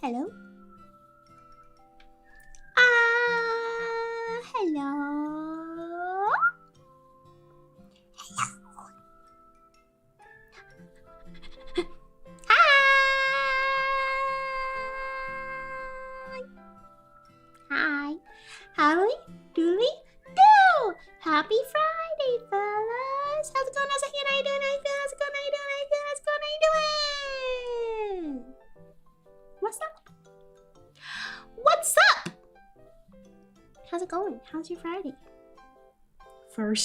Hello? Hello? Hi! Hi. Howdy, doody, do! Happy Friday, fellas! How's it going? How's it going? How you doing? How you feeling? How's it going? How you doing? How you feeling? How's it going? How you doing? What's up? What's up? How's it going? How's your Friday? Furry.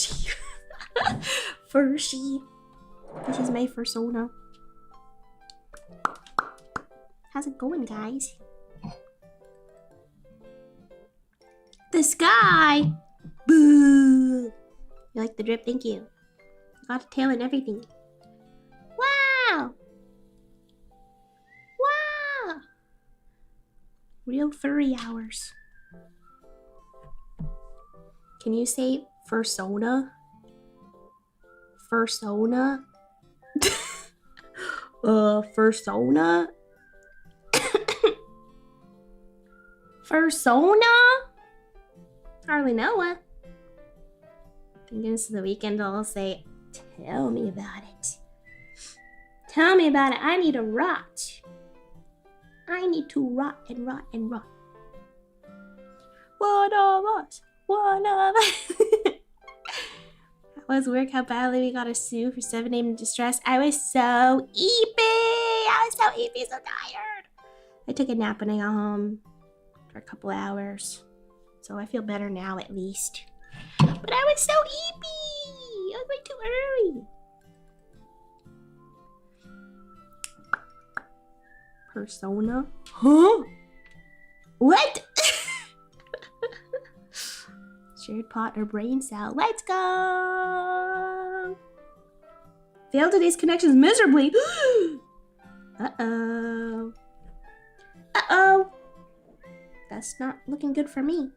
Furry. This is my persona. How's it going, guys? sky. Boo. You like the drip? Thank you. Got a tail and everything. Wow. Wow. Real furry hours. Can you say fursona? Fursona? Fursona? Fursona? Hardly know what. Thinking this is the weekend, I'll say, tell me about it. Tell me about it. I need to rot. I need to rot and rot and rot. One of us. One of us. How was work? How badly we got a sue for 7 name distress. I was so eepy, so tired. I took a nap when I got home for a couple hours. So I feel better now at least. But I was so eepy. I was way too early. Persona? Huh? What? Shared pot or brain cell. Let's go! Failed today's connections miserably. Uh-oh. Uh-oh. That's not looking good for me.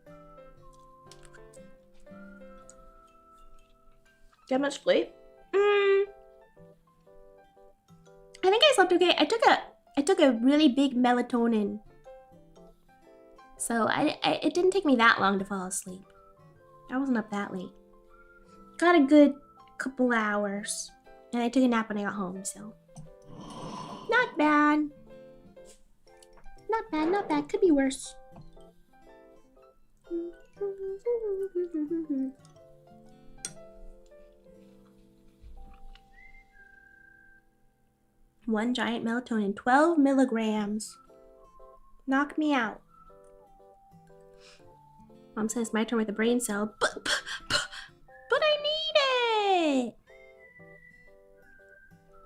Get much sleep? I think I slept okay. I took a really big melatonin. So it didn't take me that long to fall asleep. I wasn't up that late. Got a good couple hours. And I took a nap when I got home, so. Not bad. Not bad, not bad. Could be worse. One giant melatonin, 12 milligrams. Knock me out. Mom says my turn with a brain cell, but I need it.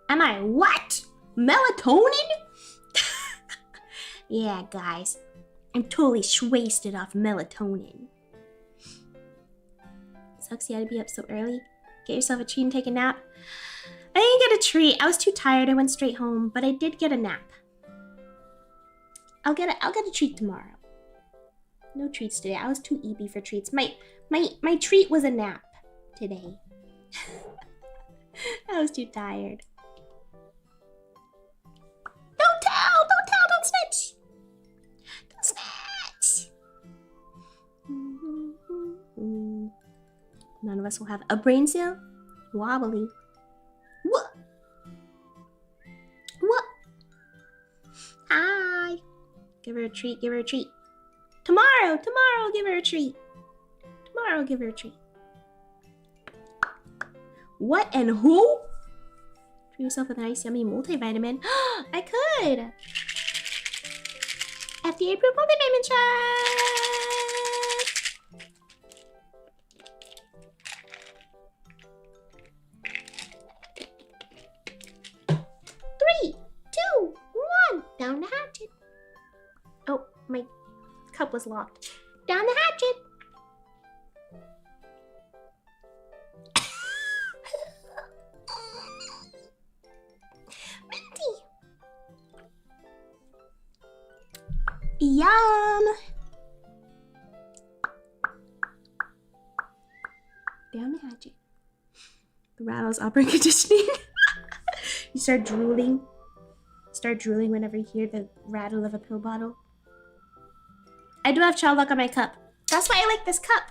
Am I what? Melatonin? Yeah, guys, I'm totally wasted off melatonin. Sucks you had to be up so early. Get yourself a treat and take a nap. I didn't get a treat. I was too tired. I went straight home, but I did get a nap. I'll get a treat tomorrow. No treats today. I was too eepy for treats. My treat was a nap today. I was too tired. Don't snitch. Don't snitch. None of us will have a brain cell. Wobbly. What? What? Hi. Give her a treat. Give her a treat. Tomorrow, give her a treat. Tomorrow, give her a treat. What and who? Treat yourself with a nice yummy multivitamin. I could. FDA approved multivitamin shot. 3, 2, 1. Down the hatchet. Oh, my cup was locked. Down the hatchet. Minty. Yum. Down the hatchet. The rattles opera conditioning. You start drooling. Start drooling whenever you hear the rattle of a pill bottle. I do have child lock on my cup. That's why I like this cup.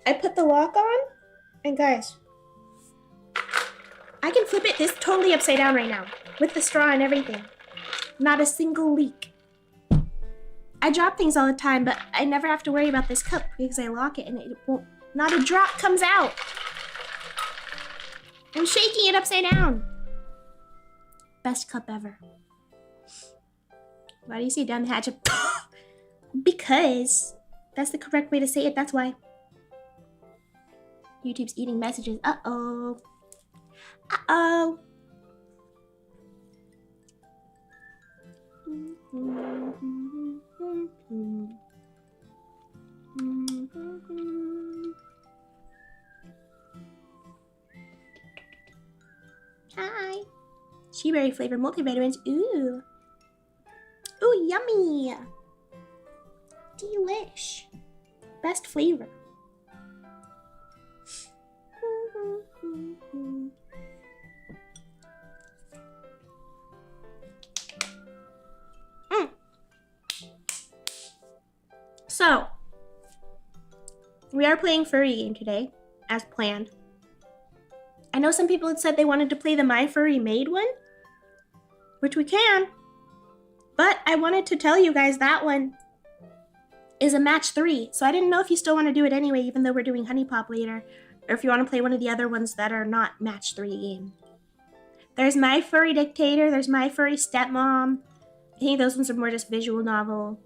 I put the lock on, and guys, I can flip it this totally upside down right now with the straw and everything. Not a single leak. I drop things all the time, but I never have to worry about this cup because I lock it and it won't. Not a drop comes out. I'm shaking it upside down. Best cup ever. Why do you say down the hatchet? Because that's the correct way to say it, that's why. YouTube's eating messages. Uh-oh. Uh-oh. She berry flavored multivitamins. Ooh. Ooh, yummy. Delish. Best flavor. So, we are playing Furry game today, as planned. I know some people had said they wanted to play the My Furry Made one, which we can, but I wanted to tell you guys that one is a match 3, so I didn't know if you still want to do it anyway, even though we're doing Honey Pop later, or if you want to play one of the other ones that are not match 3 game. There's My Furry Dictator, there's My Furry Stepmom. I think those ones are more just visual novel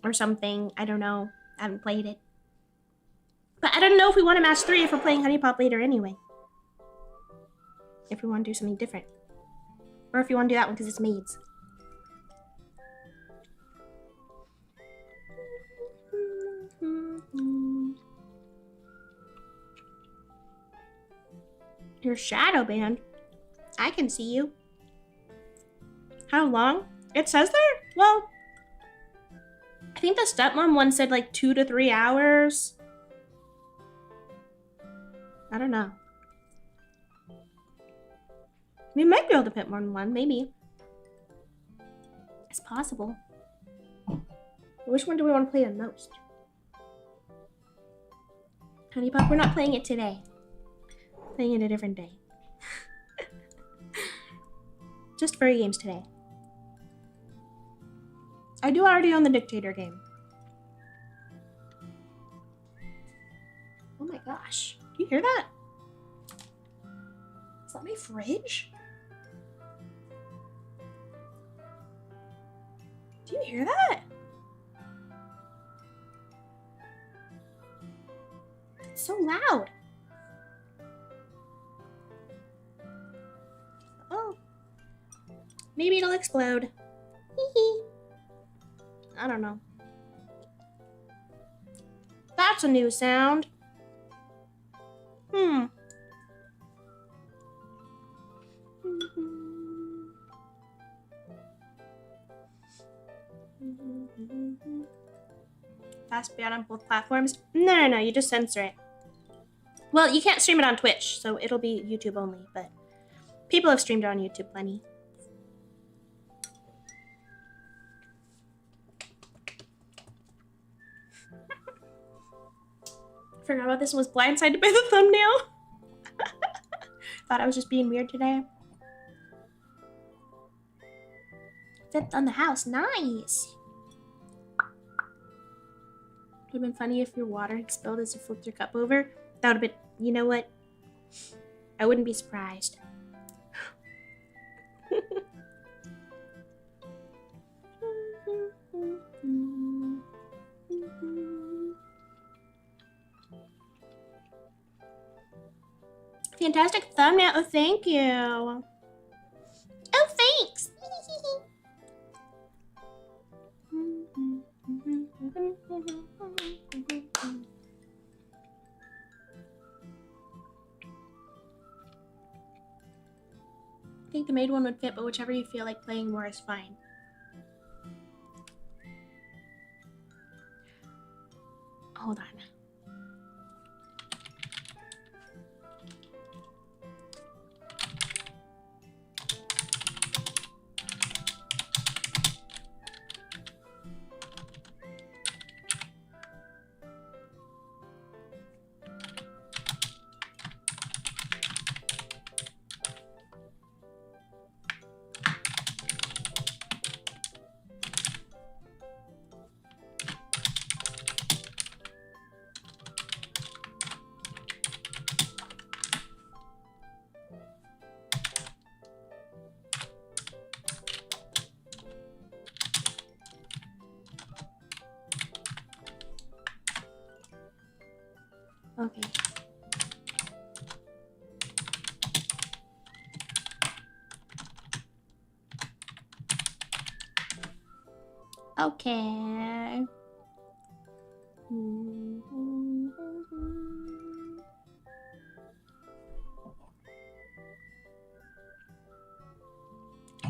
or something. I don't know. I haven't played it. But I don't know if we want to match 3 if we're playing Honey Pop later anyway. If we want to do something different. Or if you want to do that one because it's maids. Your shadow band? I can see you. How long? It says there? Well, I think the stepmom one said like 2 to 3 hours. I don't know. We might be able to put more than one, maybe. It's possible. Which one do we want to play the most? Honey Pop, we're not playing it today. Playing it a different day. Just furry games today. I do already own the Dictator game. Oh my gosh. Do you hear that? Is that my fridge? Do you hear that? It's so loud. Oh. Maybe it'll explode. Hee. I don't know. That's a new sound. Fast band on both platforms? No, you just censor it. Well, you can't stream it on Twitch, so it'll be YouTube only, but people have streamed it on YouTube plenty. Forgot about this one was blindsided by the thumbnail. Thought I was just being weird today. Fifth on the house, nice. Would have been funny if your water had spilled as you flipped your cup over. That would have been, you know what? I wouldn't be surprised. Fantastic thumbnail. Oh, thank you. Oh, thanks. I think the maid one would fit, but whichever you feel like playing more is fine. Hold on. Okay. Okay.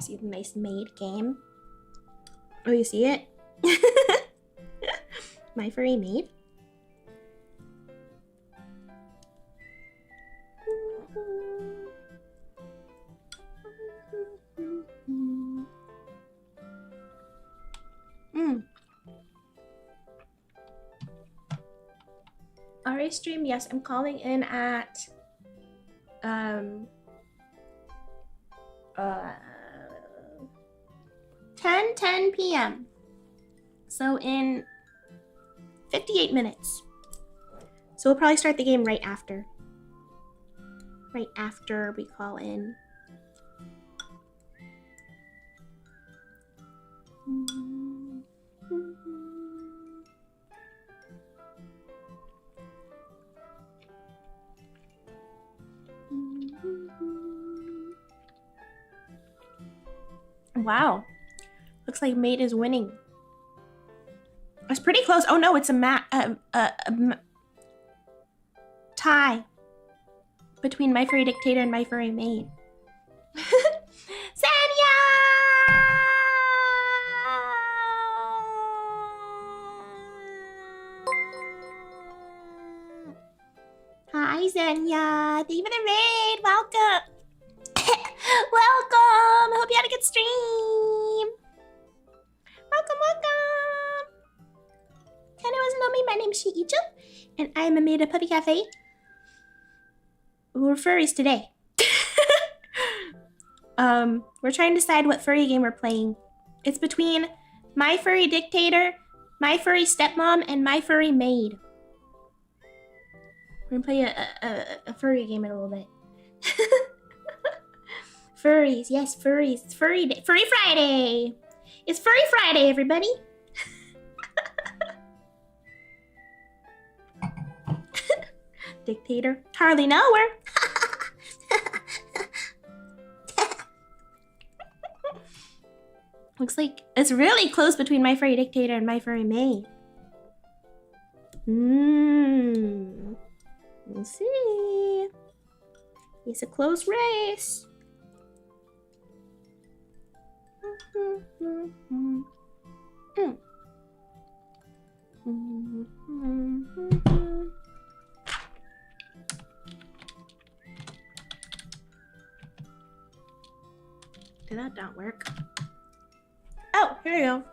See the nice maid game. Oh, you see it? My furry maid. RA stream, yes, I'm calling in at 10 p.m. So in 58 minutes. So we'll probably start the game right after. Right after we call in. Wow. Looks like mate is winning. It's pretty close. Oh no, it's a tie between my furry dictator and my furry maid. Sanya! Hi, Sanya. Thank you for the raid. Welcome. Welcome. I hope you had a good stream. Welcome, welcome. Kinda doesn't know me. My name's Shiichu, and I'm a maid at Puppy Cafe. We're furries today. We're trying to decide what furry game we're playing. It's between my furry dictator, my furry stepmom, and my furry maid. We're gonna play a furry game in a little bit. Furries, yes, furries. It's Furry Friday. It's Furry Friday, everybody. Dictator. Hardly know her. Looks like it's really close between my furry dictator and my furry maid. We'll see. It's a close race. Did that not work? Oh, here we go.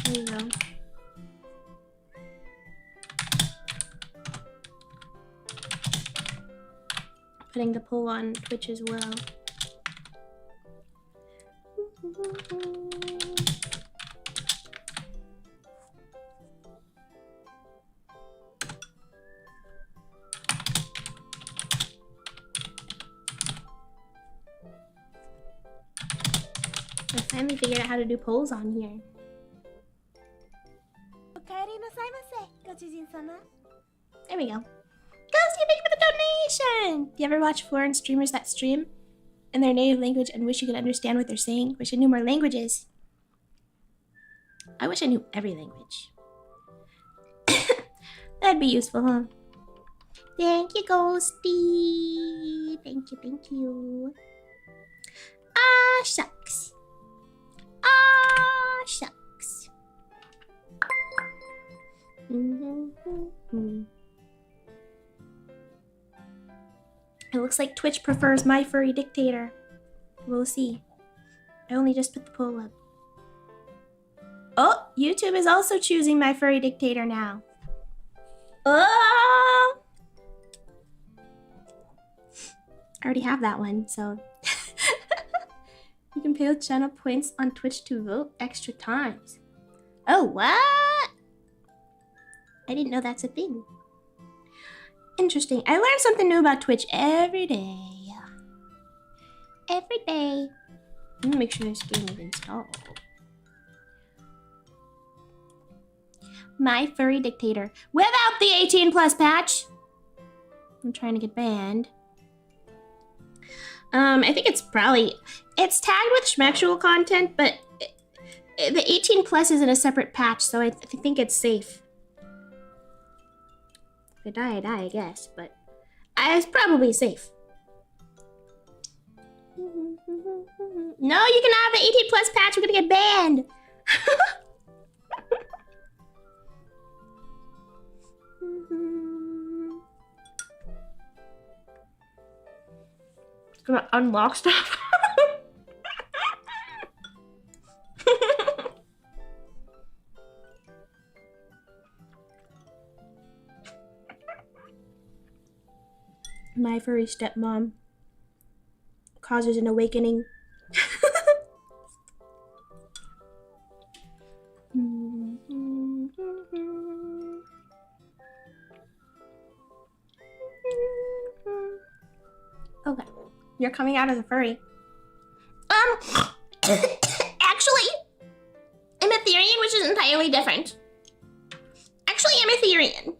There you go. Putting the poll on Twitch as well. I finally figured out how to do polls on here. There we go. Ghosty, thank you for the donation! Do you ever watch foreign streamers that stream in their native language and wish you could understand what they're saying? Wish I knew more languages. I wish I knew every language. That'd be useful, huh? Thank you, Ghosty. Thank you, thank you. Ah, shucks. Ah, shucks. It looks like Twitch prefers my furry dictator. We'll see. I only just put the poll up. Oh, YouTube is also choosing my furry dictator now. Oh! I already have that one, so. You can pay with channel points on Twitch to vote extra times. Oh, what? I didn't know that's a thing. Interesting. I learn something new about Twitch every day. Every day. Let me make sure this game is installed. My furry dictator. Without the 18 plus patch. I'm trying to get banned. I think it's probably... It's tagged with schmexual content, but the 18 plus is in a separate patch, so I think it's safe. If I die, I guess, but it's probably safe. No, you cannot have the 18 plus patch. We're gonna get banned. It's gonna unlock stuff. My furry stepmom causes an awakening. Okay, you're coming out as a furry. Actually, I'm Etherean, which is entirely different. Actually, I'm Etherean.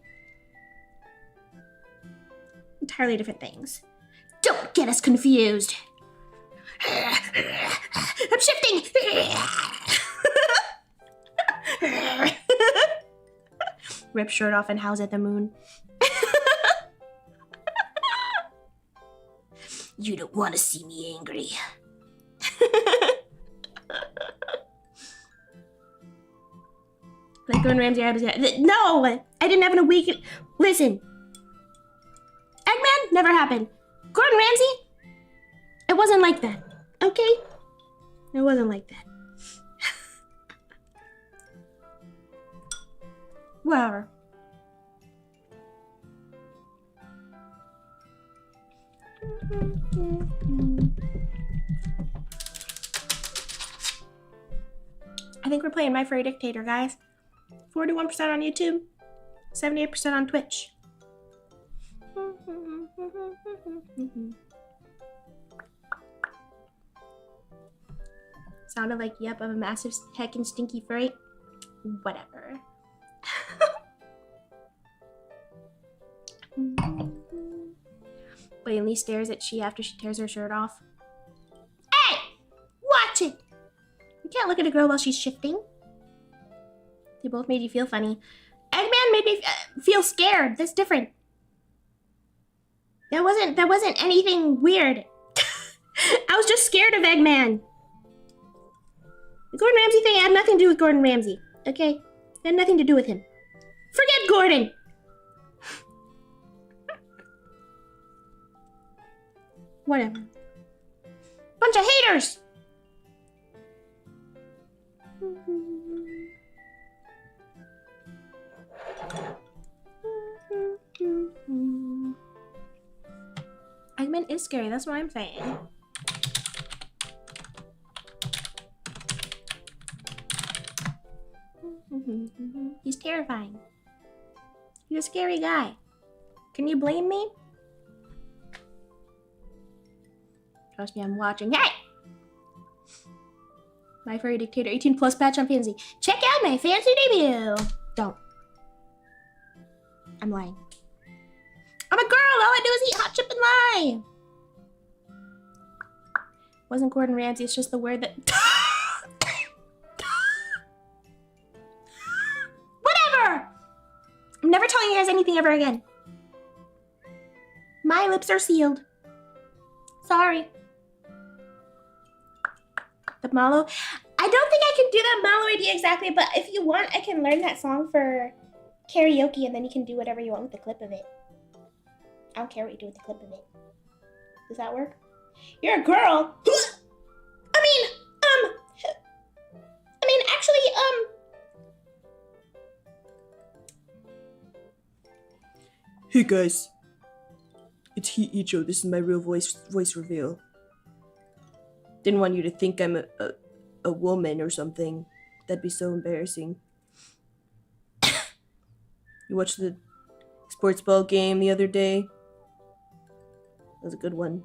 Entirely different things. Don't get us confused. I'm shifting. Rip shirt off and house at the moon. You don't want to see me angry. Like Gordon Ramsay, no, I didn't have an awakening. Listen, Eggman never happened. Gordon Ramsay, it wasn't like that. Okay, it wasn't like that. Whatever. I think we're playing My Furry Dictator, guys. 41% on YouTube, 78% on Twitch. Sounded like, yep, I'm a massive heckin' stinky furry. Whatever. Blatantly stares at she after she tears her shirt off. Hey! Watch it! You can't look at a girl while she's shifting. They both made you feel funny. Eggman made me feel scared. That's different. That wasn't anything weird. I was just scared of Eggman. The Gordon Ramsay thing had nothing to do with Gordon Ramsay. Okay? It had nothing to do with him. Forget Gordon! Whatever. Bunch of haters! Eggman is scary, that's what I'm saying. He's terrifying. He's a scary guy. Can you blame me? Trust me, I'm watching. Hey! My Furry Dictator 18 plus patch on Pansy. Check out my fancy debut. Don't. I'm lying. I'm a girl. All I do is eat hot chip and lie. Wasn't Gordon Ramsay. It's just the word that... Whatever! I'm never telling you guys anything ever again. My lips are sealed. Sorry. The Malo. I don't think I can do that Malo idea exactly, but if you want, I can learn that song for karaoke and then you can do whatever you want with the clip of it. I don't care what you do with the clip of it. Does that work? You're a girl. Hey guys, it's Heat Icho. This is my real voice reveal. Didn't want you to think I'm a woman or something. That'd be so embarrassing. You watched the sports ball game the other day? That was a good one.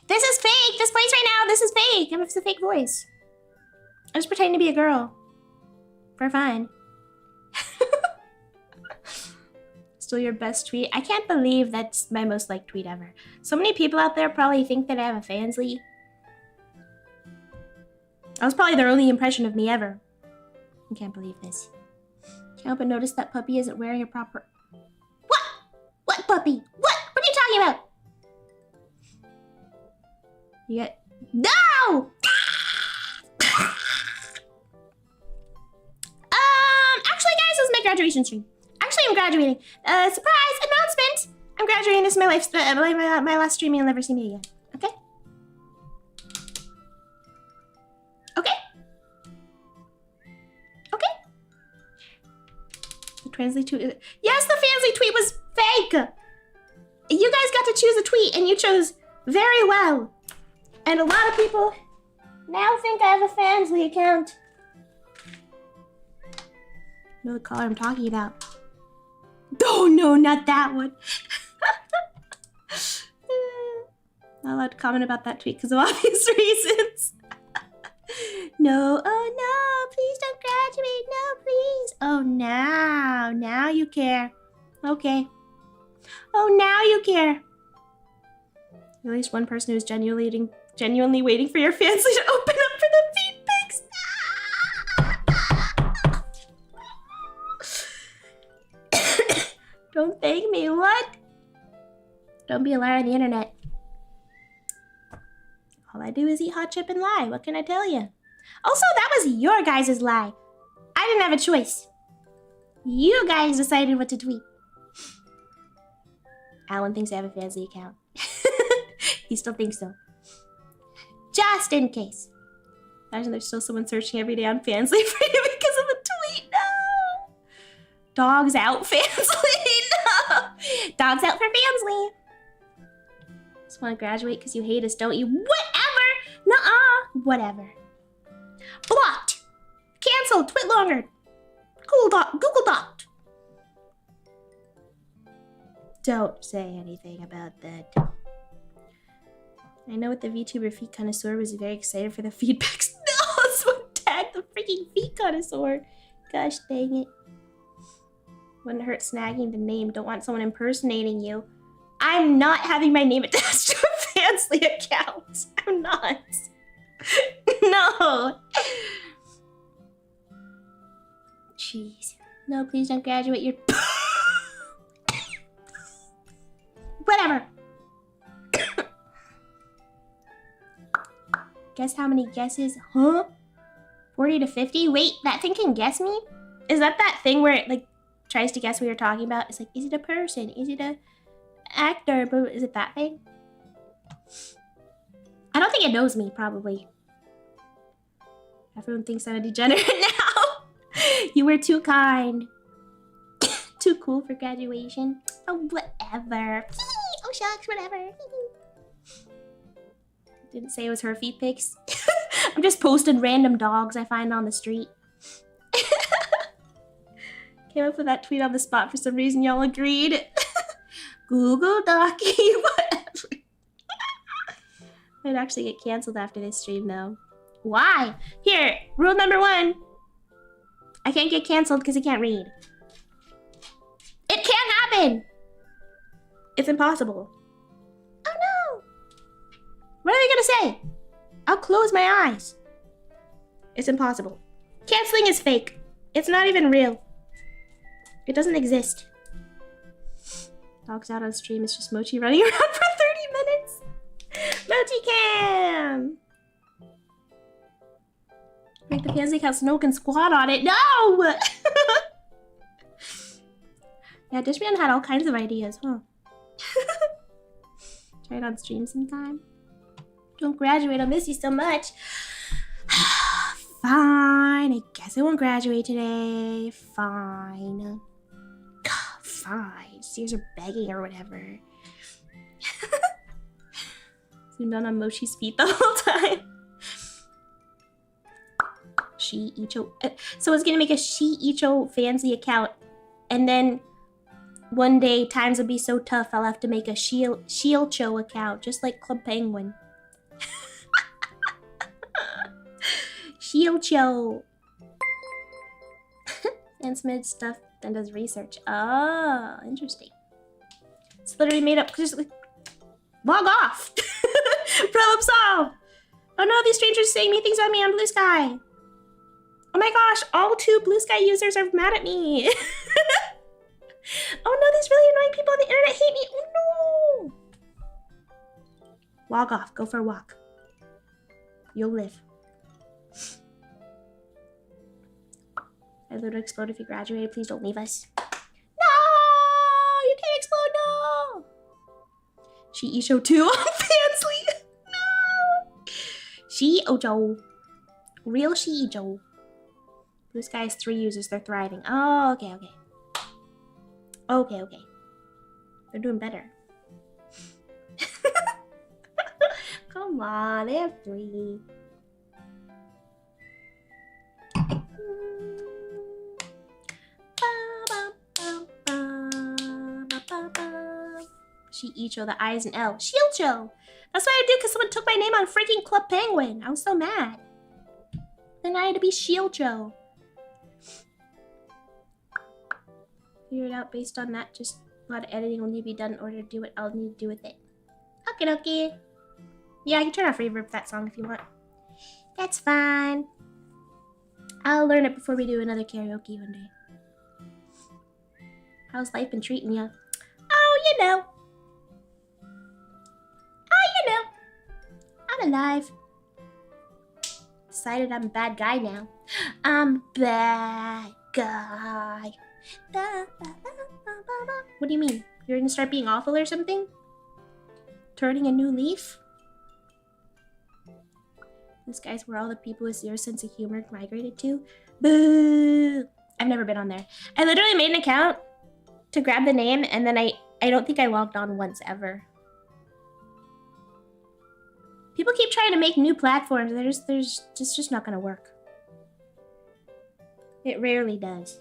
This is fake! This place right now, this is fake! It's a fake voice. I'm just pretending to be a girl. For fun. Still your best tweet? I can't believe that's my most liked tweet ever. So many people out there probably think that I have a fansly. That was probably their only impression of me ever. I can't believe this. Can't help but notice that puppy isn't wearing a proper... What? What puppy? What? What are you talking about? You get... No! Actually, guys, this is my graduation stream. Actually, I'm graduating. Surprise announcement! I'm graduating. This is my life, my last stream. You'll never see me again. Okay? Okay? Okay? The translate tweet. Yes, the fancy tweet was fake! You guys got to choose a tweet, and you chose very well. And a lot of people now think I have a Fansly account. You know the color I'm talking about. Oh no, not that one. Not allowed to comment about that tweet because of obvious reasons. No, oh no, please don't graduate, no, please. Oh, now you care. Okay. Oh, now you care. At least one person who's genuinely waiting for your Fansly to open up for the feed pics. Don't thank me, what? Don't be a liar on the internet. All I do is eat hot chip and lie. What can I tell you? Also, that was your guys' lie. I didn't have a choice. You guys decided what to tweet. Alan thinks I have a Fansly account. He still thinks so. Just in case. Imagine there's still someone searching every day on Fansly for you because of the tweet. No! Dogs out Fansly. No! Dogs out for Fansly. Just want to graduate because you hate us, don't you? Whatever! Nuh-uh. Whatever. Blocked. Cancelled. Twit longer. Google Doc. Don't say anything about that. I know what the VTuber feet connoisseur was very excited for the feedbacks. No, someone tagged the freaking feet connoisseur. Gosh dang it. Wouldn't hurt snagging the name. Don't want someone impersonating you. I'm not having my name attached to a Fansly account. I'm not. No. Jeez. No, please don't graduate your... Whatever. Guess how many guesses? Huh? 40 to 50? Wait, that thing can guess me? Is that thing where it, like, tries to guess what you're talking about? It's like, is it a person? Is it a actor? But is it that thing? I don't think it knows me, probably. Everyone thinks I'm a degenerate now. You were too kind. Too cool for graduation. Oh, whatever. Oh, shucks, whatever. Didn't say it was her feet pics. I'm just posting random dogs I find on the street. Came up with that tweet on the spot for some reason. Y'all agreed. Google Docky, whatever. Might actually get canceled after this stream though. Why? Here, rule number 1. I can't get canceled because I can't read. It can't happen! It's impossible. Oh no! What are they gonna say? I'll close my eyes. It's impossible. Canceling is fake. It's not even real. It doesn't exist. Dogs out on stream. It's just Mochi running around for 30 minutes. Mochi cam! Make the Fansly account so no one can squat on it. No! Yeah, Dishman had all kinds of ideas, huh? Try it on stream sometime. Don't graduate, I'll miss you so much. Fine, I guess I won't graduate today. Fine. Fine. Sears are begging or whatever. Zoomed down on Mochi's feet the whole time. Someone's gonna make a She-Icho Fansly account, and then one day times will be so tough I'll have to make a Shielcho account, just like Club Penguin. Shielcho. And Smid stuff, then does research. Oh, interesting. It's literally made up. Just like, log off. Problem solved. Oh no, these strangers saying mean things about me on Blue Sky. Oh my gosh, all 2 Blue Sky users are mad at me. Oh no, these really annoying people on the internet hate me. Oh no. Log off, go for a walk. You'll live. I'd literally explode if you graduated. Please don't leave us. No! You can't explode, no! She Isho too on Fansly. No! She Ojo. Real She Ijo. Blue Sky has 3 users. They're thriving. Oh, okay, okay. Okay, okay. They're doing better. Come on, they have 3. She Icho, the I is an L. Shielcho! That's what I did because someone took my name on freaking Club Penguin. I was so mad. Then I had to be Shielcho. Figure it out based on that. Just a lot of editing will need to be done in order to do what I'll need to do with it. Okay, okay. Yeah, I can turn off reverb for that song if you want. That's fine. I'll learn it before we do another karaoke one day. How's life been treating you? Oh, you know. Oh, you know. I'm alive. Decided I'm a bad guy now. I'm bad guy. What do you mean? You're gonna start being awful or something? Turning a new leaf? This guy's where all the people with 0 sense of humor migrated to. Boo! I've never been on there. I literally made an account to grab the name, and then I don't think I logged on once ever. People keep trying to make new platforms. It's just not gonna work. It rarely does.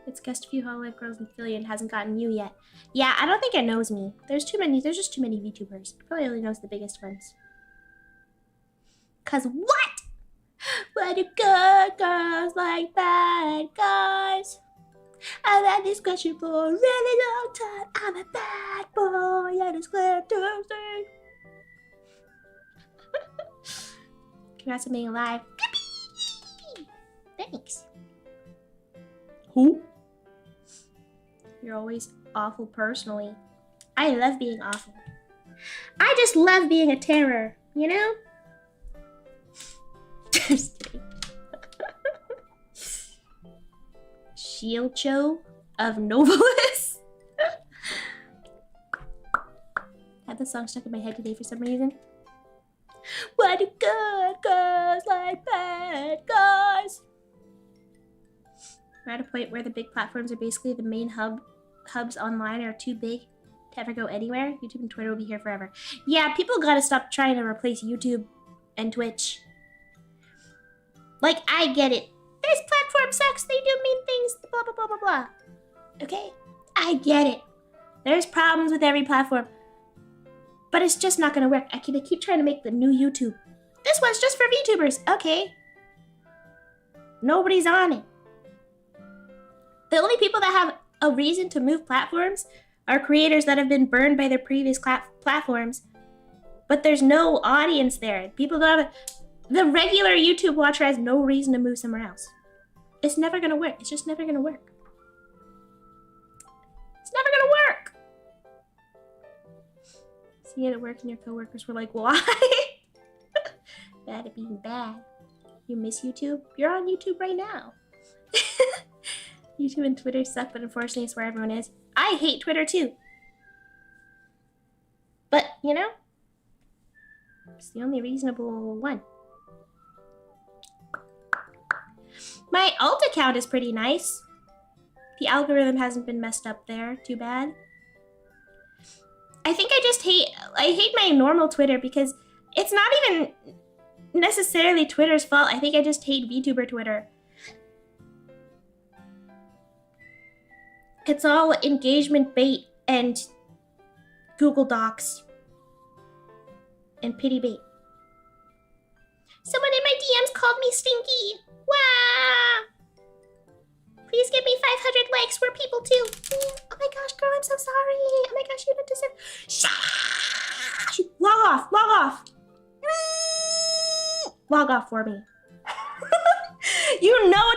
It's guessed a few Hololive girls in Philly and hasn't gotten you yet. Yeah, I don't think it knows me. There's just too many VTubers. It probably only knows the biggest ones. Cause what? Why do good girls like bad guys? I've had this question for a really long time. I'm a bad boy and it's clear to see. Congrats on being alive. Thanks. Who? You're always awful personally. I love being awful. I just love being a terror, you know? Just kidding. Shielcho of Novalis. Had the song stuck in my head today for some reason. Why do good girls like bad guys? We're at a point where the big platforms are basically the main hubs online are too big to ever go anywhere. YouTube and Twitter will be here forever. Yeah, people gotta stop trying to replace YouTube and Twitch. Like, I get it. This platform sucks. They do mean things. Blah, blah, blah, blah, blah. Okay? I get it. There's problems with every platform. But it's just not gonna work. I keep trying to make the new YouTube. This one's just for VTubers. Okay. Nobody's on it. The only people that have a reason to move platforms are creators that have been burned by their previous platforms. But there's no audience there. People don't have the regular YouTube watcher has no reason to move somewhere else. It's never gonna work. It's just never gonna work. It's never gonna work. See it at work and your coworkers were like, why? Bad at being bad. You miss YouTube? You're on YouTube right now. YouTube and Twitter suck, but unfortunately it's where everyone is. I hate Twitter too. But, you know, it's the only reasonable one. My alt account is pretty nice. The algorithm hasn't been messed up there too bad. I think I hate my normal Twitter because it's not even necessarily Twitter's fault. I think I just hate VTuber Twitter. It's all engagement bait and Google Docs and pity bait. Someone in my DMs called me stinky. Wow! Please give me 500 likes. We're people too. Oh my gosh, girl, I'm so sorry. Oh my gosh, you don't deserve. Shh! Log off. Log off. log off for me. You know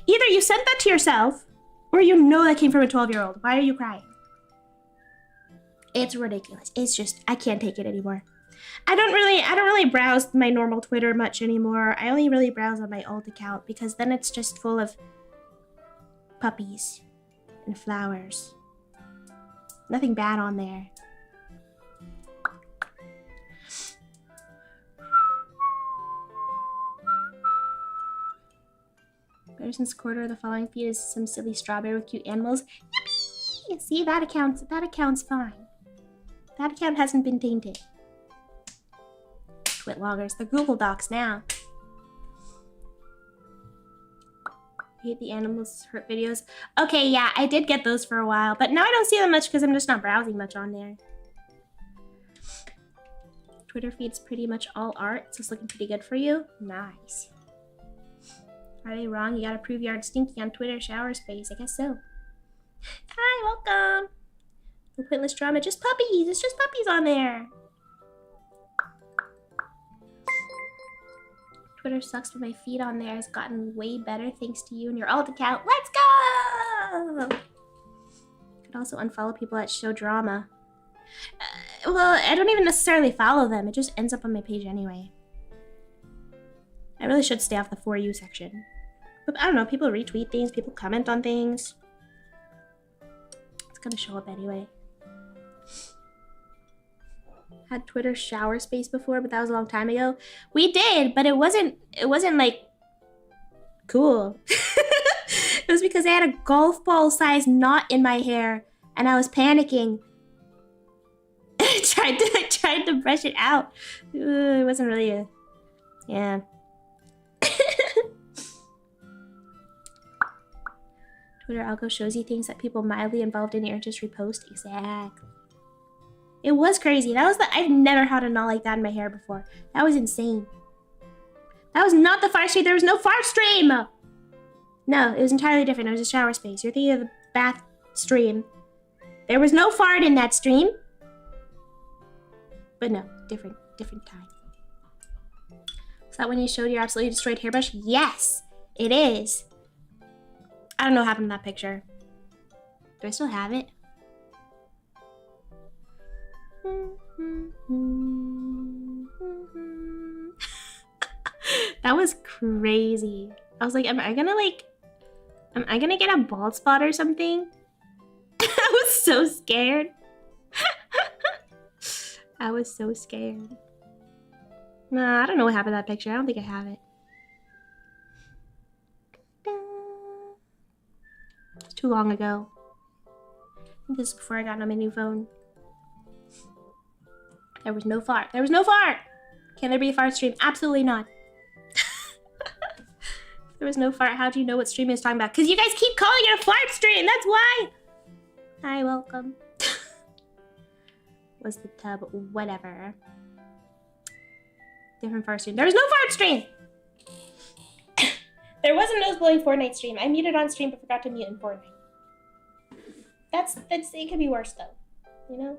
either you sent that to yourself or you know that came from a 12-year-old. Why are you crying? It's ridiculous. It's just, I can't take it anymore. I don't really browse my normal Twitter much anymore. I only really browse on my old account because then it's just full of puppies and flowers. Nothing bad on there. Since quarter of the following feed is some silly strawberry with cute animals. Yippee! See, that account's fine. That account hasn't been tainted. Twit loggers, the Google Docs now. I hate the animals hurt videos. Okay, yeah, I did get those for a while, but now I don't see them much because I'm just not browsing much on there. Twitter feed's pretty much all art, so it's looking pretty good for you. Nice. Are they wrong? You gotta prove you aren't stinky on Twitter shower space. I guess so. Hi, welcome. No pointless drama, just puppies. It's just puppies on there. Twitter sucks, but my feed on there has gotten way better thanks to you and your alt account. Let's go! Could also unfollow people that show drama. Well, I don't even necessarily follow them. It just ends up on my page anyway. I really should stay off the For You section. But I don't know, people retweet things, people comment on things. It's gonna show up anyway. Had Twitter shower space before, but that was a long time ago. We did, but it wasn't like cool. It was because I had a golf ball sized knot in my hair and I was panicking. I tried to brush it out. It wasn't really yeah. Twitter algo shows you things that people mildly involved in aren't just repost. Exactly. It was crazy. I've never had a knot like that in my hair before. That was insane. That was not the fart stream. There was no fart stream. No, it was entirely different. It was a shower space. You're thinking of the bath stream. There was no fart in that stream. But no, different time. Is that when you showed your absolutely destroyed hairbrush? Yes, it is. I don't know what happened in that picture. Do I still have it? That was crazy. I was like, am I gonna get a bald spot or something? I was so scared. I was so scared. Nah, I don't know what happened to that picture. I don't think I have it. It's too long ago. I think this is before I got on my new phone. There was no fart. There was no fart! Can there be a fart stream? Absolutely not. There was no fart. How do you know what stream is talking about? Because you guys keep calling it a fart stream! That's why! Hi, welcome. Was the tub, whatever. Different fart stream. There was no fart stream! There was a nose blowing Fortnite stream. I muted on stream but forgot to mute in Fortnite. That's it could be worse though. You know?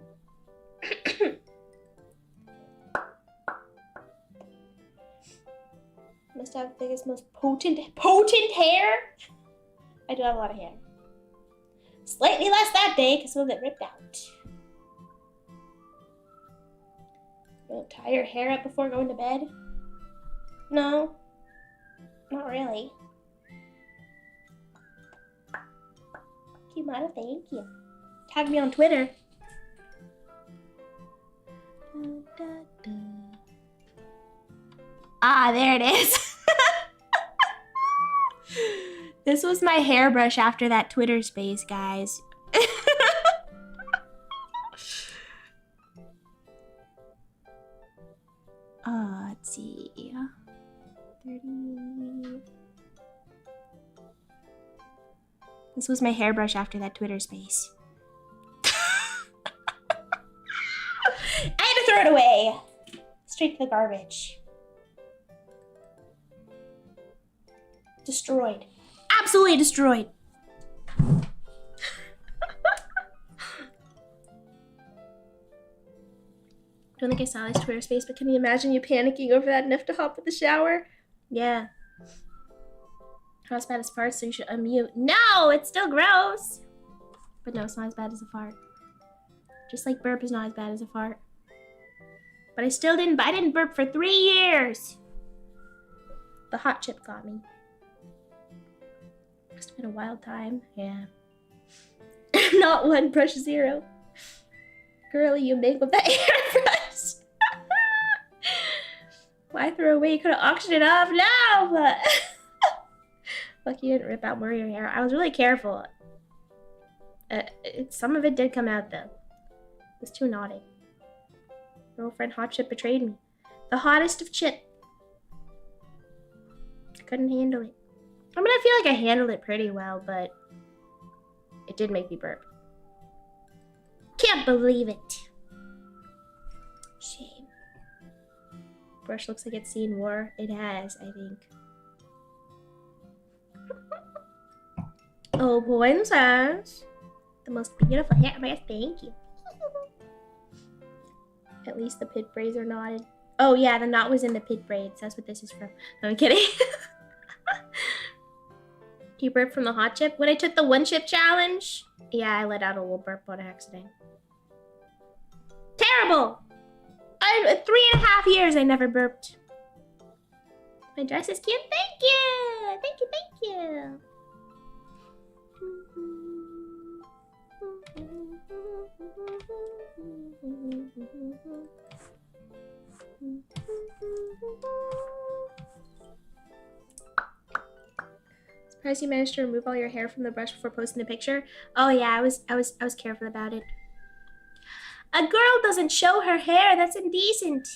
Must have the biggest, most potent hair? I do have a lot of hair. Slightly less that day because some of it ripped out. You'll tie your hair up before going to bed? No. Not really. Kimata, thank you. Tag me on Twitter. Ah, there it is. This was my hairbrush after that Twitter space, guys. Let's see. 30. This was my hairbrush after that Twitter space. I had to throw it away. Straight to the garbage. Destroyed. Absolutely destroyed. Don't think I saw this Twitter space, but can you imagine you panicking over that enough to hop in the shower? Yeah. Not as bad as farts, so you should unmute. No, it's still gross. But no, it's not as bad as a fart. Just like burp is not as bad as a fart. But I didn't burp for 3 years. The hot chip got me. Must have been a wild time. Yeah. Not one, brush 0. Girly, you make with that airbrush. Why throw away? You could have auctioned it off. No! But lucky you didn't rip out more of your hair. I was really careful. Some of it did come out, though. It was too naughty. Girlfriend hot chip betrayed me. The hottest of chip. I couldn't handle it. I mean, I feel like I handled it pretty well, but it did make me burp. Can't believe it. Shame. Brush looks like it's seen war. It has, I think. Oh, princess. The most beautiful hair. Oh, thank you. At least the pit braids are knotted. Oh, yeah, the knot was in the pit braids. That's what this is from. No, I'm kidding. You burped from the hot chip? When I took the 1 chip challenge? Yeah, I let out a little burp on accident. Terrible! 3.5 years I never burped. My dress is cute. Thank you! Thank you, thank you. Surprised you managed to remove all your hair from the brush before posting the picture. Oh yeah, I was careful about it. A girl doesn't show her hair. That's indecent.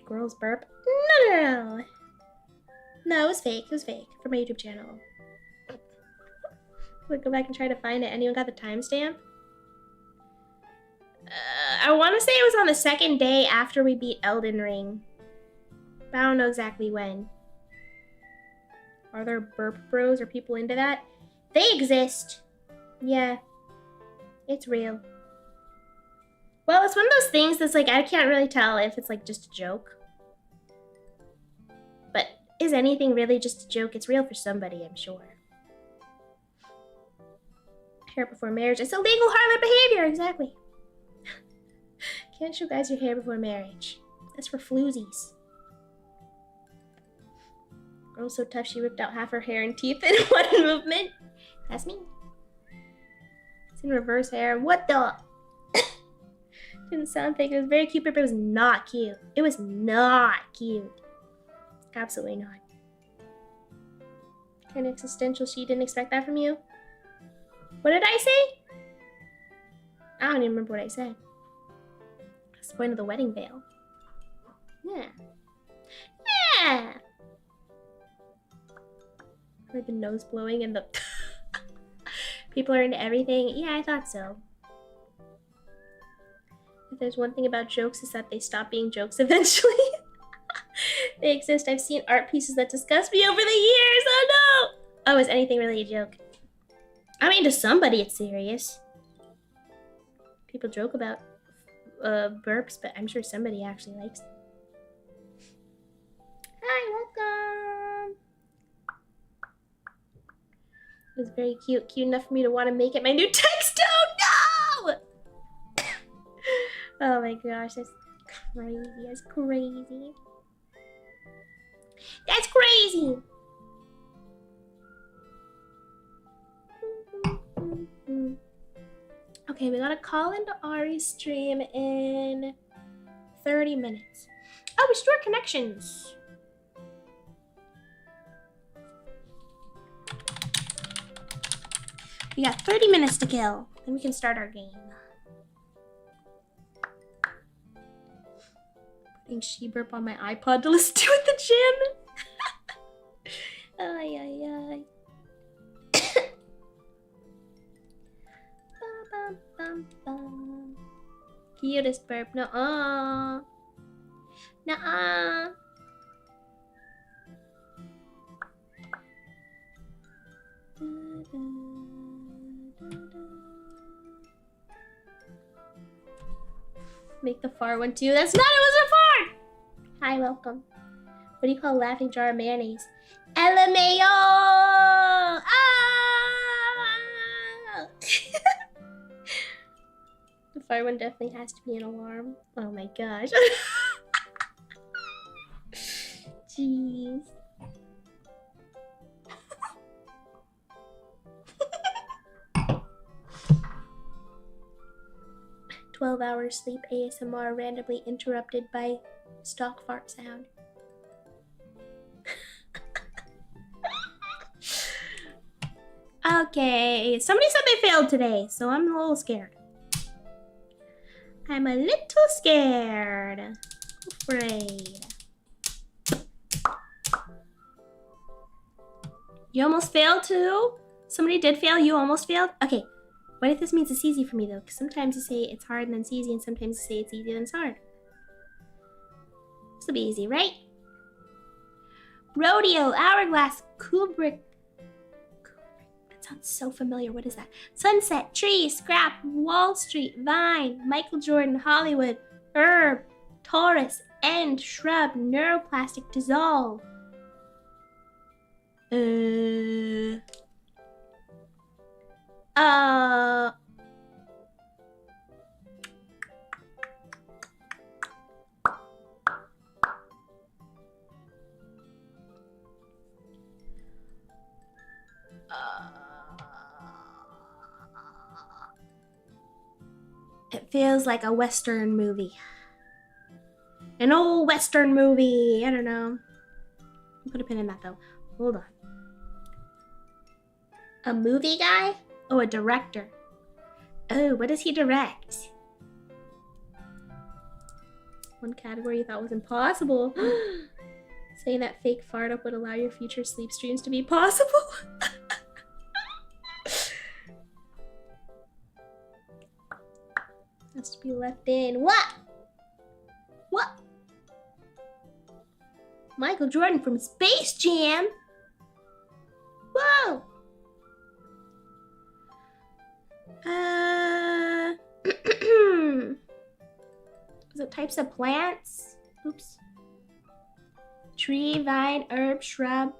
Girls burp? No. No, it was fake. It was fake for my YouTube channel. We'll go back and try to find it. Anyone got the timestamp? I want to say it was on the 2nd day after we beat Elden Ring. But I don't know exactly when. Are there burp bros? Are people into that? They exist. Yeah. It's real. Well, it's one of those things that's like, I can't really tell if it's like just a joke. But is anything really just a joke? It's real for somebody, I'm sure. Hair before marriage. It's illegal harlot behavior, exactly. Can't show guys your hair before marriage. That's for floozies. Girl so tough she ripped out half her hair and teeth in one movement. That's me. It's in reverse hair. What the? Didn't sound fake. It was very cute, but it was not cute. It was not cute. Absolutely not. Kind of existential. She didn't expect that from you. What did I say? I don't even remember what I said. That's the point of the wedding veil. Yeah. Yeah. Heard the nose blowing and the people are into everything. Yeah, I thought so. If there's one thing about jokes, is that they stop being jokes eventually. They exist. I've seen art pieces that disgust me over the years. Oh no! Oh, is anything really a joke? I mean, to somebody it's serious. People joke about burps, but I'm sure somebody actually likes them. Hi, welcome! It was very cute. Cute enough for me to want to make it my new text tone. No! Oh my gosh, that's crazy. That's crazy. That's crazy! Okay, we gotta call into Ari's stream in 30 minutes. Oh, restore connections. We got 30 minutes to kill. Then we can start our game. Putting she-burp on my iPod to listen to at the gym. Ay, ay, ay. Bum, bum, bum. Cutest burp. Nuh-uh. Nuh-uh. Make the fart one too. That's not, it was a fart! Hi, welcome. What do you call a laughing jar of mayonnaise? LMAO! Ah! The fire one definitely has to be an alarm. Oh my gosh. Jeez. 12 hours sleep ASMR randomly interrupted by stock fart sound. Okay, somebody said they failed today, so I'm a little scared. I'm a little scared. Afraid. You almost failed too? Somebody did fail? You almost failed? Okay. What if this means it's easy for me though? Because sometimes you say it's hard and then it's easy, and sometimes you say it's easy and it's hard. This will be easy, right? Rodeo, Hourglass, Kubrick. That sounds so familiar. What is that? Sunset, Tree, Scrap, Wall Street, Vine, Michael Jordan, Hollywood, Herb, Taurus, End, Shrub, Neuroplastic, Dissolve. It feels like a Western movie. An old Western movie. I don't know. I'll put a pin in that though. Hold on. A movie guy? Oh, a director. Oh, what does he direct? One category you thought was impossible. Saying that fake fart up would allow your future sleep streams to be possible. Has to be left in. What? What? Michael Jordan from Space Jam? Whoa! Is it types of plants? Oops. Tree, vine, herb, shrub.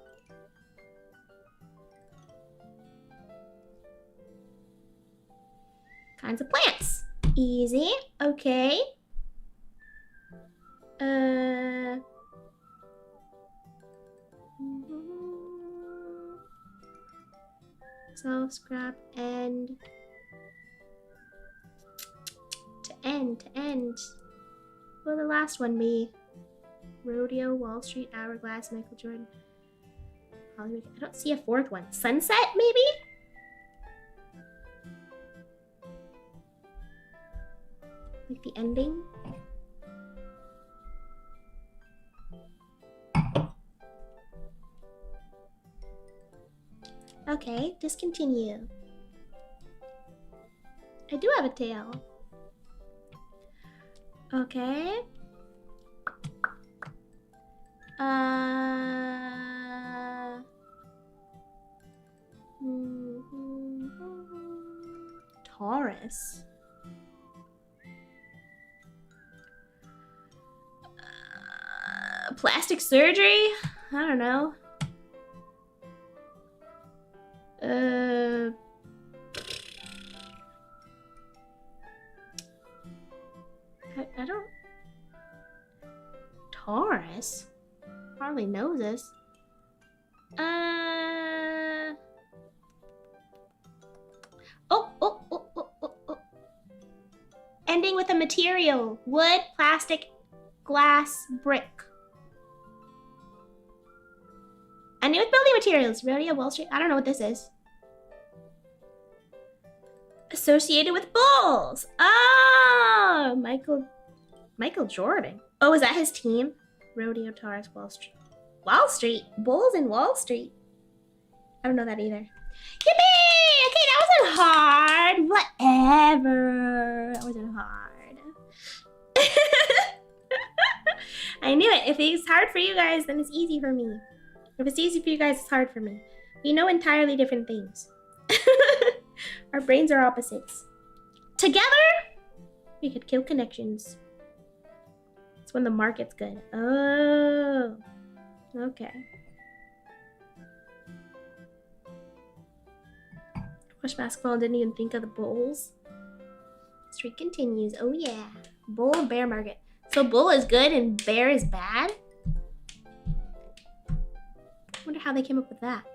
Kinds of plants. Easy. Okay. So scrap and to end. What will the last one be? Rodeo, Wall Street, Hourglass, Michael Jordan, Hollywood. I don't see a fourth one. Sunset, maybe? Like the ending? Okay, discontinue. I do have a tail. Okay. Taurus. Plastic surgery? I don't know. I don't. Taurus? Hardly knows this. Oh. Ending with a material. Wood, plastic, glass, brick. Ending with building materials. Rodeo, Wall Street. I don't know what this is. Associated with bulls. Oh, Michael Jordan. Oh, is that his team? Rodeo, Taurus, Wall Street. Wall Street? Bulls in Wall Street? I don't know that either. Yippee! Okay, that wasn't hard. Whatever. That wasn't hard. I knew it. If it's hard for you guys, then it's easy for me. If it's easy for you guys, it's hard for me. We know entirely different things. Our brains are opposites. Together, we could kill connections. when the market's good. Oh, okay. Watch basketball and didn't even think of the bulls. Streak continues. Oh yeah. Bull and bear market. So bull is good and bear is bad? I wonder how they came up with that.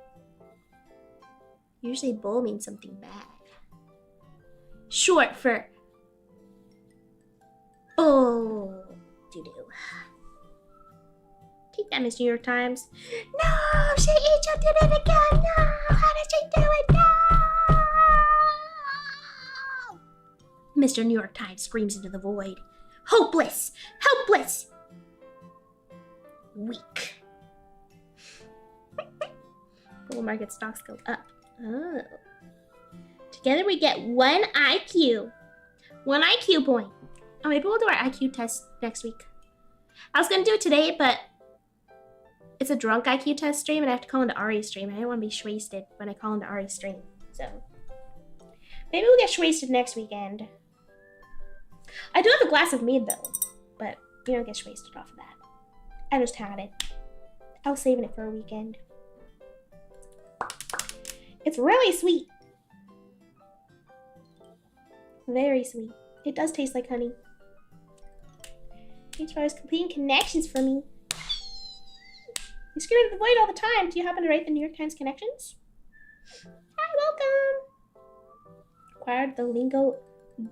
Usually bull means something bad. Short for bull. Doo-doo. Take that, Miss New York Times. No, she did it again. No, how did she do it? No. Mr. New York Times screams into the void. Hopeless! Helpless! Weak. Bull market stocks go up. Oh. Together we get 1 IQ. 1 IQ point. Oh, maybe we'll do our IQ test next week. I was gonna do it today, but it's a drunk IQ test stream and I have to call into Ari's stream. I didn't want to be wasted when I call into Ari's stream. So maybe we'll get wasted next weekend. I do have a glass of mead though, but you don't get wasted off of that. I just had it. I was saving it for a weekend. It's really sweet. Very sweet. It does taste like honey. Thanks for always completing connections for me. You scream into the void all the time. Do you happen to write the New York Times connections? Hi, welcome. Acquired the lingo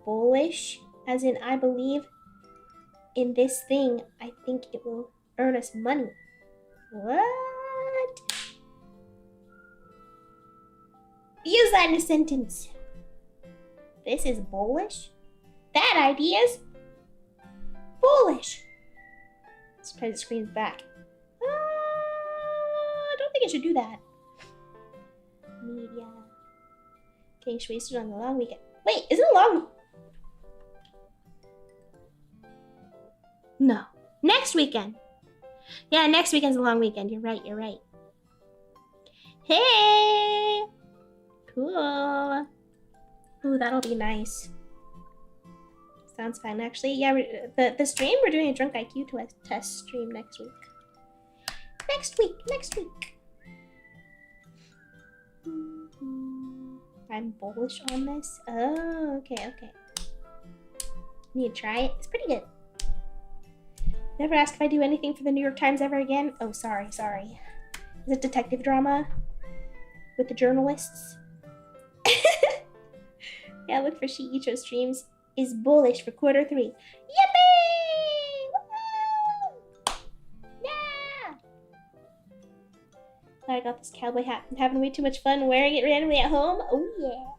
bullish, as in I believe in this thing. I think it will earn us money. What? Use that in a sentence. This is bullish? That idea's bullish. Sometimes it screams back. I don't think I should do that. Media. Getting wasted on the long weekend. Wait, is it a long? No. Next weekend. Yeah, next weekend's a long weekend. You're right, you're right. Hey! Cool. Ooh, that'll be nice. Sounds fun, actually. Yeah, the stream, we're doing a drunk IQ test stream next week. Next week. I'm bullish on this. Oh, okay. Need to try it. It's pretty good. Never ask if I do anything for the New York Times ever again. Oh, sorry. Is it detective drama with the journalists? Yeah, look for Shiicho streams is bullish for Q3. Yippee! Woo! Yeah! I got this cowboy hat. I'm having way too much fun wearing it randomly at home. Oh yeah.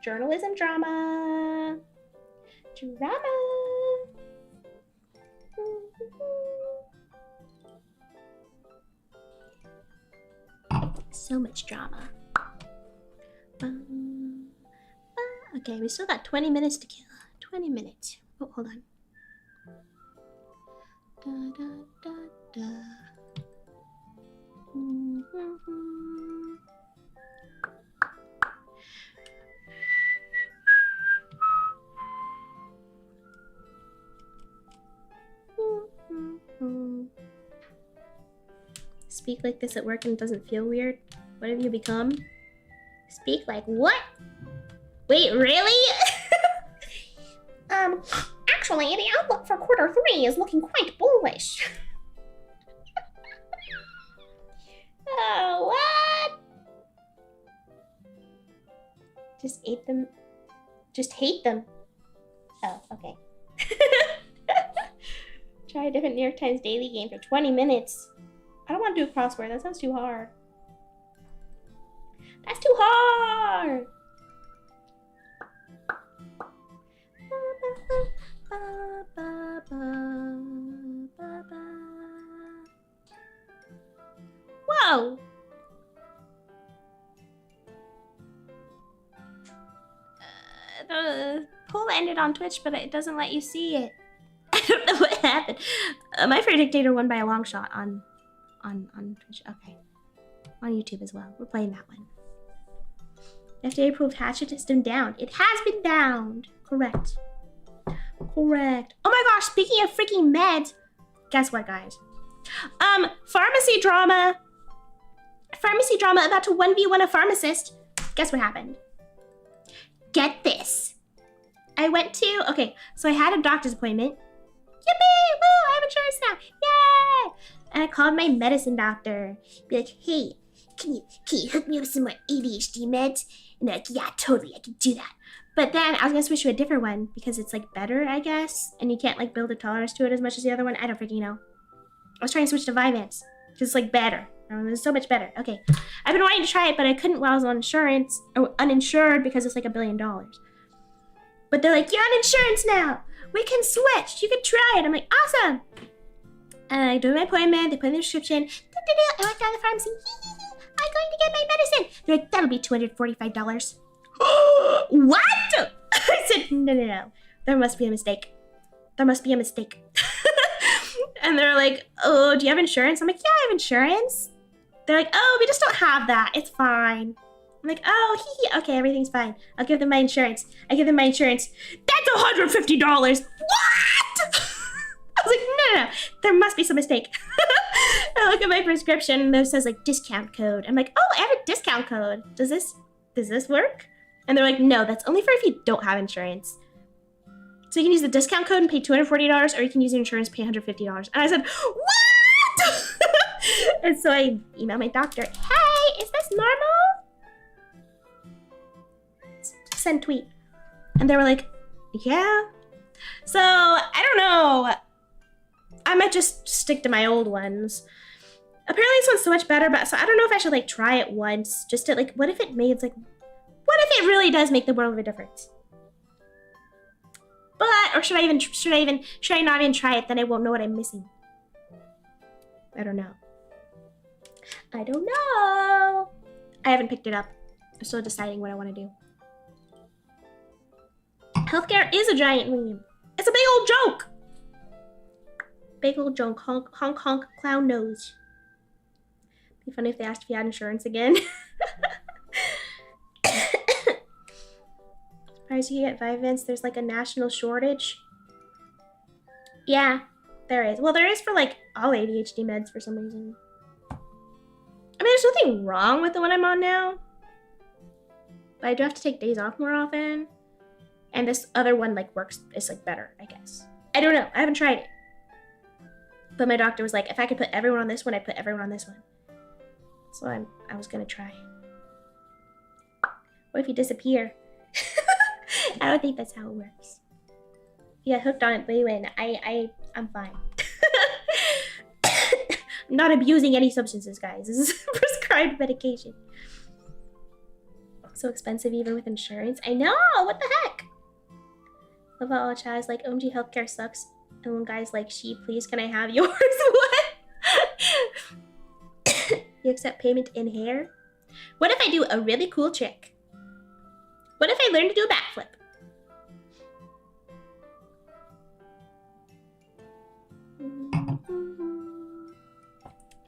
Journalism drama. So much drama. Okay, we still got 20 minutes to kill. 20 minutes. Oh, hold on. Speak like this at work and it doesn't feel weird? What have you become? Speak like what? Wait, really? Actually, the outlook for Q3 is looking quite bullish. Oh, what? Just hate them. Oh, okay. Try a different New York Times daily game for 20 minutes. I don't want to do a crossword. That sounds too hard. That's too hard! Whoa! The poll ended on Twitch, but it doesn't let you see it. I don't know what happened. My favorite dictator won by a long shot on Twitch. Okay. On YouTube as well. We're playing that one. FDA-approved hatchet has been downed. It has been downed. Correct. Correct. Oh my gosh, speaking of freaking meds, guess what, guys? Pharmacy drama about to 1v1 a pharmacist. Guess what happened? Get this. Okay, so I had a doctor's appointment. Yippee! Woo! I have insurance now! Yay! And I called my medicine doctor. Be like, hey, can you hook me up with some more ADHD meds? And they're like, yeah, totally, I can do that. But then I was gonna switch to a different one because it's like better, I guess. And you can't like build a tolerance to it as much as the other one. I don't freaking know. I was trying to switch to Vyvanse because it's like better. It's so much better. Okay, I've been wanting to try it, but I couldn't while I was on insurance or uninsured because it's like $1 billion. But they're like, you're on insurance now. We can switch. You can try it. I'm like, awesome. And I do my appointment. They put in the prescription. I went down to the pharmacy. I'm going to get my medicine. They're like, that'll be $245. What? I said, no. There must be a mistake. There must be a mistake. And they're like, oh, do you have insurance? I'm like, yeah, I have insurance. They're like, oh, we just don't have that. It's fine. I'm like, oh, okay, everything's fine. I'll give them my insurance. I give them my insurance. That's $150. What? I was like, no. There must be some mistake. I look at my prescription and it says like discount code. I'm like, oh, I have a discount code. Does this work? And they're like, no, that's only for if you don't have insurance. So you can use the discount code and pay $240, or you can use your insurance, pay $150. And I said, what? And so I emailed my doctor, hey, is this normal? Send tweet. And they were like, yeah. So I don't know. I might just stick to my old ones. Apparently this one's so much better, but so I don't know if I should like try it once just to like, what if it really does make the world of a difference? But, or should I not even try it? Then I won't know what I'm missing. I don't know. I haven't picked it up. I'm still deciding what I want to do. Healthcare is a giant meme. It's a big old joke. Big old joke. Honk, honk, clown nose. Be funny if they asked if you had insurance again. Surprised you get Vyvanse. There's like a national shortage. Yeah, there is. Well, there is for like all ADHD meds for some reason. I mean, there's nothing wrong with the one I'm on now. But I do have to take days off more often. And this other one like works, it's like better, I guess. I don't know, I haven't tried it. But my doctor was like, if I could put everyone on this one, I'd put everyone on this one. So I was gonna try. What if you disappear? I don't think that's how it works. You get hooked on it, but anyway, I'm fine. I'm not abusing any substances, guys. This is prescribed medication. So expensive even with insurance. I know, what the heck? Love how all Chaz like, OMG healthcare sucks. And one guy's like, she, please, can I have yours? What? You accept payment in hair? What if I do a really cool trick? What if I learn to do a backflip?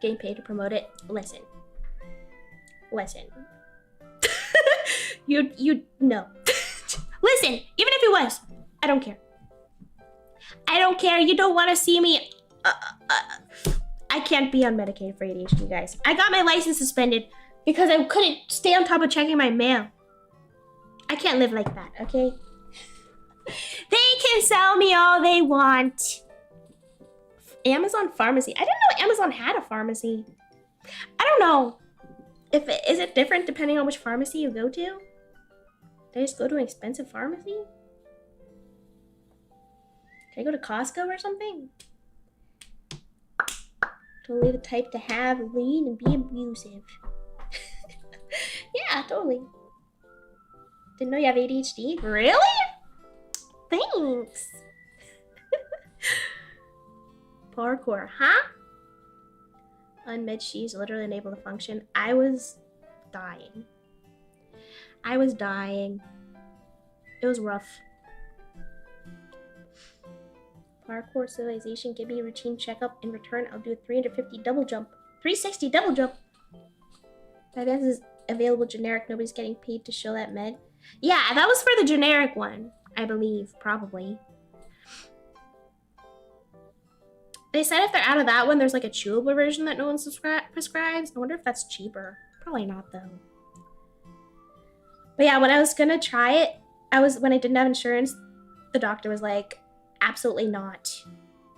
Getting paid to promote it. Listen. No. Listen, even if it was, I don't care. I don't care. You don't want to see me. I can't be on Medicaid for ADHD, guys. I got my license suspended because I couldn't stay on top of checking my mail. I can't live like that, okay? They can sell me all they want. Amazon pharmacy. I didn't know Amazon had a pharmacy. I don't know. Is it different depending on which pharmacy you go to? Did I just go to an expensive pharmacy? Can I go to Costco or something? Totally the type to have, lean, and be abusive. Yeah, totally. Didn't know you have ADHD? Really? Thanks. Parkour, huh? Unmed she's literally unable to function. I was dying. It was rough. Parkour civilization, give me a routine checkup. In return, I'll do a 350 double jump. 360 double jump. Vyvanse is available generic. Nobody's getting paid to show that med. Yeah, that was for the generic one, I believe, probably. They said if they're out of that one, there's like a chewable version that no one prescribes. I wonder if that's cheaper. Probably not though. But yeah, when I was gonna try it, when I didn't have insurance, the doctor was like, absolutely not.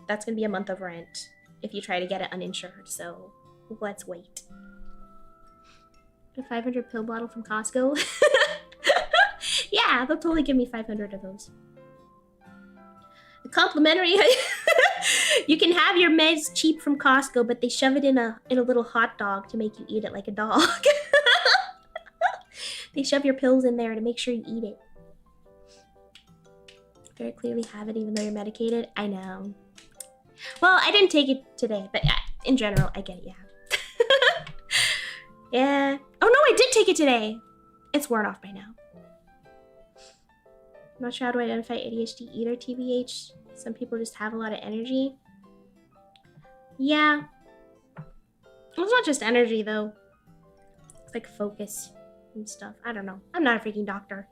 That's gonna be a month of rent if you try to get it uninsured, so let's wait. A 500 pill bottle from Costco. Yeah, they'll totally give me 500 of those. Complimentary. You can have your meds cheap from Costco, but they shove it in a little hot dog to make you eat it like a dog. They shove your pills in there to make sure you eat it. Very clearly have it even though you're medicated. I know. Well, I didn't take it today, but in general, I get it, yeah. Yeah. Oh no, I did take it today. It's worn off by now. I'm not sure how to identify ADHD either, TBH. Some people just have a lot of energy. Yeah. It's not just energy, though. It's like focus and stuff. I don't know. I'm not a freaking doctor.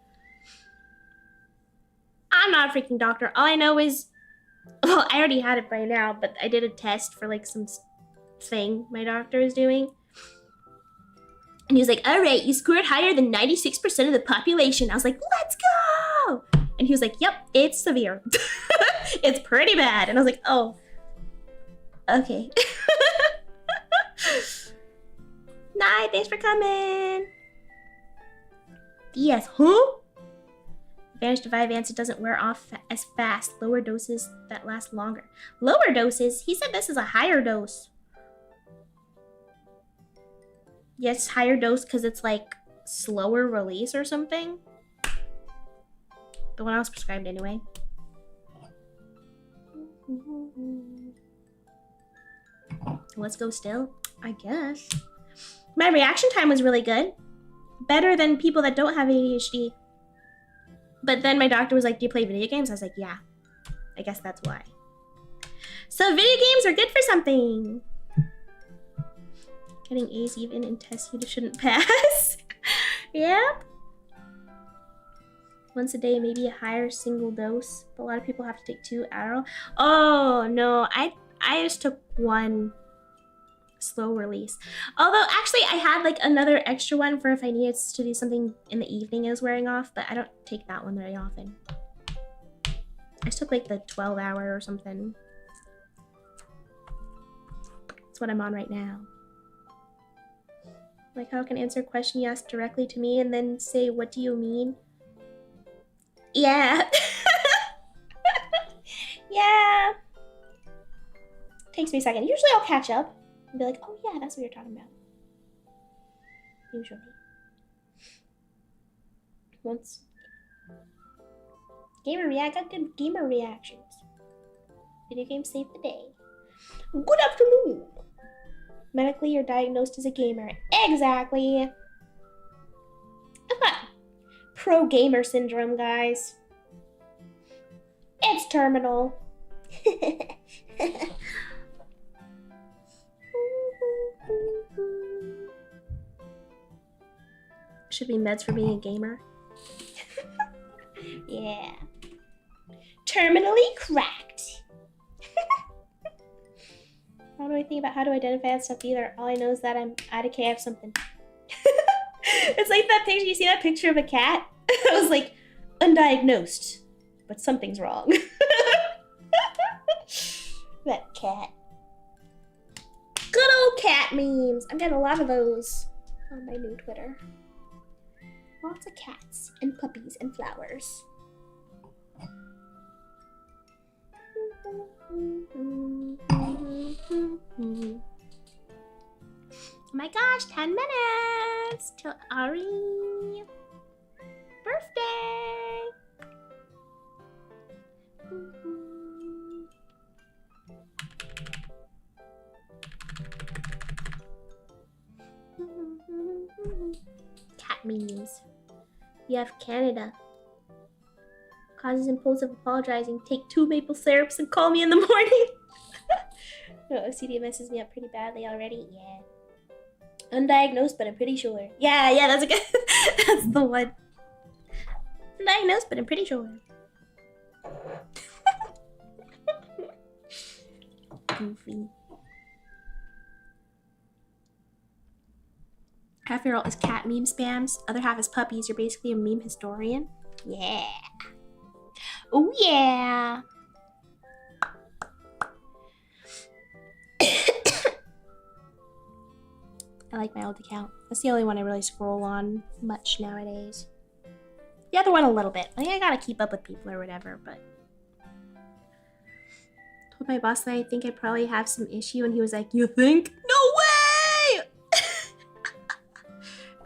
All I know is... Well, I already had it by now, but I did a test for like some thing my doctor is doing. And he was like, all right, you scored higher than 96% of the population. I was like, let's go! And he was like, yep, it's severe. It's pretty bad. And I was like, oh, okay. Night, thanks for coming. Yes, huh? Advantage to Vyvanse, it doesn't wear off as fast. Lower doses that last longer. Lower doses? He said this is a higher dose. Yes, higher dose because it's like slower release or something. The one I was prescribed anyway. Let's go still, I guess. My reaction time was really good. Better than people that don't have ADHD. But then my doctor was like, do you play video games? I was like, yeah. I guess that's why. So video games are good for something. Getting A's even in tests you shouldn't pass. Yep. Once a day, maybe a higher single dose. But a lot of people have to take 2 Adderall. Oh, no. I just took 1 slow release. Although, actually, I had like another extra one for if I needed to do something in the evening. It was wearing off, but I don't take that one very often. I just took like the 12-hour or something. That's what I'm on right now. Like how I can answer a question you ask directly to me and then say, what do you mean? Yeah. Yeah. Takes me a second. Usually I'll catch up and be like, oh yeah, that's what you're talking about. Usually. Once. I got good gamer reactions. Video game saved the day. Good afternoon. Medically, you're diagnosed as a gamer. Exactly. I've got pro gamer syndrome, guys. It's terminal. Should be meds for being a gamer. Yeah. Terminally cracked. I don't know anything about how to identify that stuff either. All I know is that I'm IDK of something. It's like that picture. You see that picture of a cat? I was like, undiagnosed, but something's wrong. That cat. Good old cat memes. I'm getting a lot of those on my new Twitter. Lots of cats and puppies and flowers. Oh my gosh, 10 minutes till Ari birthday. Cat memes. You have Canada. Causes impulsive apologizing. Take 2 maple syrups and call me in the morning. No, OCD messes me up pretty badly already. Yeah. Undiagnosed, but I'm pretty sure. Yeah, that's a good. That's the one. Undiagnosed, but I'm pretty sure. Goofy. Half your alt is cat meme spams, other half is puppies. You're basically a meme historian. Yeah. Oh yeah. I like my old account. That's the only one I really scroll on much nowadays. The other one a little bit. I gotta keep up with people or whatever, but. Told my boss that I think I probably have some issue, and he was like, "You think? No way!"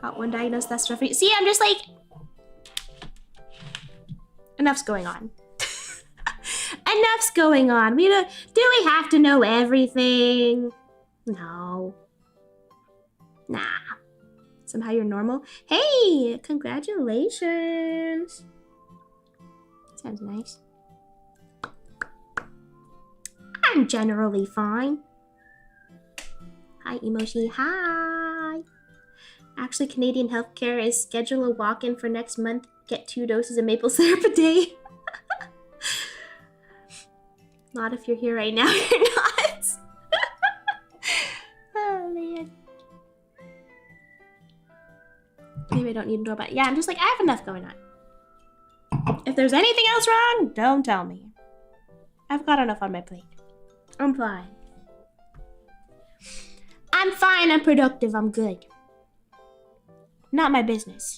Got one diagnosed, that's stuff. See, I'm just like, enough's going on. Enough's going on. Do we have to know everything? No. Nah. Somehow you're normal. Hey, congratulations. Sounds nice. I'm generally fine. Hi, Emoshi. Hi. Actually, Canadian healthcare is schedule a walk-in for next month. Get 2 doses of maple syrup a day. Not if you're here right now. You're not. Oh, man. Maybe I don't need to know about it. Yeah, I'm just like, I have enough going on. If there's anything else wrong, don't tell me. I've got enough on my plate. I'm fine. I'm fine, I'm productive, I'm good. Not my business.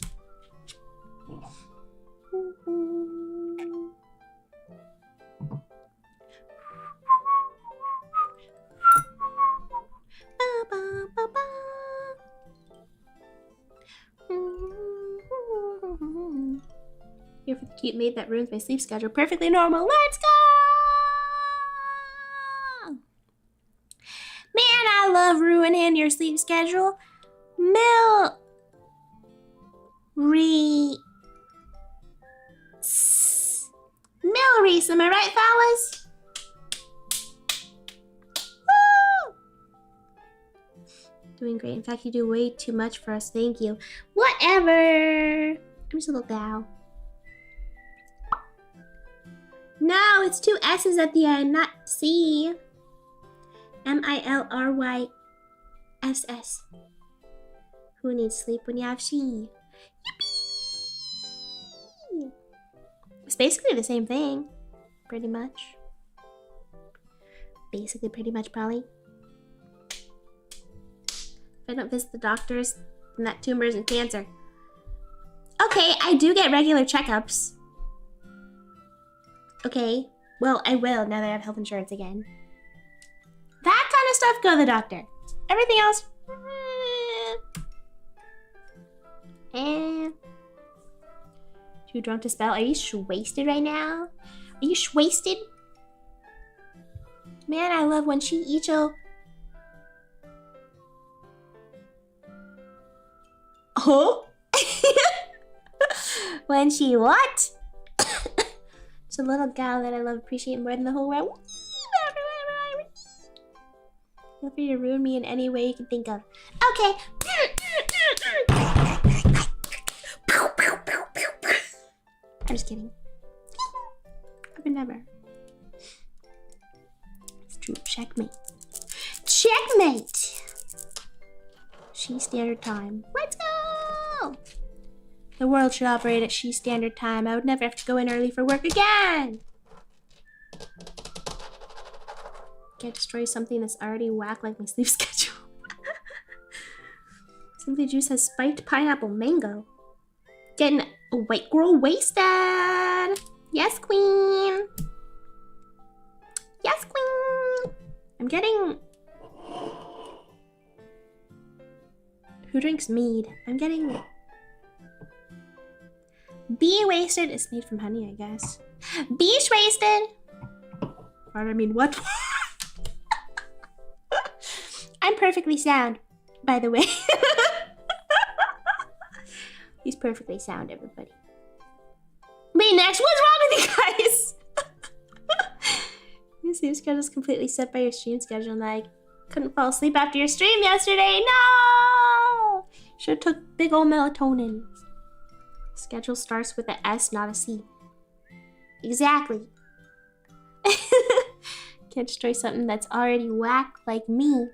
Here for the cute maid that ruins my sleep schedule. Perfectly normal. Let's go! Man, I love ruining your sleep schedule. Reese, am I right, fellas? Woo! Doing great. In fact, you do way too much for us. Thank you. Whatever. I'm just a little gal. No, it's 2 S's at the end, not C. MILRYSS. Who needs sleep when you have she? Yippee! It's basically the same thing. Pretty much. Basically, pretty much, probably. If I don't visit the doctors, then that tumor isn't cancer. Okay, I do get regular checkups. Okay, well, I will now that I have health insurance again. That kind of stuff, go to the doctor. Everything else, Too drunk to spell. Are you wasted right now? Are you wasted? Man, I love when she eats your... Oh? When she what? It's a little gal that I love, appreciate more than the whole world. Feel free to ruin me in any way you can think of. Okay. I'm just kidding. I would never. It's true. Checkmate. Checkmate! She standard time. Let's go! The world should operate at she standard time. I would never have to go in early for work again! Can't destroy something that's already whack like my sleep schedule. Simply Juice has spiked pineapple mango. Getting a white girl wasted. Yes, queen. Yes, queen. I'm getting... Who drinks mead? I'm getting... Bee wasted is made from honey, I guess. Beesh wasted. Pardon, I mean, what? I'm perfectly sound, by the way. He's perfectly sound, everybody. Wait, next, what's wrong with you guys? Your sleep schedule is completely set by your stream schedule, and I couldn't fall asleep after your stream yesterday. No! Should've took big old melatonin. Schedule starts with a S, not a C. Exactly. Can't destroy something that's already whack like me.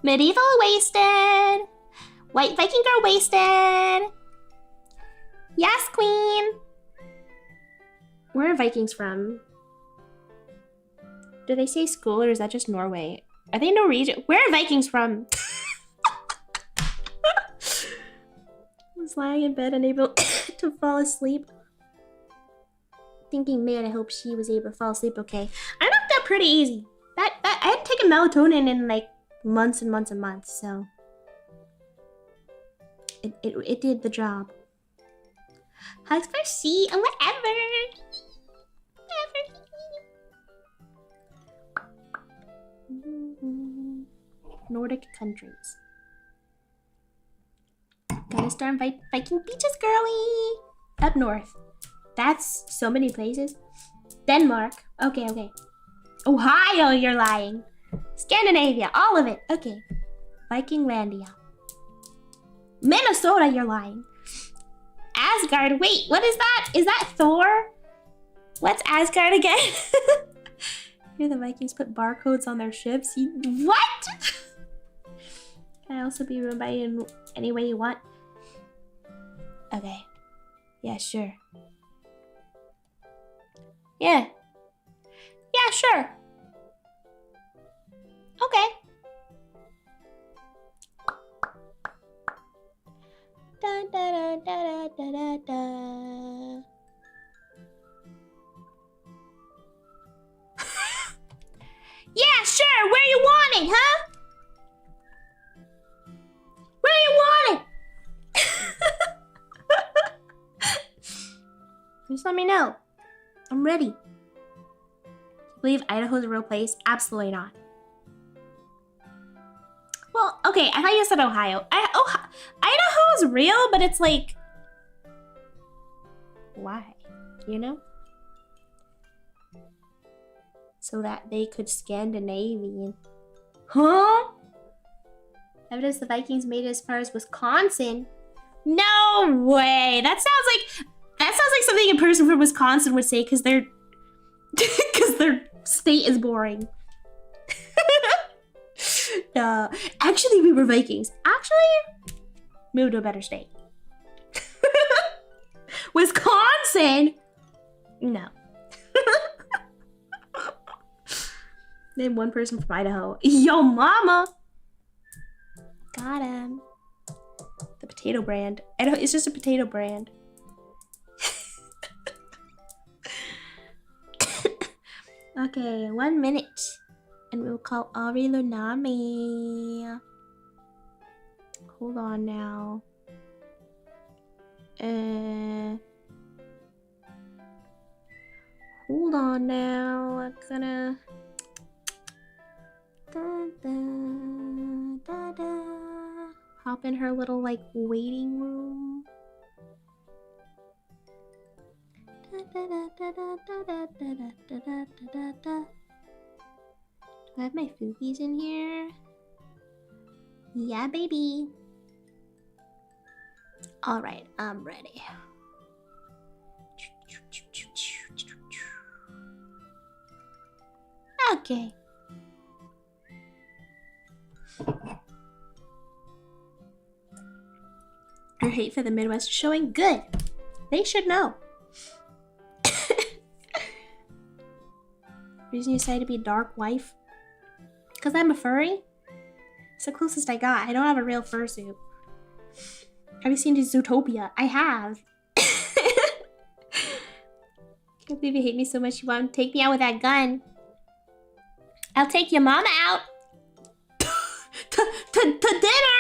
Medieval wasted. White Viking girl wasted. Yes, queen. Where are Vikings from? Do they say school or is that just Norway? Are they Norwegian? Where are Vikings from? I was lying in bed unable to fall asleep. Thinking, man, I hope she was able to fall asleep okay. I knocked out pretty easy. I hadn't taken melatonin in like months and months and months, so it did the job. Hugs for C and whatever. Nordic countries. Gotta start Viking beaches, girly. Up north. That's so many places. Denmark. Okay. Ohio, you're lying. Scandinavia, all of it. Okay. Vikinglandia. Minnesota, you're lying. Asgard, wait, what is that? Is that Thor? What's Asgard again? Here the Vikings put barcodes on their ships. What? Can I also be ruined by you in any way you want? Okay. Yeah, sure. Yeah, sure. Okay. Da, da, da, da, da, da, da. Yeah, sure. Where you want it, huh? Where you want it? Just let me know. I'm ready. You believe Idaho's a real place? Absolutely not. Well, okay, I thought you said Ohio. Idaho's real, but it's like... Why? You know? So that they could Scandinavian. Huh? Evidence the Vikings made it as far as Wisconsin? No way! That sounds like something a person from Wisconsin would say because their state is boring. Actually, we were Vikings. Actually, moved to a better state. Wisconsin? No. Name one person from Idaho. Yo, mama. Got him. The potato brand. It's just a potato brand. Okay, 1 minute. And we'll call Ari Lunami. Hold on now. Hold on now. I'm gonna... hop in her little, like, waiting room. Do I have my foofies in here? Yeah, baby. All right, I'm ready. Okay. Your hate for the Midwest is showing? Good. They should know. Reason you decided to be a dark wife? Because I'm a furry? It's the closest I got. I don't have a real fursuit. Have you seen Zootopia? I have. Can't believe you hate me so much you want to take me out with that gun. I'll take your mama out. to dinner!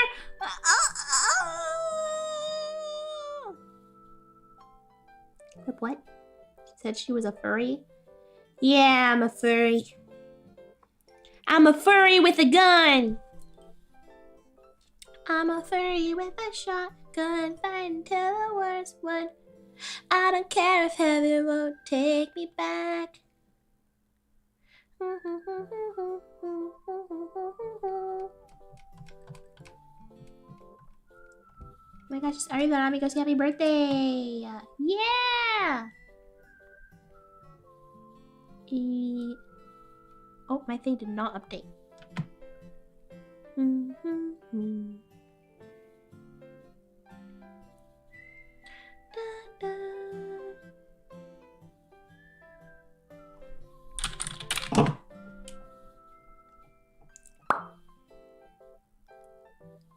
What? She said she was a furry? Yeah, I'm a furry. I'm a furry with a gun. I'm a furry with a shotgun, fighting till the worst one. I don't care if heaven won't take me back. my gosh, it's Ari Lanami. Go say happy birthday. Yeah. Oh, my thing did not update. Da, da.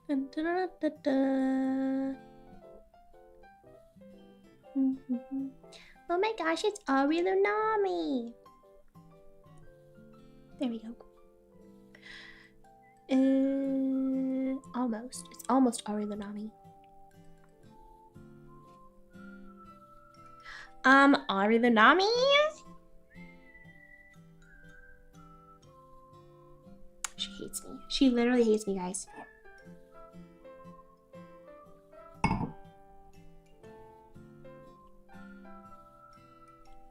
Dun, dun, dun, dun, dun. Oh my gosh, it's Ari Lunami. There we go. Almost. It's almost Ari Lunami. Ari Lunami? She hates me. She literally hates me, guys.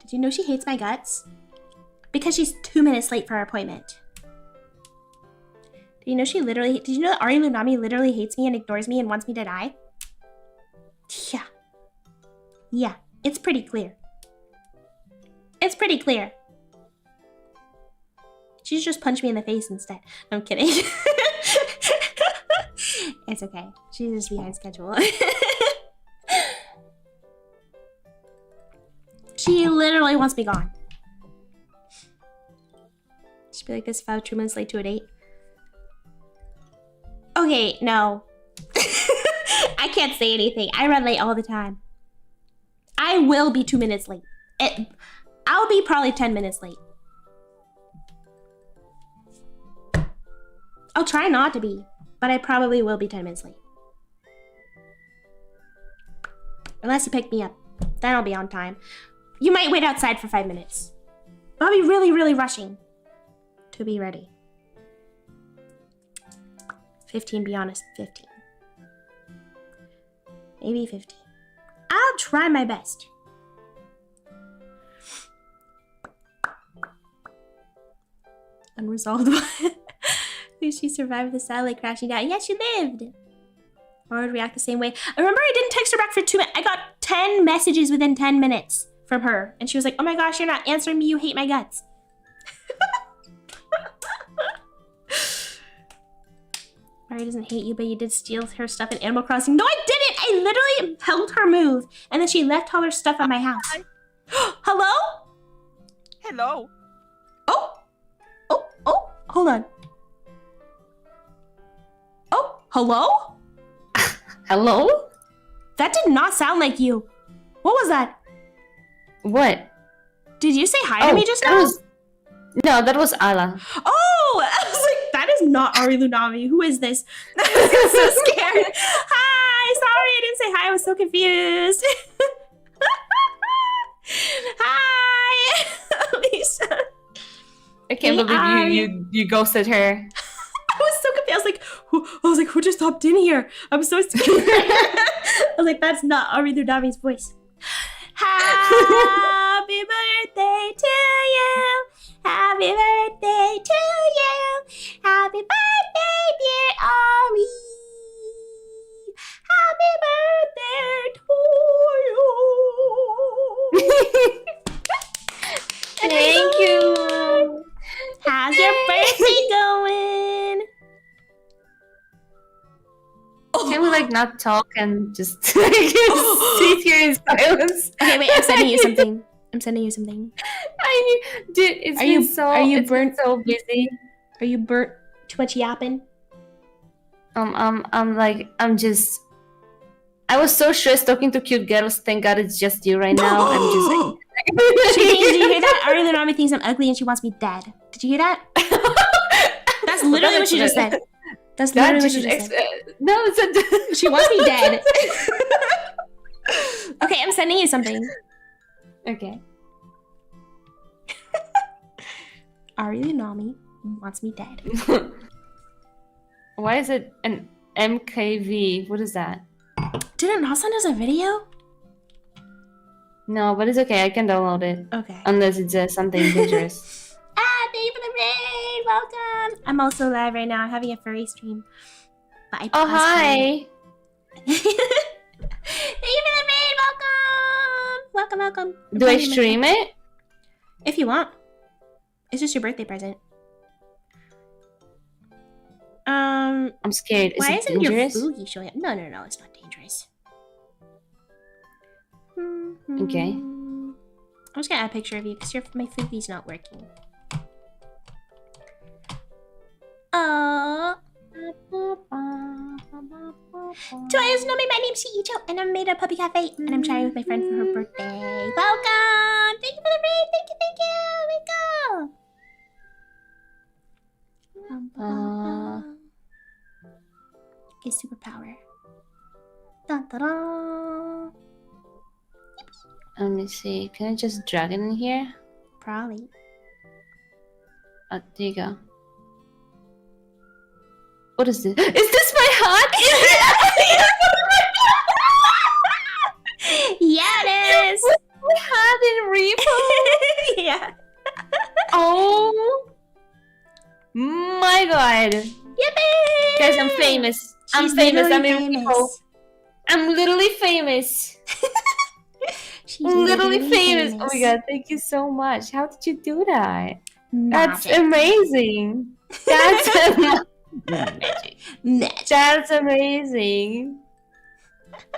Did you know she hates my guts? Because she's 2 minutes late for our appointment. Did you know did you know that Ari Lunami literally hates me and ignores me and wants me to die? Yeah. Yeah, it's pretty clear. It's pretty clear. She should just punch me in the face instead. No, I'm kidding. It's okay. She's just behind schedule. She literally wants me gone. She'd be like this if I was 2 minutes late to a date. Okay, no. I can't say anything. I run late all the time. I will be 2 minutes late. I'll be probably 10 minutes late. I'll try not to be, but I probably will be 10 minutes late. Unless you pick me up. Then I'll be on time. You might wait outside for 5 minutes. I'll be really, really rushing to be ready. 15, be honest, 15. Maybe 15. I'll try my best. Unresolved one. Did she survive the satellite crashing down? Yeah, she lived. Or would react the same way. I remember I didn't text her back for 2 minutes. I got 10 messages within 10 minutes from her. And she was like, oh my gosh, you're not answering me. You hate my guts. Mari doesn't hate you, but you did steal her stuff in Animal Crossing. No, I didn't. I literally helped her move. And then she left all her stuff at my house. Hello? Hello. Oh, hold on. Oh, hello? Hello? That did not sound like you. What was that? What? Did you say hi to me just now? No, that was Ala. Oh, I was like, that is not Ari Lunami. Who is this? I was so scared. Hi, sorry I didn't say hi. I was so confused. Hi, Lisa. I can't believe you ghosted her. I was so confused. I was like, who just hopped in here? I'm so scared. I was like, that's not Ari Lunami's voice. Happy birthday to you. Happy birthday to you. Happy birthday, dear Ari. Happy birthday to you. Thank you. How's your birthday going? Can we not talk and just sit here in silence? Okay, wait. I'm sending you something. Dude, are you burnt? So busy. Are you burnt? Too much yapping? I was so stressed talking to cute girls. Thank God it's just you right now. I'm just Did you hear that? Ari Lunami thinks I'm ugly and she wants me dead. Did you hear that? That's literally what she just said. That's literally what she just said. No, it's she wants me dead. Okay, I'm sending you something. Okay. Ari Lunami wants me dead. Why is it an MKV? What is that? Did it not send us a video? No, but it's okay. I can download it. Okay. Unless it's something dangerous. Thank you for the raid. Welcome. I'm also live right now. I'm having a furry stream. But I Oh, hi. welcome. Do I stream it? If you want. It's just your birthday present. I'm scared. Is Why it isn't dangerous? your Fugi showing up? No, it's not dangerous. Okay. I'm just gonna add a picture of you because my Fugi's not working. Joyous know me, my name's Icho, and I'm made a puppy cafe, and I'm chatting with my friend for her birthday. Welcome! Thank you for the raid, thank you! His superpower. Dun, dun, dun. Let me see. Can I just drag it in here? Probably. Oh, there you go. What is this? Is this my hat? Yeah, it is! My hat in Repo? Yeah. Oh my god. Yippee! Guys, I'm famous. I'm She's famous. I'm literally in Repo. I'm literally famous. She's literally famous. Oh my god, thank you so much. How did you do that? That's Magic. amazing. That's magic. Magic. That's amazing.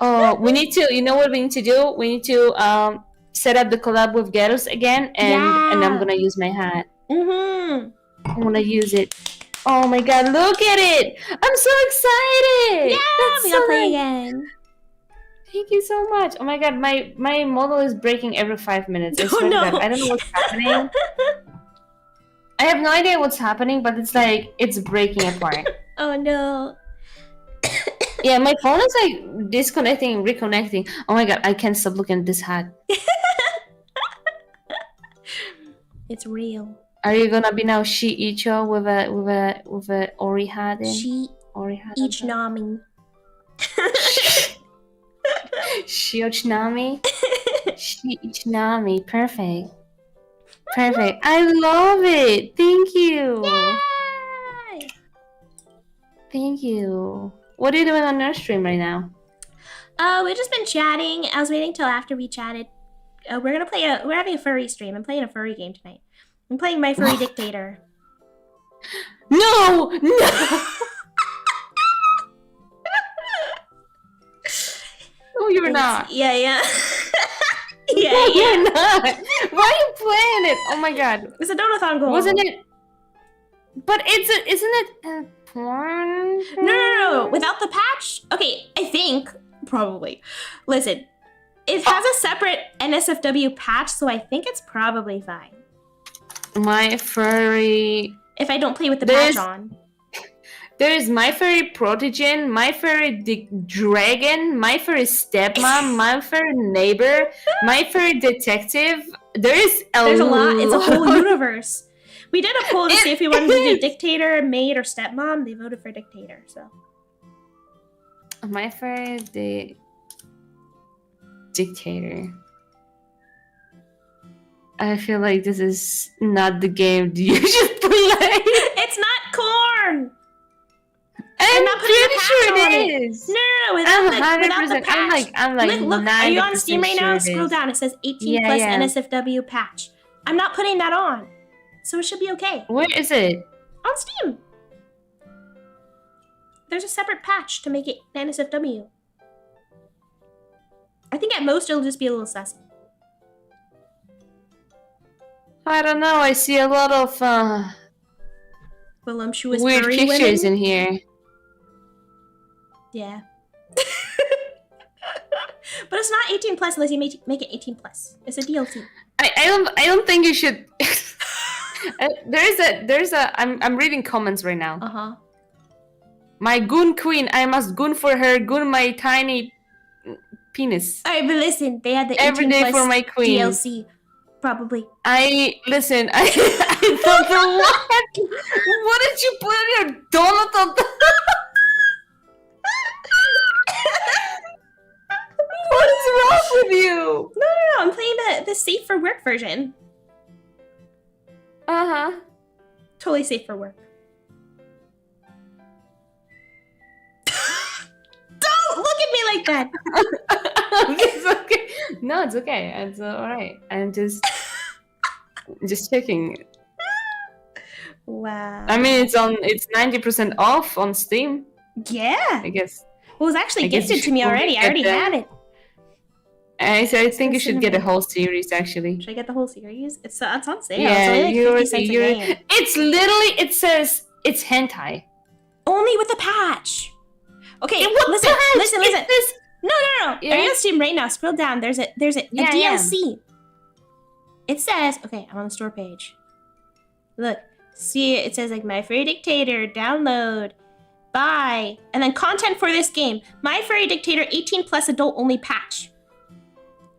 Oh, we need to, you know what we need to do? We need to set up the collab with Ghettos again, and I'm gonna use my hat. Mm-hmm. I'm gonna use it. Oh my god, look at it! I'm so excited! Yeah, That's we so gotta play nice. again. Thank you so much. Oh my god, my model is breaking every 5 minutes. I Oh, swear no. to god, I don't know what's happening. I have no idea what's happening, but it's like, it's breaking apart. Oh no. Yeah, my phone is like disconnecting, reconnecting. Oh my god, I can't stop looking at this hat. It's real. Are you gonna be now Icho with a Ori hat in? She Ori hat. each nami. Shiochnami. Shiochnami. Perfect. Perfect. I love it. Thank you. Yay! Thank you. What are you doing on your stream right now? We've just been chatting. I was waiting till after we chatted. We're having a furry stream. I'm playing a furry game tonight. I'm playing My Furry Dictator. No! No! No, you're not. Yeah. No, you're not. Why are you playing it? Oh my god. It's a donathon goal. Wasn't it? But isn't it porn? No. Without the patch? Okay, I think. Probably. Listen. It has a separate NSFW patch, so I think it's probably fine. My Furry... If I don't play with the patch on. There is My Furry Protogen, My Furry Dragon, My Furry Stepmom, My Furry Neighbor, My Furry Detective. There's a lot. It's a whole lot. universe. We did a poll to see if we wanted to do Dictator, Maid, or Stepmom. They voted for Dictator, so. My Furry Dictator. I feel like this is not the game you should play. It's not corn! I'm not putting pretty a patch sure on it it. is. No, I'm without the 100%. patch. I'm like Look, are you on 90% Steam right now? sure it Scroll is. down. It says 18 Yeah, plus yeah. NSFW patch. I'm not putting that on. So it should be okay. Where is it? On Steam. There's a separate patch to make it NSFW. I think at most it'll just be a little sassy. I don't know. I see a lot of Voluptuous weird furry pictures women. in here. Yeah. But it's not 18 plus unless you make it 18 plus. It's a DLC. I don't think you should. I'm reading comments right now. Uh-huh. My goon queen, I must goon for her, goon my tiny penis. Alright, but listen, they had the 18 Every day plus for my queen. DLC. Probably. I don't know what did you put on your donut on the... What is wrong with you? No, I'm playing the safe for work version. Uh-huh. Totally safe for work. Don't look at me like that. It's okay. No, it's okay. It's all right. I'm just checking. Wow. I mean, it's 90% off on Steam. Yeah. I guess. Well, it was actually I guess gifted you to me should already. I already get had it. I think you the should get a cinema. whole series, actually. Should I get the whole series? It's on sale. Yeah, it's only like 50 cents a game. It's literally, it says it's hentai. Only with the patch. Okay, What listen. patch? Listen. This? No. Yeah. Are you on Steam right now? Scroll down. There's a Yeah, DLC. It says, okay, I'm on the store page. Look, see it says like My Furry Dictator, download, buy, and then content for this game. My Furry Dictator 18 plus adult only patch.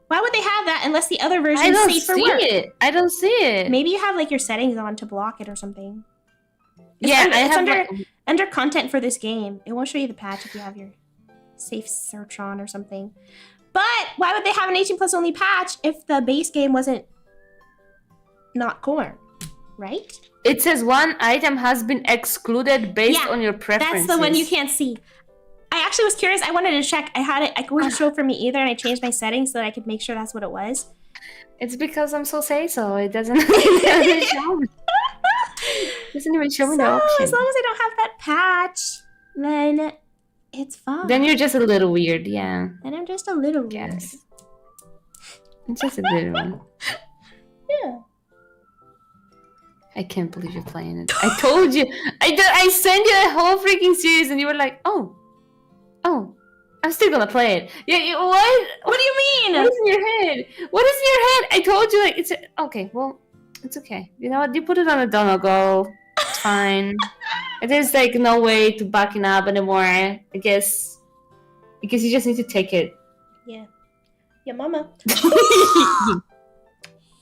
Why would they have that unless the other version is safe for work? I don't see it. Maybe you have like your settings on to block it or something. It's Under content for this game. It won't show you the patch if you have your safe search on or something. But why would they have an 18 plus only patch if the base game wasn't not core, right? It says one item has been excluded based on your preferences. That's the one you can't see. I actually was curious. I wanted to check. I had it. It wouldn't show for me either, and I changed my settings so that I could make sure that's what it was. It's because I'm so say-so. It doesn't show me. Doesn't even show me the option. As long as I don't have that patch, then it's fine. Then you're just a little weird, yeah. Then I'm just a little weird. Yes. It's just a little. Yeah. I can't believe you're playing it. I told you. I sent you a whole freaking series, and you were like, "Oh, I'm still gonna play it." Yeah. What? What do you mean? What is in your head? What is in your head? I told you, like, okay. Well, it's okay. You know what? You put it on a don't go. It's fine. There's like no way to backing up anymore. I guess because you just need to take it. Yeah. Yeah, mama.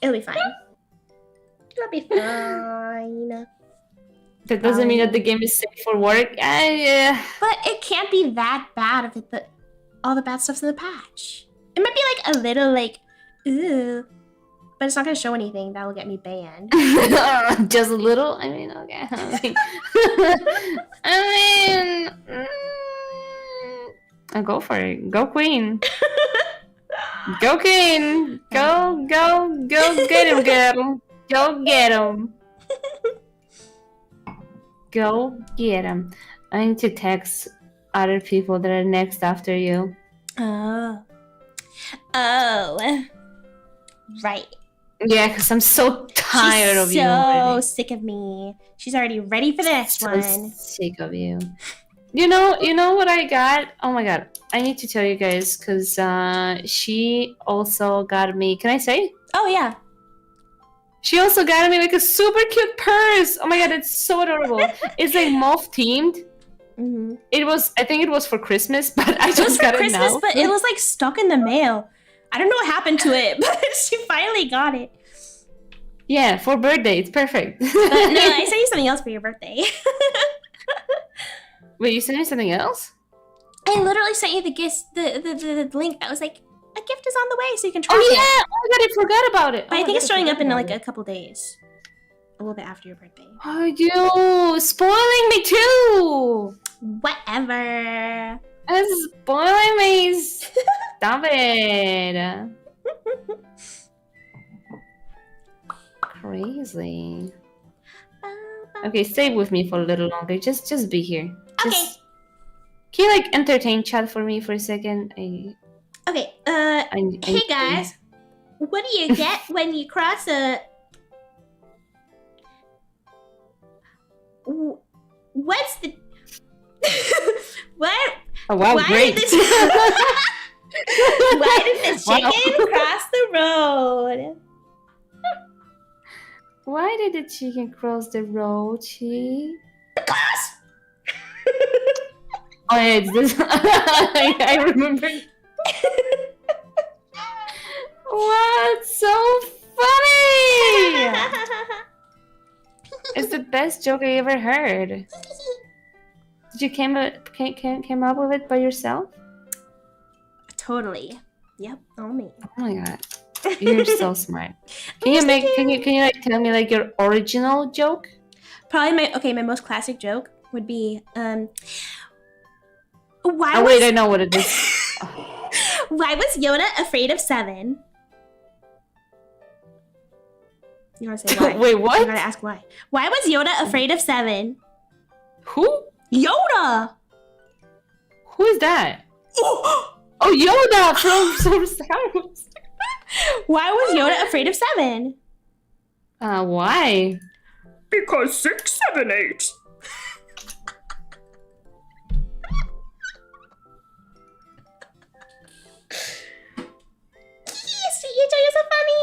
It'll be fine. It'll be fine. That doesn't mean that the game is safe for work. Yeah. But it can't be that bad if all the bad stuff's in the patch. It might be like a little like, ooh. But it's not going to show anything that will get me banned. Just a little? I mean, okay. I'll go for it. Go queen. Go queen. Go get him, girl. Go get him. Go get him. I need to text other people that are next after you. Oh. Right. Yeah, because I'm so tired of you. She's so already. sick of me. She's already ready for the next So one. sick of you. You know what I got? Oh my god. I need to tell you guys because she also got me. Can I say? Oh, yeah. She also got me like a super cute purse. Oh my god, it's so adorable. It's like moth themed. Mm-hmm. I think it was for Christmas, but I just got Christmas, it now. but it was like stuck in the mail. I don't know what happened to it, but she finally got it. Yeah, for birthday, it's perfect. But no, I sent you something else for your birthday. Wait, you sent me something else? I literally sent you the link that was like, a gift is on the way, so you can try Oh it. yeah! Oh my god, I forgot about it. But I think it's showing up in like a couple days. A little bit after your birthday. Oh, you spoiling me too! Whatever. It's spoiling me. Stop it. Crazy. Okay, stay with me for a little longer. Just be here. Okay. Can you like entertain chat for me for a second? Okay. I Hey guys, what do you get when you cross a? What's the? What? Oh wow, Why great. Did Why did the chicken cross the road? Why did the chicken cross the road, Chi? Because. Oh yeah, it's this. I remember. What? So funny! It's the best joke I ever heard. Did you came up with it by yourself? Totally. Yep, all me. Oh my god, you're so smart. Can you like tell me like your original joke? Probably my most classic joke would be why Oh wait, I know what it is. Why was Yoda afraid of 7? You gotta say why. Wait, what? You gotta ask why. Why was Yoda afraid of 7? Who? Yoda! Who is that? Oh, Yoda from Star Wars. Why was Yoda afraid of 7? Why? Because 6, 7, 8. You're so funny!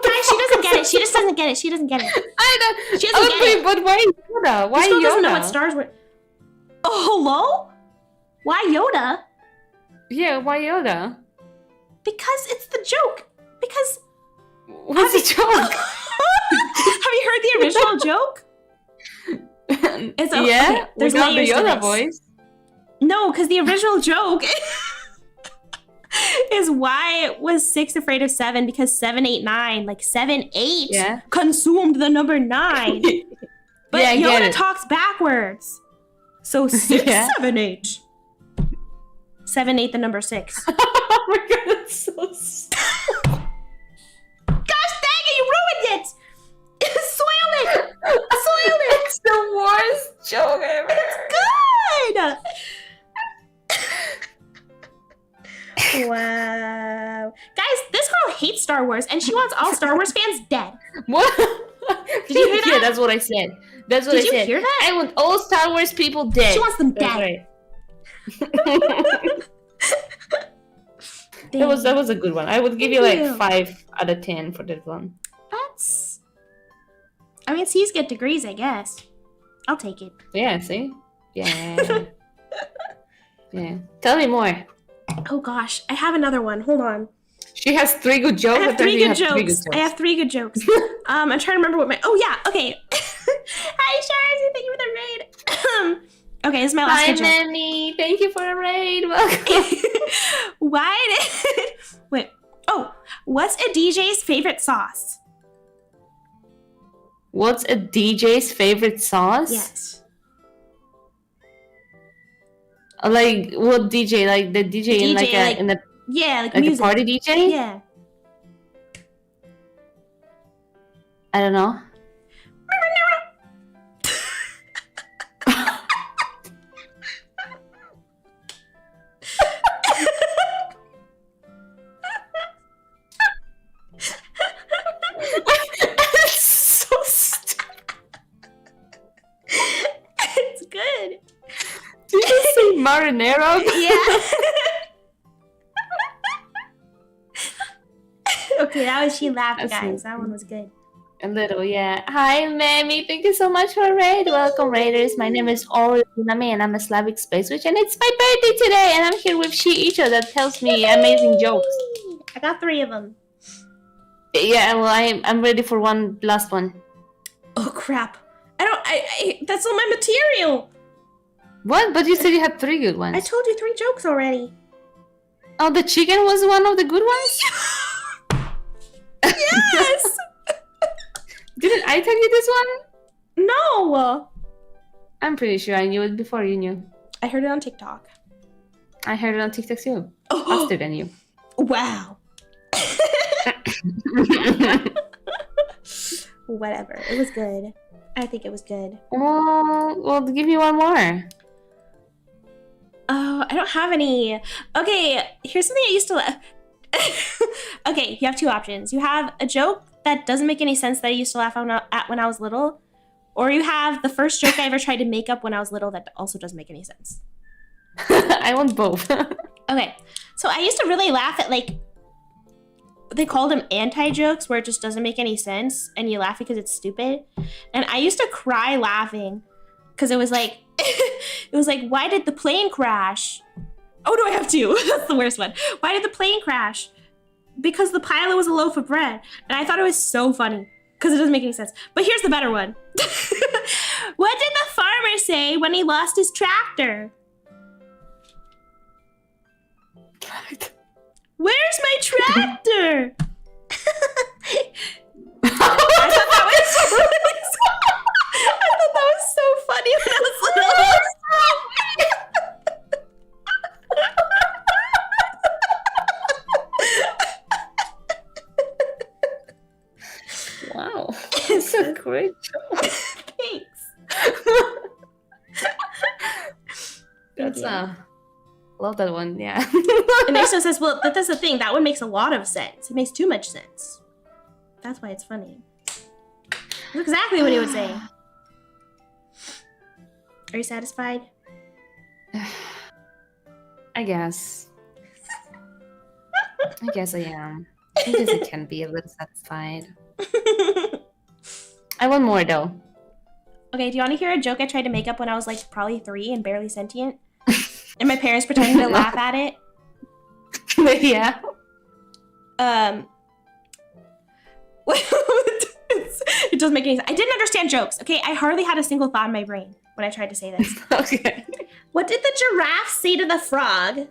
Guys, she doesn't get it. She just doesn't get it. She doesn't get it. I don't. She doesn't get it. But why Yoda? Why This girl Yoda? doesn't know what stars were. Oh, hello? Why Yoda? Yeah, why Yoda? Because it's the joke. Because What's the joke? have you heard the original joke? It's yeah, okay, there's without the layers to Yoda this. voice. No, because the original joke is why was 6 afraid of 7? Because 7, 8, 9, like 7, 8 Yeah. consumed the number 9. But Yeah, I get Yoda it. talks backwards. So 6, Yeah. 7, 8. 7, 8, the number 6. Oh my god, that's so stupid. Gosh dang it, you ruined it! Soiled it! Soiled it! It's the worst joke ever. Good! Wow. Guys, this girl hates Star Wars and she wants all Star Wars fans dead. What? Did you hear that? Yeah, that's what I said. That's what Did I you said. hear that? I want all Star Wars people dead. She wants them That's dead. right. That was a good one. I would give you Thank like you. 5 out of 10 for that one. That's... I mean, C's get degrees, I guess. I'll take it. Yeah, see? Yeah. Yeah. Tell me more. Oh gosh, I have another one. Hold on. She has 3 good jokes. I have Apparently three you good have 3 jokes. I have 3 good jokes. I'm trying to remember what my... Oh yeah, okay. Hi, Sharzy. Thank you for the raid. Okay, this is my last Hi, good joke. Mammy. Thank you for the raid. Welcome. Why did... Wait. Oh, what's a DJ's favorite sauce? What's a DJ's favorite sauce? Yes. Like what DJ? Like the DJ, in like DJ, a like in the Yeah, like like music. a party DJ? Yeah. I don't know. So stupid. It's good. Did you say marinara? Yeah. Okay, that was she laughed, That's guys. so That one was good. A little, yeah. Hi, Mammy. Thank you so much for a raid. Welcome, raiders. My name is Oriunami, and I'm a Slavic space witch, and it's my birthday today, and I'm here with She-Icho that tells me amazing jokes. I got 3 of them. Yeah, well, I'm ready for one last one. Oh crap! I that's all my material. What? But you said you had 3 good ones. I told you 3 jokes already. Oh, the chicken was one of the good ones? Yes. Didn't I tell you this one? No. I'm pretty sure I knew it before you knew. I heard it on TikTok. I heard it on TikTok too. Oh, Faster than you. wow. Whatever. It was good. I think it was good. Well, give me one more. Oh, I don't have any. Okay, here's something I used to Okay, you have 2 options. You have a joke that doesn't make any sense that I used to laugh at when I was little, or you have the first joke I ever tried to make up when I was little that also doesn't make any sense. I want both. Okay, so I used to really laugh at, like, they called them anti-jokes, where it just doesn't make any sense and you laugh because it's stupid. And I used to cry laughing because it was like, why did the plane crash? Oh no, I have 2. That's the worst one. Why did the plane crash? Because the pilot was a loaf of bread. And I thought it was so funny because it doesn't make any sense. But here's the better one. What did the farmer say when he lost his tractor? Where's my tractor? I thought that was so funny when I was little. Great job. Thanks. That's love that one. Yeah. And Aso says, well, that's the thing. That one makes a lot of sense. It makes too much sense. That's why it's funny. That's exactly what he would say. Are you satisfied? I guess. I guess I am. I guess I can be a little satisfied. I want more though. Okay, do you want to hear a joke I tried to make up when I was like probably 3 and barely sentient? And my parents pretended to laugh at it? Yeah. It doesn't make any sense. I didn't understand jokes, okay? I hardly had a single thought in my brain when I tried to say this. Okay. What did the giraffe say to the frog?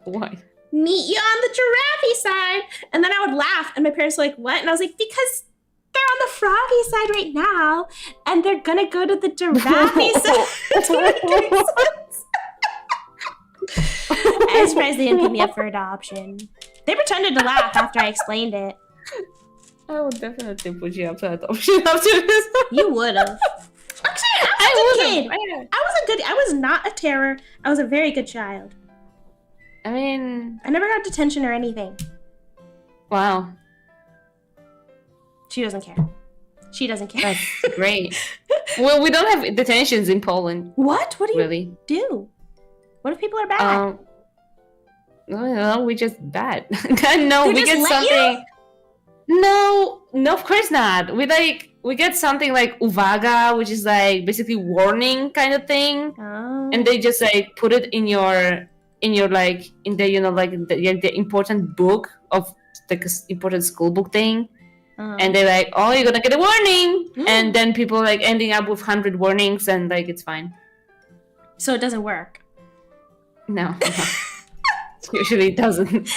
Why? Meet you on the giraffe side. And then I would laugh, and my parents were like, what? And I was like, because they're on the froggy side right now, and they're gonna go to the giraffe side. I'm surprised they didn't pick me up for adoption. They pretended to laugh after I explained it. I would definitely put you up for adoption after this. You would have. Actually, I was a good kid. I was not a terror. I was a very good child. I mean, I never got detention or anything. wow. She doesn't care. She doesn't care. That's great. Well, we don't have detentions in Poland. What? What do you Really? do? What if people are bad? No, we just bad. No, They we just get let something. No, of course not. We get something like uwaga, which is like basically warning kind of thing, Oh. and they just like put it in your like in the the important book of the important school book thing. And they're like, oh, you're gonna get a warning. And then people like ending up with 100 warnings, and like it's fine. So it doesn't work. No. Usually it doesn't.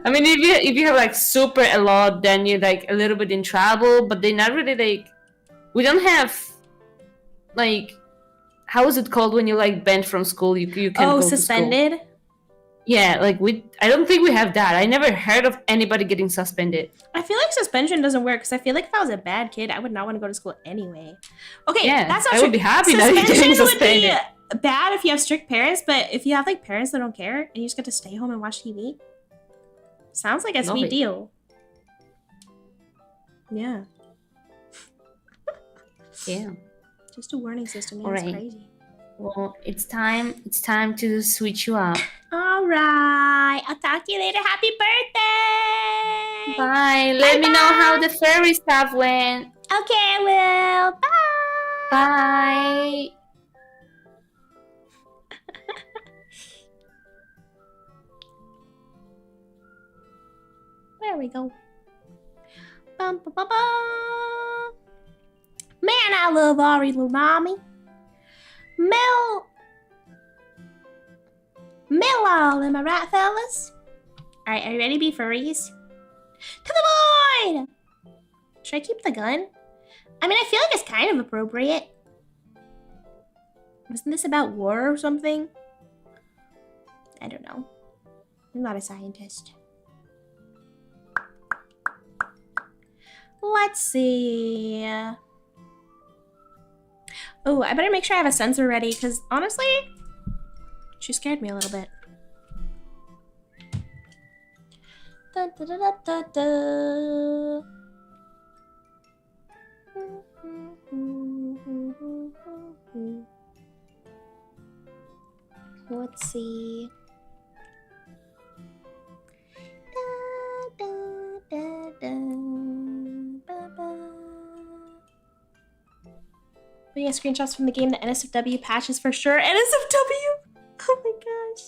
I mean, if you have like super a lot, then you're like a little bit in trouble, but they're not really like, we don't have like, how is it called when you like banned from school? You can't go suspended? to school. Yeah, like I don't think we have that. I never heard of anybody getting suspended. I feel like suspension doesn't work because I feel like if I was a bad kid, I would not want to go to school anyway. Okay, Yeah, that's not I true. would be happy that you're getting suspended. Would be bad if you have strict parents, but if you have like parents that don't care and you just get to stay home and watch TV, sounds like a sweet deal. Yeah. Yeah. Just a warning system. Man, Alright. It's crazy. Well, it's time to switch you up. All right. I'll talk to you later. Happy birthday. Bye. Let me know how the furry stuff went. Okay, I will. Bye. Bye. There we go. Bum, bum, bum, bum. Man, I love Ari Lunami. Millwall, am I right, fellas? Alright, are you ready to be furries? To the void! Should I keep the gun? I mean, I feel like it's kind of appropriate. Wasn't this about war or something? I don't know. I'm not a scientist. Let's see. Oh, I better make sure I have a sensor ready, because honestly, she scared me a little bit. Da, da, da, da, da, da. Let's see. Da, da, da, da, ba, ba. We get screenshots from the game. The NSFW patches for sure. NSFW! Oh my gosh.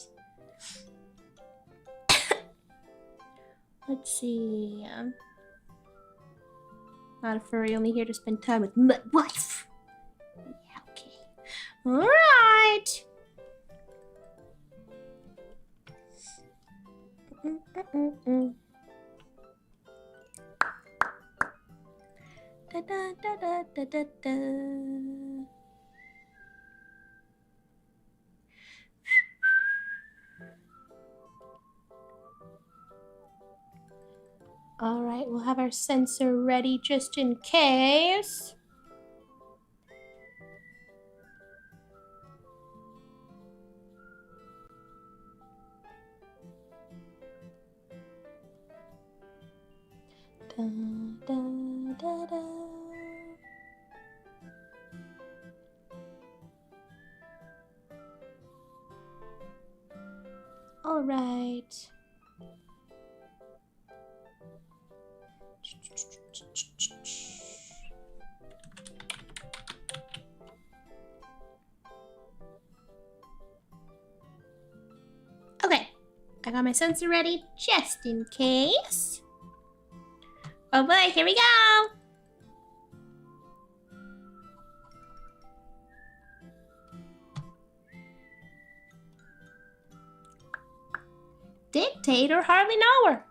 Let's see. Not a furry, only here to spend time with my wife. Yeah, okay. Alright. Da, da, da, da, da, da, da. All right, we'll have our sensor ready just in case. Da, da, da, da. All right. Okay, I got my sensor ready just in case. Oh boy, here we go. Dictator hardly know her.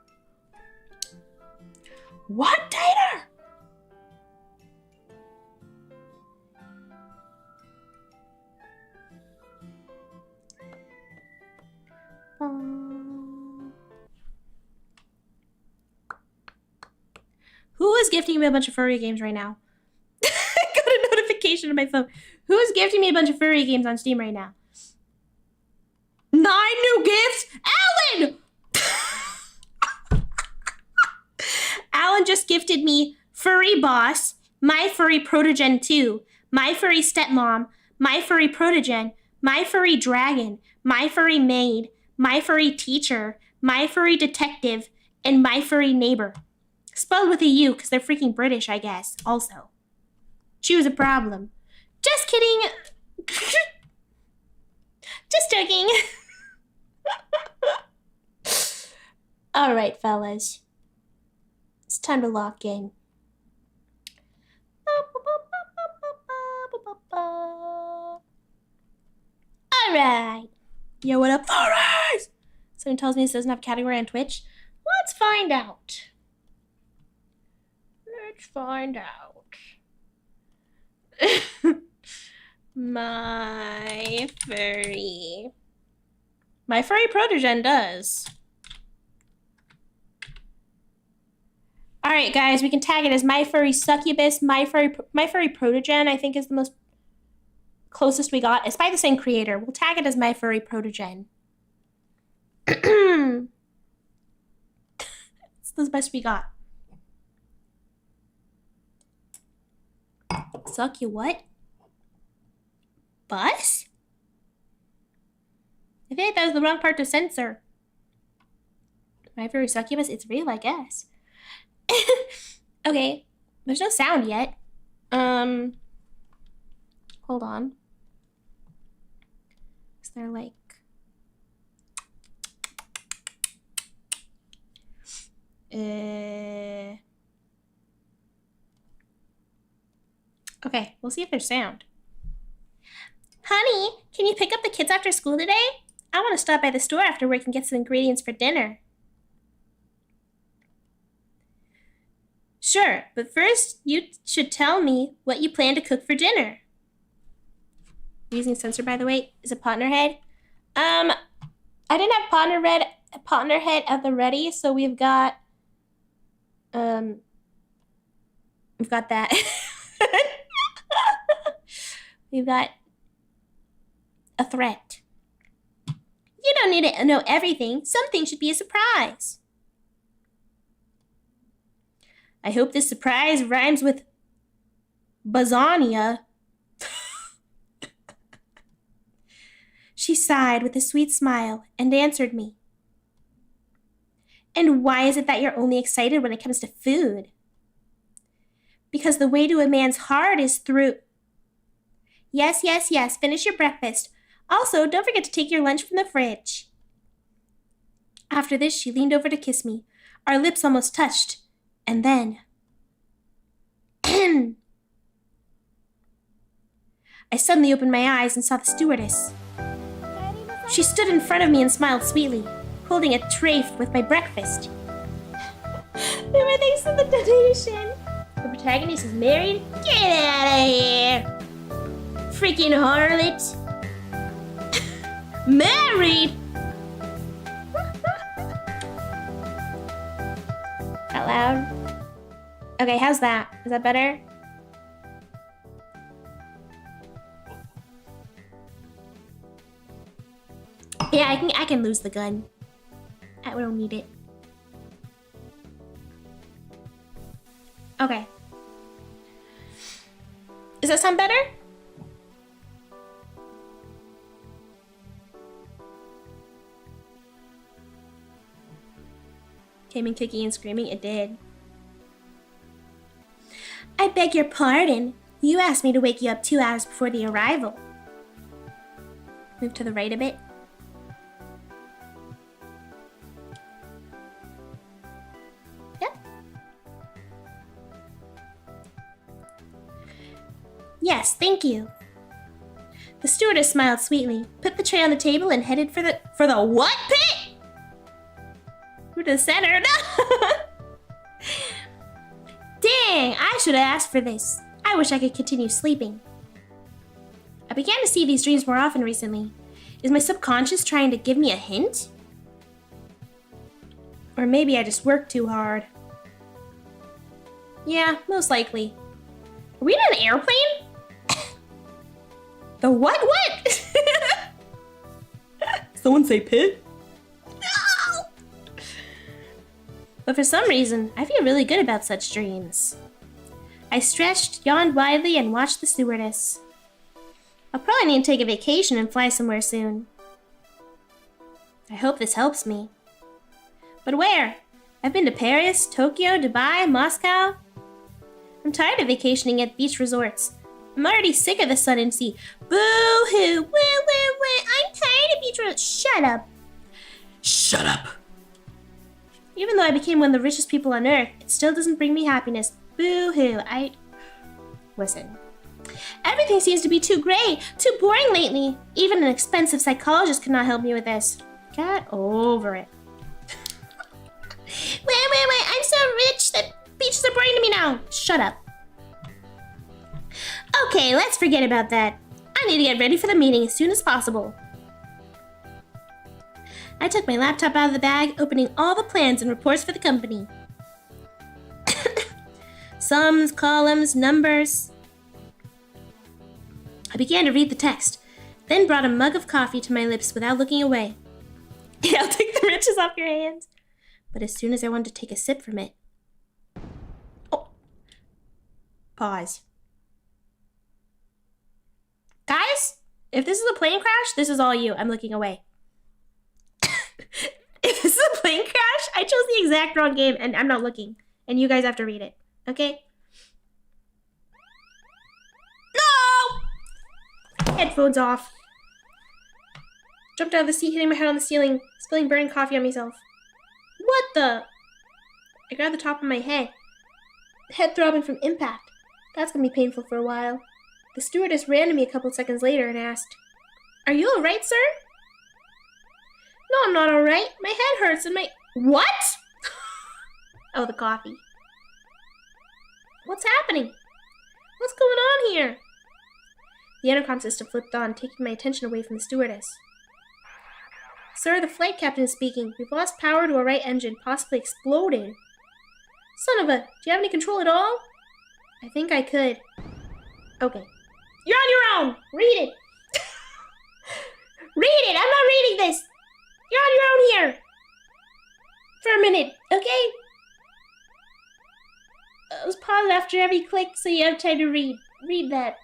What tater? Who is gifting me a bunch of furry games right now? I got a notification on my phone. Who is gifting me a bunch of furry games on Steam right now? 9 new gifts? Alan! Alan just gifted me Furry Boss, My Furry Protogen 2, My Furry Stepmom, My Furry Protogen, My Furry Dragon, My Furry Maid, My Furry Teacher, My Furry Detective, and My Furry Neighbor. Spelled with a U because they're freaking British, I guess, also. Choose a problem. Just kidding. Just joking. All right, fellas. It's time to lock in. All right. Yo, what up, furries? Someone tells me this doesn't have a category on Twitch. Let's find out. Let's find out. My furry protogen does. All right, guys, we can tag it as My Furry Succubus. My Furry Protogen, I think, is the most closest we got. It's by the same creator. We'll tag it as My Furry Protogen. It's the best we got. Suck you what? Bus? I feel like that was the wrong part to censor. My Furry Succubus, it's real, I guess. Okay, there's no sound yet. Hold on. Is there like... Okay, we'll see if there's sound. Honey, can you pick up the kids after school today? I want to stop by the store after work and get some ingredients for dinner. Sure, but first you should tell me what you plan to cook for dinner. Using censor, by the way, is a partner head. I didn't have partner head at the ready, so we've got that. We've got a threat. You don't need to know everything. Some things should be a surprise. I hope this surprise rhymes with Bazania. She sighed with a sweet smile and answered me. And why is it that you're only excited when it comes to food? Because the way to a man's heart is through... Yes, finish your breakfast. Also, don't forget to take your lunch from the fridge. After this, she leaned over to kiss me. Our lips almost touched. And then... I suddenly opened my eyes and saw the stewardess. She stood in front of me and smiled sweetly, holding a tray with my breakfast. Remember, thanks for the donation. The protagonist is married? Get out of here! Freaking harlot! Married! Out loud. Okay, how's that? Is that better? Yeah, I can lose the gun. I don't need it. Okay. Does that sound better? Came in kicking and screaming. It did. I beg your pardon. You asked me to wake you up 2 hours before the arrival. Move to the right a bit. Yep. Yes, thank you. The stewardess smiled sweetly, put the tray on the table, and headed for the what pit? To the center. Dang, I should have asked for this. I wish I could continue sleeping. I began to see these dreams more often recently. Is my subconscious trying to give me a hint? Or maybe I just worked too hard. Yeah, most likely. Are we in an airplane? The what? Someone say pit? No! But for some reason, I feel really good about such dreams. I stretched, yawned widely, and watched the stewardess. I'll probably need to take a vacation and fly somewhere soon. I hope this helps me. But where? I've been to Paris, Tokyo, Dubai, Moscow. I'm tired of vacationing at beach resorts. I'm already sick of the sun and sea. Boo-hoo! Woo! I'm tired of beach resorts. Shut up. Shut up. Even though I became one of the richest people on earth, it still doesn't bring me happiness. Boo-hoo. Listen. Everything seems to be too gray, too boring lately. Even an expensive psychologist could not help me with this. Get over it. Wait. I'm so rich that beaches are boring to me now. Shut up. Okay, let's forget about that. I need to get ready for the meeting as soon as possible. I took my laptop out of the bag, opening all the plans and reports for the company. Sums, columns, numbers. I began to read the text, then brought a mug of coffee to my lips without looking away. Yeah, I'll take the riches off your hands. But as soon as I wanted to take a sip from it... Oh. Pause. Guys, if this is a plane crash, this is all you. I'm looking away. If this is a plane crash, I chose the exact wrong game and I'm not looking. And you guys have to read it. Okay? No! Headphones off. Jumped out of the seat, hitting my head on the ceiling, spilling burning coffee on myself. What the? I grabbed the top of my head. Head throbbing from impact. That's gonna be painful for a while. The stewardess ran to me a couple seconds later and asked, "Are you alright, sir?" "No, I'm not alright. My head hurts and my..." What? Oh, the coffee. What's happening? What's going on here? The intercom system flipped on, taking my attention away from the stewardess. "Sir, the flight captain is speaking. We've lost power to our right engine, possibly exploded." "Son of a... Do you have any control at all?" "I think I could." "Okay. You're on your own! Read it! Read it! I'm not reading this! You're on your own here! For a minute, okay? Let's pause after every click so you have time to read. Read that.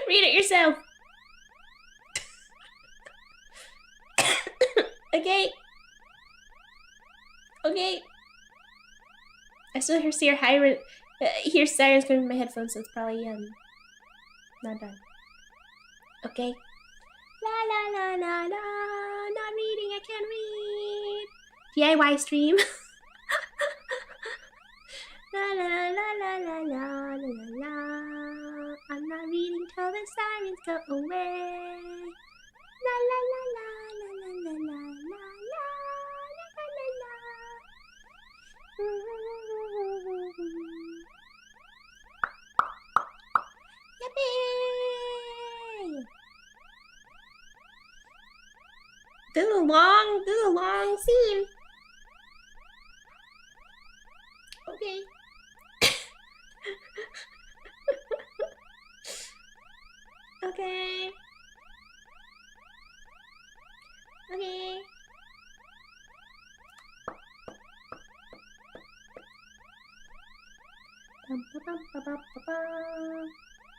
Read it yourself. Okay? Okay? I still hear sirens coming from my headphones, so it's probably, not done. Okay? La, not reading, I can't read. DIY stream. La, I'm not reading till the sirens go away. La, la, la, la, la, la, la, la, la, la, la, la. Yippee! This is a long scene. Okay. Okay. Okay.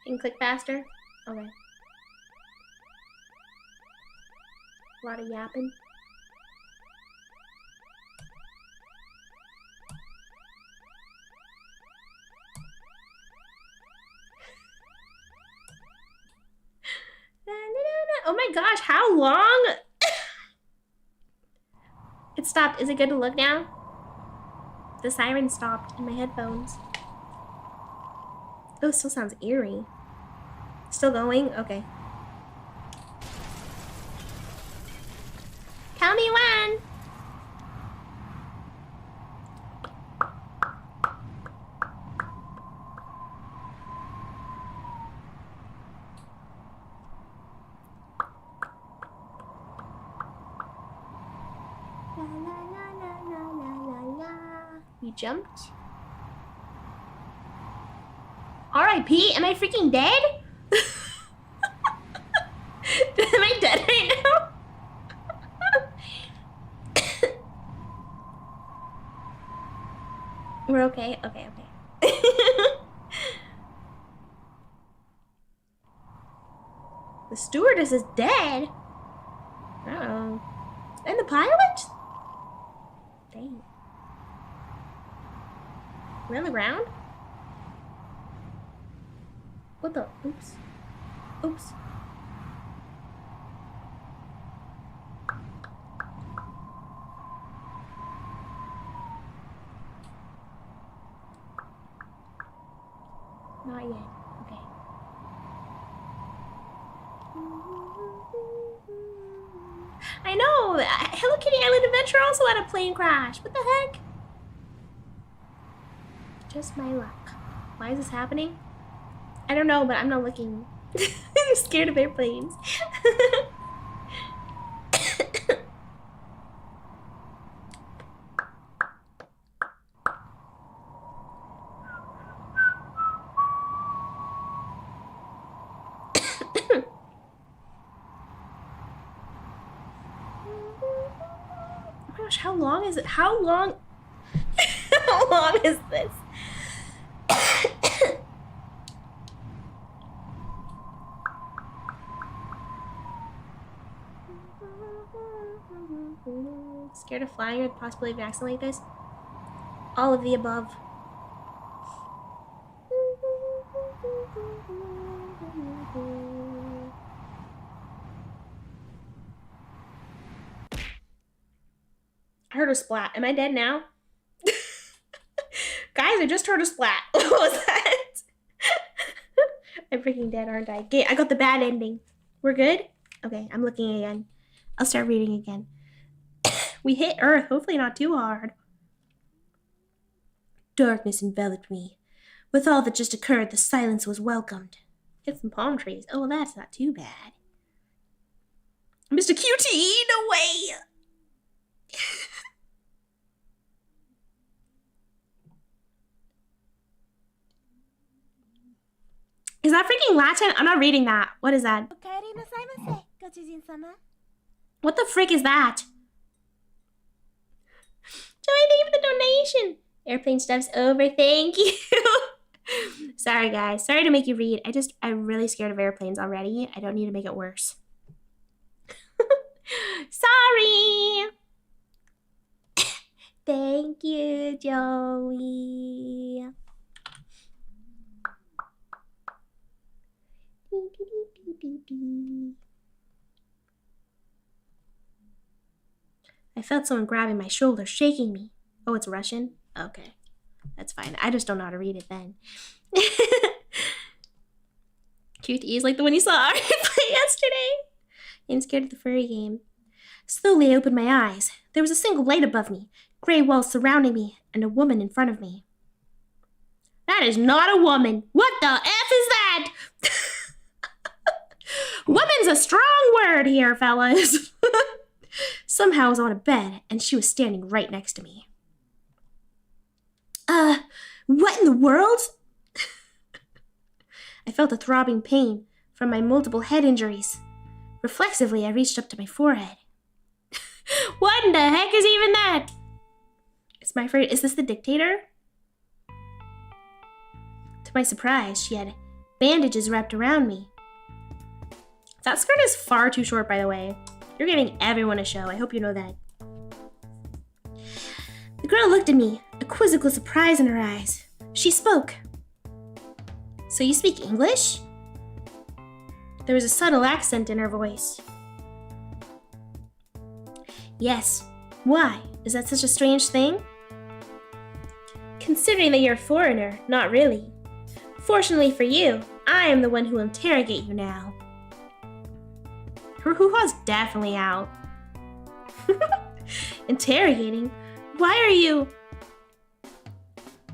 Can you click faster? Okay. A lot of yapping. Oh my gosh, how long? It stopped. Is it good to look now? The siren stopped in my headphones. Oh, it still sounds eerie. Still going? Okay. Tell me when. La la la la la la la. You jumped? R.I.P. Am I freaking dead? Am I dead right now? We're okay? Okay, okay. The stewardess is dead? Uh-oh. And the pilot? Dang. We're on the ground? What the? Oops. Oops. Not yet. Okay. I know! Hello Kitty Island Adventure also had a plane crash. What the heck? Just my luck. Why is this happening? I don't know, but I'm not looking. I'm scared of airplanes. Oh my gosh, how long is it? How long? How long is this? Scared of flying or the possibility of an accident like this? All of the above. I heard a splat. Am I dead now? Guys, I just heard a splat. What was that? I'm freaking dead, aren't I? Okay, I got the bad ending. We're good? Okay, I'm looking again. I'll start reading again. We hit Earth, hopefully not too hard. Darkness enveloped me. With all that just occurred, the silence was welcomed. Hit some palm trees. Oh, well, that's not too bad. Mr. QT, no way! Is that freaking Latin? I'm not reading that. What is that? What the frick is that? Joey, thank you for the donation. Airplane stuff's over. Thank you. Sorry, guys. Sorry to make you read. I'm really scared of airplanes already. I don't need to make it worse. Sorry. Thank you, Joey. I felt someone grabbing my shoulder, shaking me. Oh, it's Russian? Okay. That's fine. I just don't know how to read it then. QTE is like the one you saw play yesterday. I'm scared of the furry game. Slowly I opened my eyes. There was a single light above me, gray walls surrounding me, and a woman in front of me. That is not a woman. What the F is that? Woman's a strong word here, fellas. Somehow I was on a bed, and she was standing right next to me. What in the world? I felt a throbbing pain from my multiple head injuries. Reflexively, I reached up to my forehead. What in the heck is even that? It's my friend. Is this the dictator? To my surprise, she had bandages wrapped around me. That skirt is far too short, by the way. You're giving everyone a show. I hope you know that. The girl looked at me, a quizzical surprise in her eyes. She spoke. So you speak English? There was a subtle accent in her voice. Yes. Why? Is that such a strange thing? Considering that you're a foreigner, not really. Fortunately for you, I am the one who will interrogate you now. Her hoo-ha's definitely out. Interrogating? Why are you...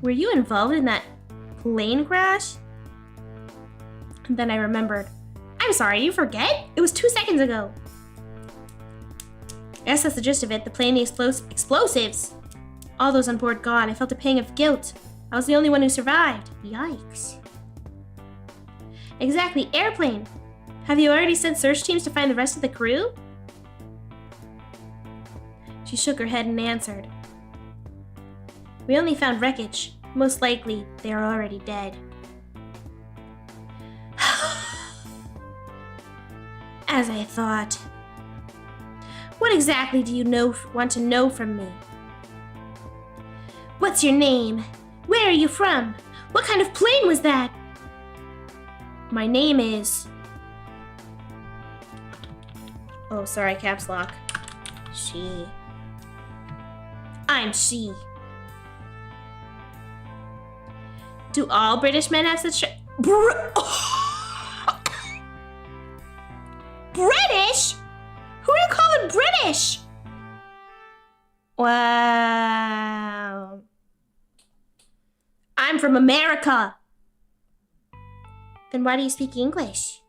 Were you involved in that plane crash? And then I remembered. I'm sorry, you forget? It was 2 seconds ago. I guess that's the gist of it. The plane, the explosives. All those on board gone. I felt a pang of guilt. I was the only one who survived. Yikes. Exactly, airplane. Have you already sent search teams to find the rest of the crew? She shook her head and answered. We only found wreckage. Most likely, they are already dead. As I thought. What exactly do you want to know from me? What's your name? Where are you from? What kind of plane was that? My name is... Oh, sorry, caps lock. She. I'm she. Do all British men have such... British? Who are you calling British? Wow. I'm from America. Then why do you speak English?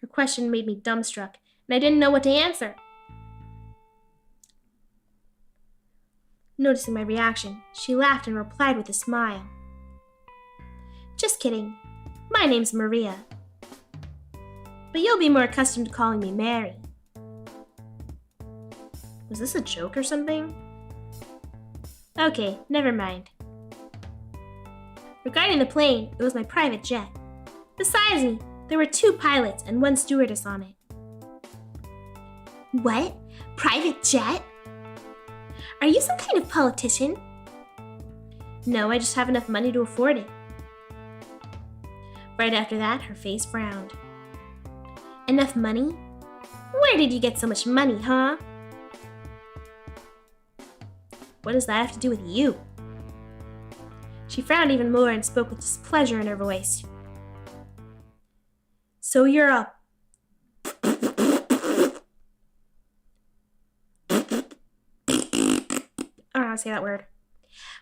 Her question made me dumbstruck, and I didn't know what to answer. Noticing my reaction, she laughed and replied with a smile. Just kidding. My name's Maria. But you'll be more accustomed to calling me Mary. Was this a joke or something? Okay, never mind. Regarding the plane, it was my private jet. Besides me, there were 2 pilots and 1 stewardess on it. What? Private jet? Are you some kind of politician? No, I just have enough money to afford it. Right after that, her face frowned. Enough money? Where did you get so much money, huh? What does that have to do with you? She frowned even more and spoke with displeasure in her voice. So you're a... I don't know how to say that word.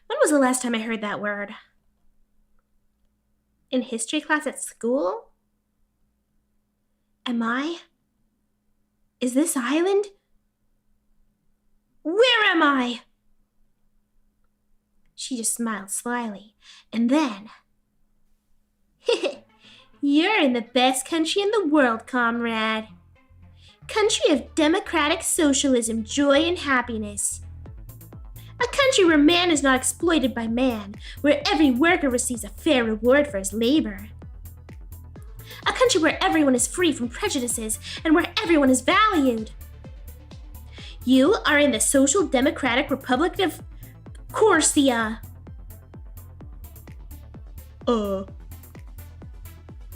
When was the last time I heard that word? In history class at school? Am I? Is this island? Where am I? She just smiled slyly, and then... You're in the best country in the world, comrade. Country of democratic socialism, joy and happiness. A country where man is not exploited by man, where every worker receives a fair reward for his labor. A country where everyone is free from prejudices and where everyone is valued. You are in the Social Democratic Republic of Corsia.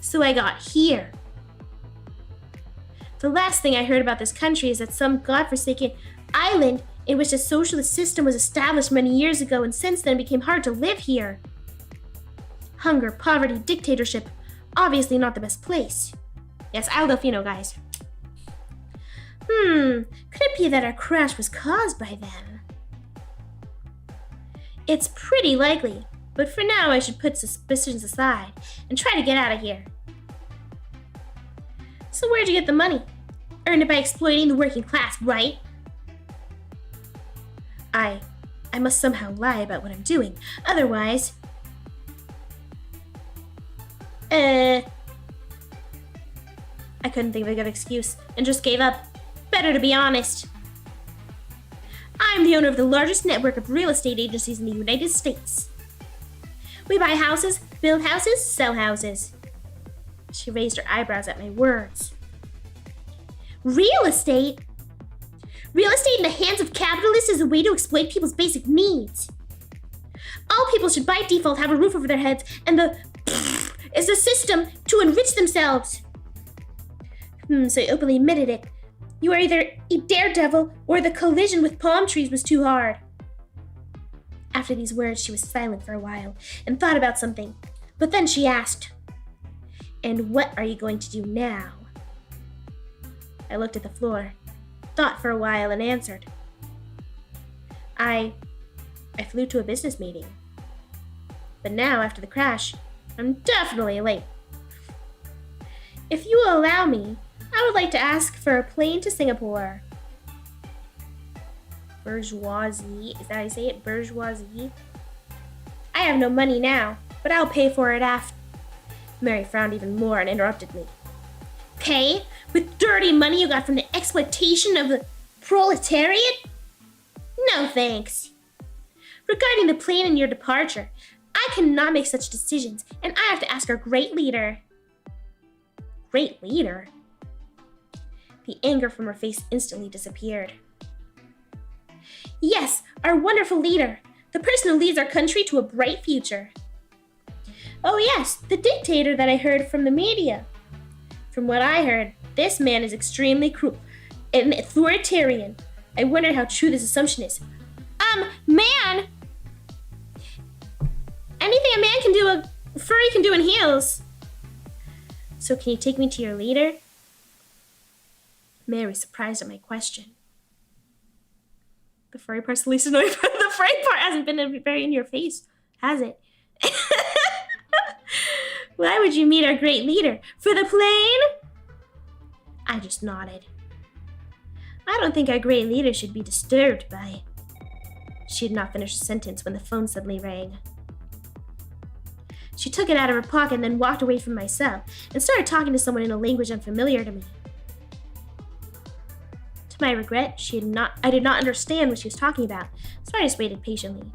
So I got here. The last thing I heard about this country is that some godforsaken island in which a socialist system was established many years ago and since then became hard to live here. Hunger, poverty, dictatorship, obviously not the best place. Yes, Aldo Fino, guys. Could it be that our crash was caused by them? It's pretty likely, but for now I should put suspicions aside and try to get out of here. So where'd you get the money? Earned it by exploiting the working class, right? I must somehow lie about what I'm doing. Otherwise, I couldn't think of a good excuse and just gave up. Better to be honest. I'm the owner of the largest network of real estate agencies in the United States. We buy houses, build houses, sell houses. She raised her eyebrows at my words. Real estate? Real estate in the hands of capitalists is a way to exploit people's basic needs. All people should by default have a roof over their heads, and is a system to enrich themselves. So you openly admitted it. You are either a daredevil or the collision with palm trees was too hard. After these words, she was silent for a while and thought about something. But then she asked, "And what are you going to do now?" I looked at the floor, thought for a while, and answered. I flew to a business meeting. But now, after the crash, I'm definitely late. If you will allow me, I would like to ask for a plane to Singapore. Bourgeoisie, is that how you say it? Bourgeoisie? I have no money now, but I'll pay for it after. Mary frowned even more and interrupted me. Pay? With dirty money you got from the exploitation of the proletariat? No thanks. Regarding the plane and your departure, I cannot make such decisions, and I have to ask our great leader. Great leader? The anger from her face instantly disappeared. Yes, our wonderful leader, the person who leads our country to a bright future. Oh yes, the dictator that I heard from the media. From what I heard, this man is extremely cruel and authoritarian. I wonder how true this assumption is. Man! Anything a man can do, a furry can do in heels. So can you take me to your leader? Mary was surprised at my question. The furry part's the least annoying part. The furry part hasn't been very in your face, has it? Why would you meet our great leader? For the plane? I just nodded. I don't think our great leader should be disturbed by... She had not finished a sentence when the phone suddenly rang. She took it out of her pocket and then walked away from my cell and started talking to someone in a language unfamiliar to me. To my regret, I did not understand what she was talking about, so I just waited patiently.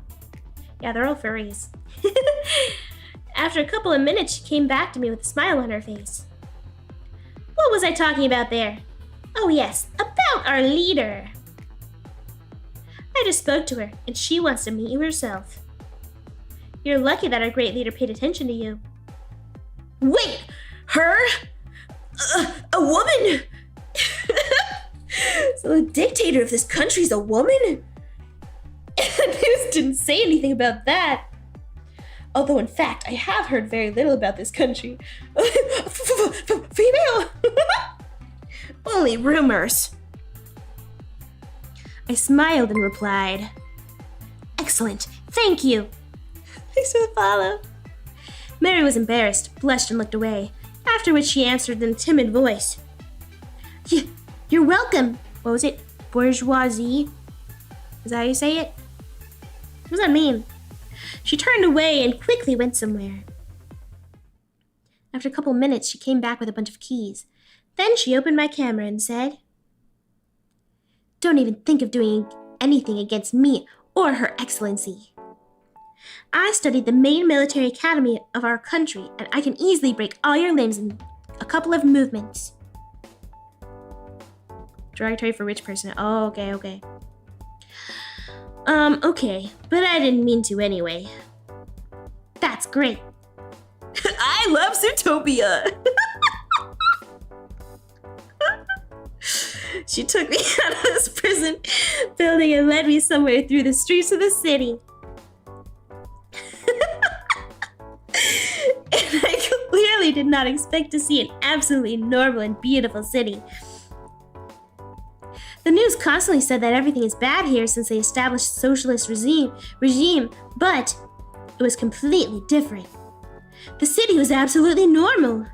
Yeah, they're all furries. After a couple of minutes, she came back to me with a smile on her face. What was I talking about there? Oh yes, about our leader. I just spoke to her, and she wants to meet you herself. You're lucky that our great leader paid attention to you. Wait! Her? A woman? So the dictator of this country's a woman? The news didn't say anything about that. Although, in fact, I have heard very little about this country. Female? Only rumors. I smiled and replied, Excellent, thank you. Thanks for the follow. Mary was embarrassed, blushed, and looked away, after which she answered in a timid voice. You're welcome. What was it? Bourgeoisie? Is that how you say it? What does that mean? She turned away and quickly went somewhere. After a couple minutes, she came back with a bunch of keys. Then she opened my camera and said, Don't even think of doing anything against me or Her Excellency. I studied the main military academy of our country, and I can easily break all your limbs in a couple of movements. Derogatory for rich person. Oh, okay. Okay, but I didn't mean to anyway. That's great. I love Zootopia. She took me out of this prison building and led me somewhere through the streets of the city. And I clearly did not expect to see an absolutely normal and beautiful city. The news constantly said that everything is bad here since they established a socialist regime, but it was completely different. The city was absolutely normal.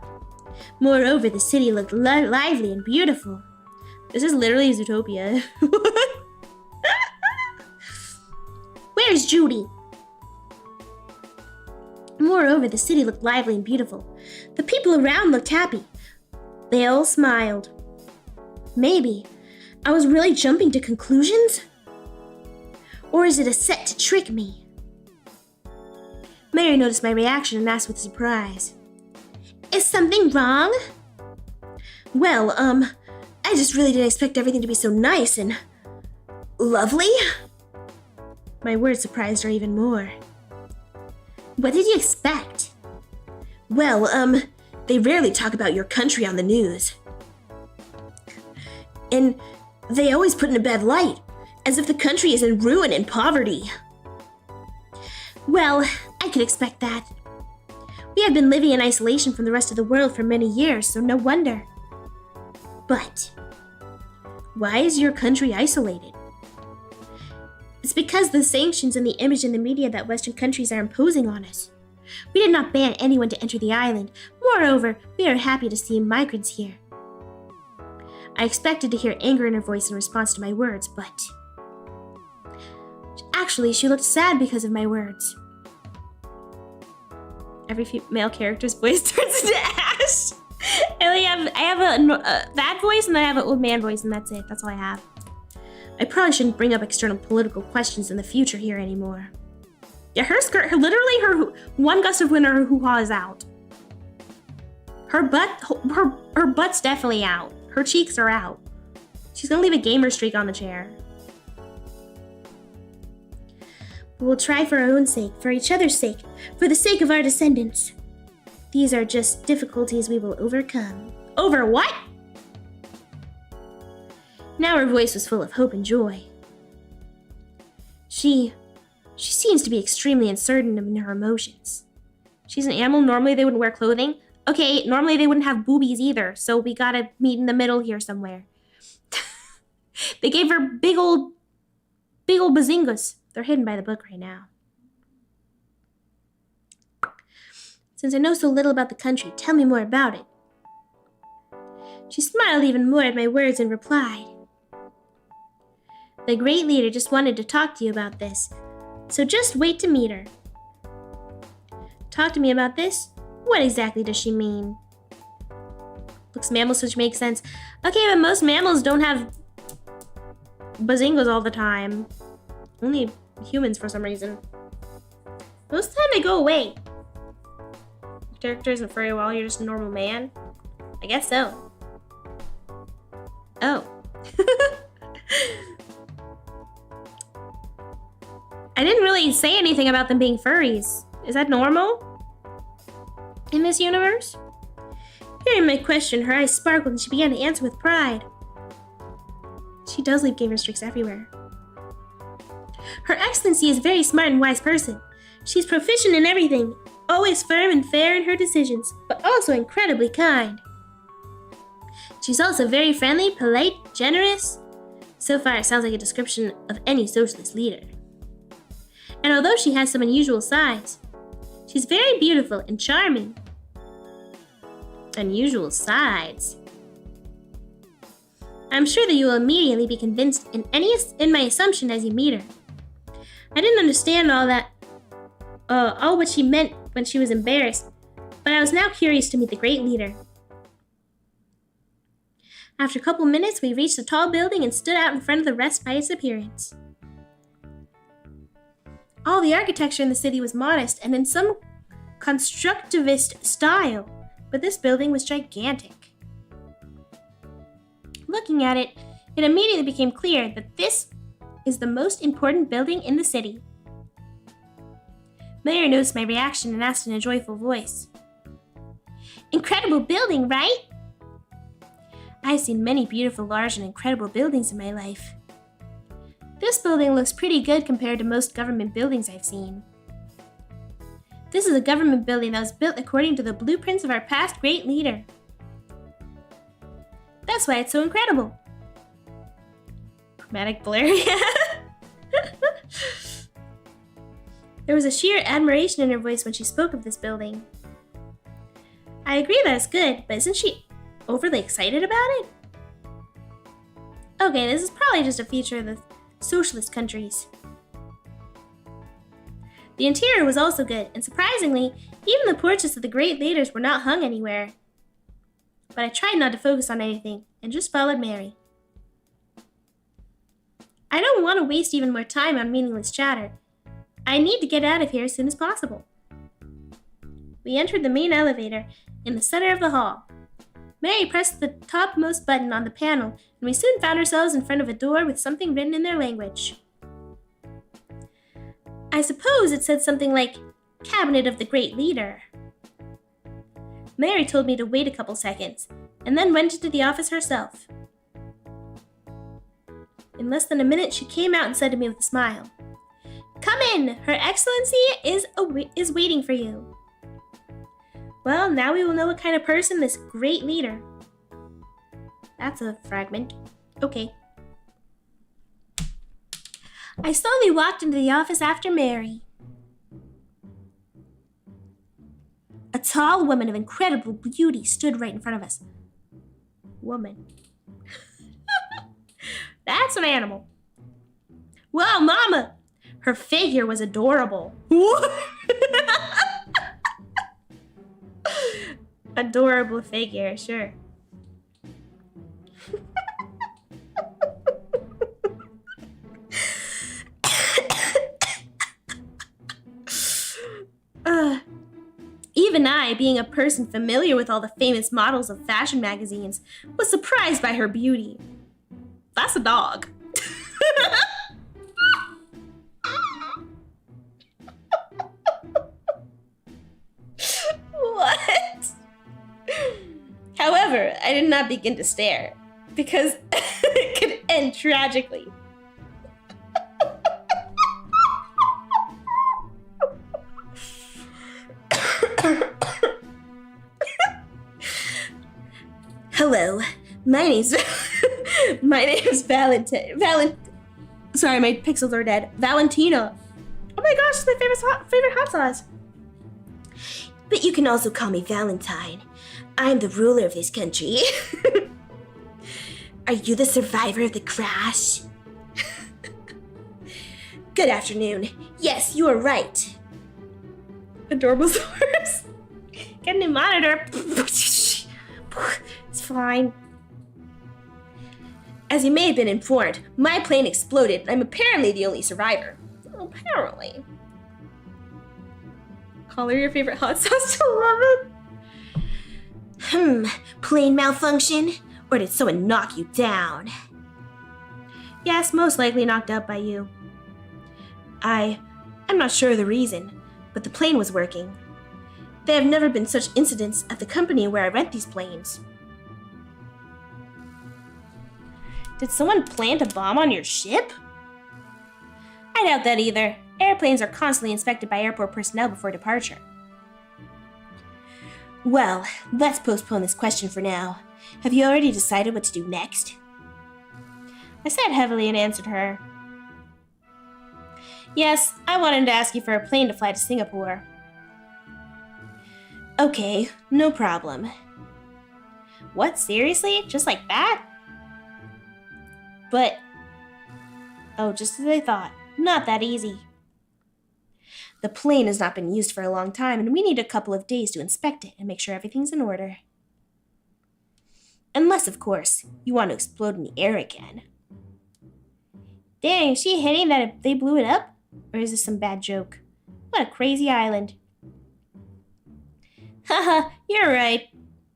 Moreover, the city looked lively and beautiful. This is literally Zootopia. Where's Judy? Moreover, the city looked lively and beautiful. The people around looked happy. They all smiled. Maybe I was really jumping to conclusions? Or is it a set to trick me? Mary noticed my reaction and asked with surprise, "Is something wrong?" "Well, I just really didn't expect everything to be so nice and lovely." My words surprised her even more. "What did you expect?" "Well, they rarely talk about your country on the news. And they always put in a bad light, as if the country is in ruin and poverty." "Well, I could expect that. We have been living in isolation from the rest of the world for many years, so no wonder. But why is your country isolated?" "It's because the sanctions and the image in the media that Western countries are imposing on us. We did not ban anyone to enter the island. Moreover, we are happy to see migrants here." I expected to hear anger in her voice in response to my words, but actually, she looked sad because of my words. Every female character's voice turns into Ash. I have that voice, and then I have an old man voice, and that's it. That's all I have. I probably shouldn't bring up external political questions in the future here anymore. Yeah, her skirt, literally her one gust of wind, her hoo-ha is out. Her butt's definitely out. Her cheeks are out. She's gonna leave a gamer streak on the chair. "We will try for our own sake, for each other's sake, for the sake of our descendants. These are just difficulties we will overcome." Over what? Now her voice was full of hope and joy. She seems to be extremely uncertain in her emotions. She's an animal. Normally they wouldn't wear clothing. Okay, normally they wouldn't have boobies either, so we gotta meet in the middle here somewhere. They gave her big old bazingas. They're hidden by the book right now. "Since I know so little about the country, tell me more about it." She smiled even more at my words and replied, "The great leader just wanted to talk to you about this, so just wait to meet her." "Talk to me about this? What exactly does she mean?" Looks mammals, which makes sense. Okay, but most mammals don't have bazingas all the time. Only humans for some reason. Most of the time they go away. Your character isn't furry well, you're just a normal man? I guess so. Oh. I didn't really say anything about them being furries. Is that normal in this universe? Hearing my question, her eyes sparkled and she began to answer with pride. She does leave gamer streaks everywhere. "Her Excellency is a very smart and wise person. She's proficient in everything, always firm and fair in her decisions, but also incredibly kind. She's also very friendly, polite, generous." So far, it sounds like a description of any socialist leader. "And although she has some unusual sides, she's very beautiful and charming." Unusual sides. "I'm sure that you will immediately be convinced in my assumption as you meet her. I didn't understand all what she meant when she was embarrassed, but I was now curious to meet the great leader." After a couple minutes, we reached a tall building and stood out in front of the rest by its appearance. All the architecture in the city was modest and in some constructivist style, but this building was gigantic. Looking at it, it immediately became clear that this is the most important building in the city. Mayor noticed my reaction and asked in a joyful voice, "Incredible building, right?" I've seen many beautiful, large, and incredible buildings in my life. This building looks pretty good compared to most government buildings I've seen. This is a government building that was built according to the blueprints of our past great leader. That's why it's so incredible. Chromatic blur. There was a sheer admiration in her voice when she spoke of this building. I agree that it's good, but isn't she overly excited about it? Okay, this is probably just a feature of the socialist countries. The interior was also good, and surprisingly, even the portraits of the great leaders were not hung anywhere. But I tried not to focus on anything, and just followed Mary. I don't want to waste even more time on meaningless chatter. I need to get out of here as soon as possible. We entered the main elevator in the center of the hall. Mary pressed the topmost button on the panel, and we soon found ourselves in front of a door with something written in their language. I suppose it said something like, Cabinet of the Great Leader. Mary told me to wait a couple seconds, and then went into the office herself. In less than a minute, she came out and said to me with a smile, Come in! Her Excellency is waiting for you. Well, now we will know what kind of person this great leader. That's a fragment. Okay. I slowly walked into the office after Mary. A tall woman of incredible beauty stood right in front of us. Woman. That's an animal. Wow, Mama! Her figure was adorable. Adorable figure, sure. Even I, being a person familiar with all the famous models of fashion magazines, was surprised by her beauty. That's a dog. What? However, I did not begin to stare, because it could end tragically. Hello, my name's Valentine. Sorry, my pixels are dead. Valentina. Oh my gosh, it's my favorite hot sauce. But you can also call me Valentine. I'm the ruler of this country. Are you the survivor of the crash? Good afternoon. Yes, you are right. Adorable source. Get a new monitor. It's fine. As you may have been informed, my plane exploded and I'm apparently the only survivor. Apparently. Call her your favorite hot sauce to love it. Plane malfunction? Or did someone knock you down? Yes, most likely knocked out by you. I'm not sure of the reason, but the plane was working. There have never been such incidents at the company where I rent these planes. Did someone plant a bomb on your ship? I doubt that either. Airplanes are constantly inspected by airport personnel before departure. Well, let's postpone this question for now. Have you already decided what to do next? I sighed heavily and answered her. Yes, I wanted to ask you for a plane to fly to Singapore. Okay, no problem. What, seriously? Just like that? But, oh, just as I thought, not that easy. The plane has not been used for a long time, and we need a couple of days to inspect it and make sure everything's in order. Unless, of course, you want to explode in the air again. Dang, is she hinting that if they blew it up? Or is this some bad joke? What a crazy island. Haha, you're right.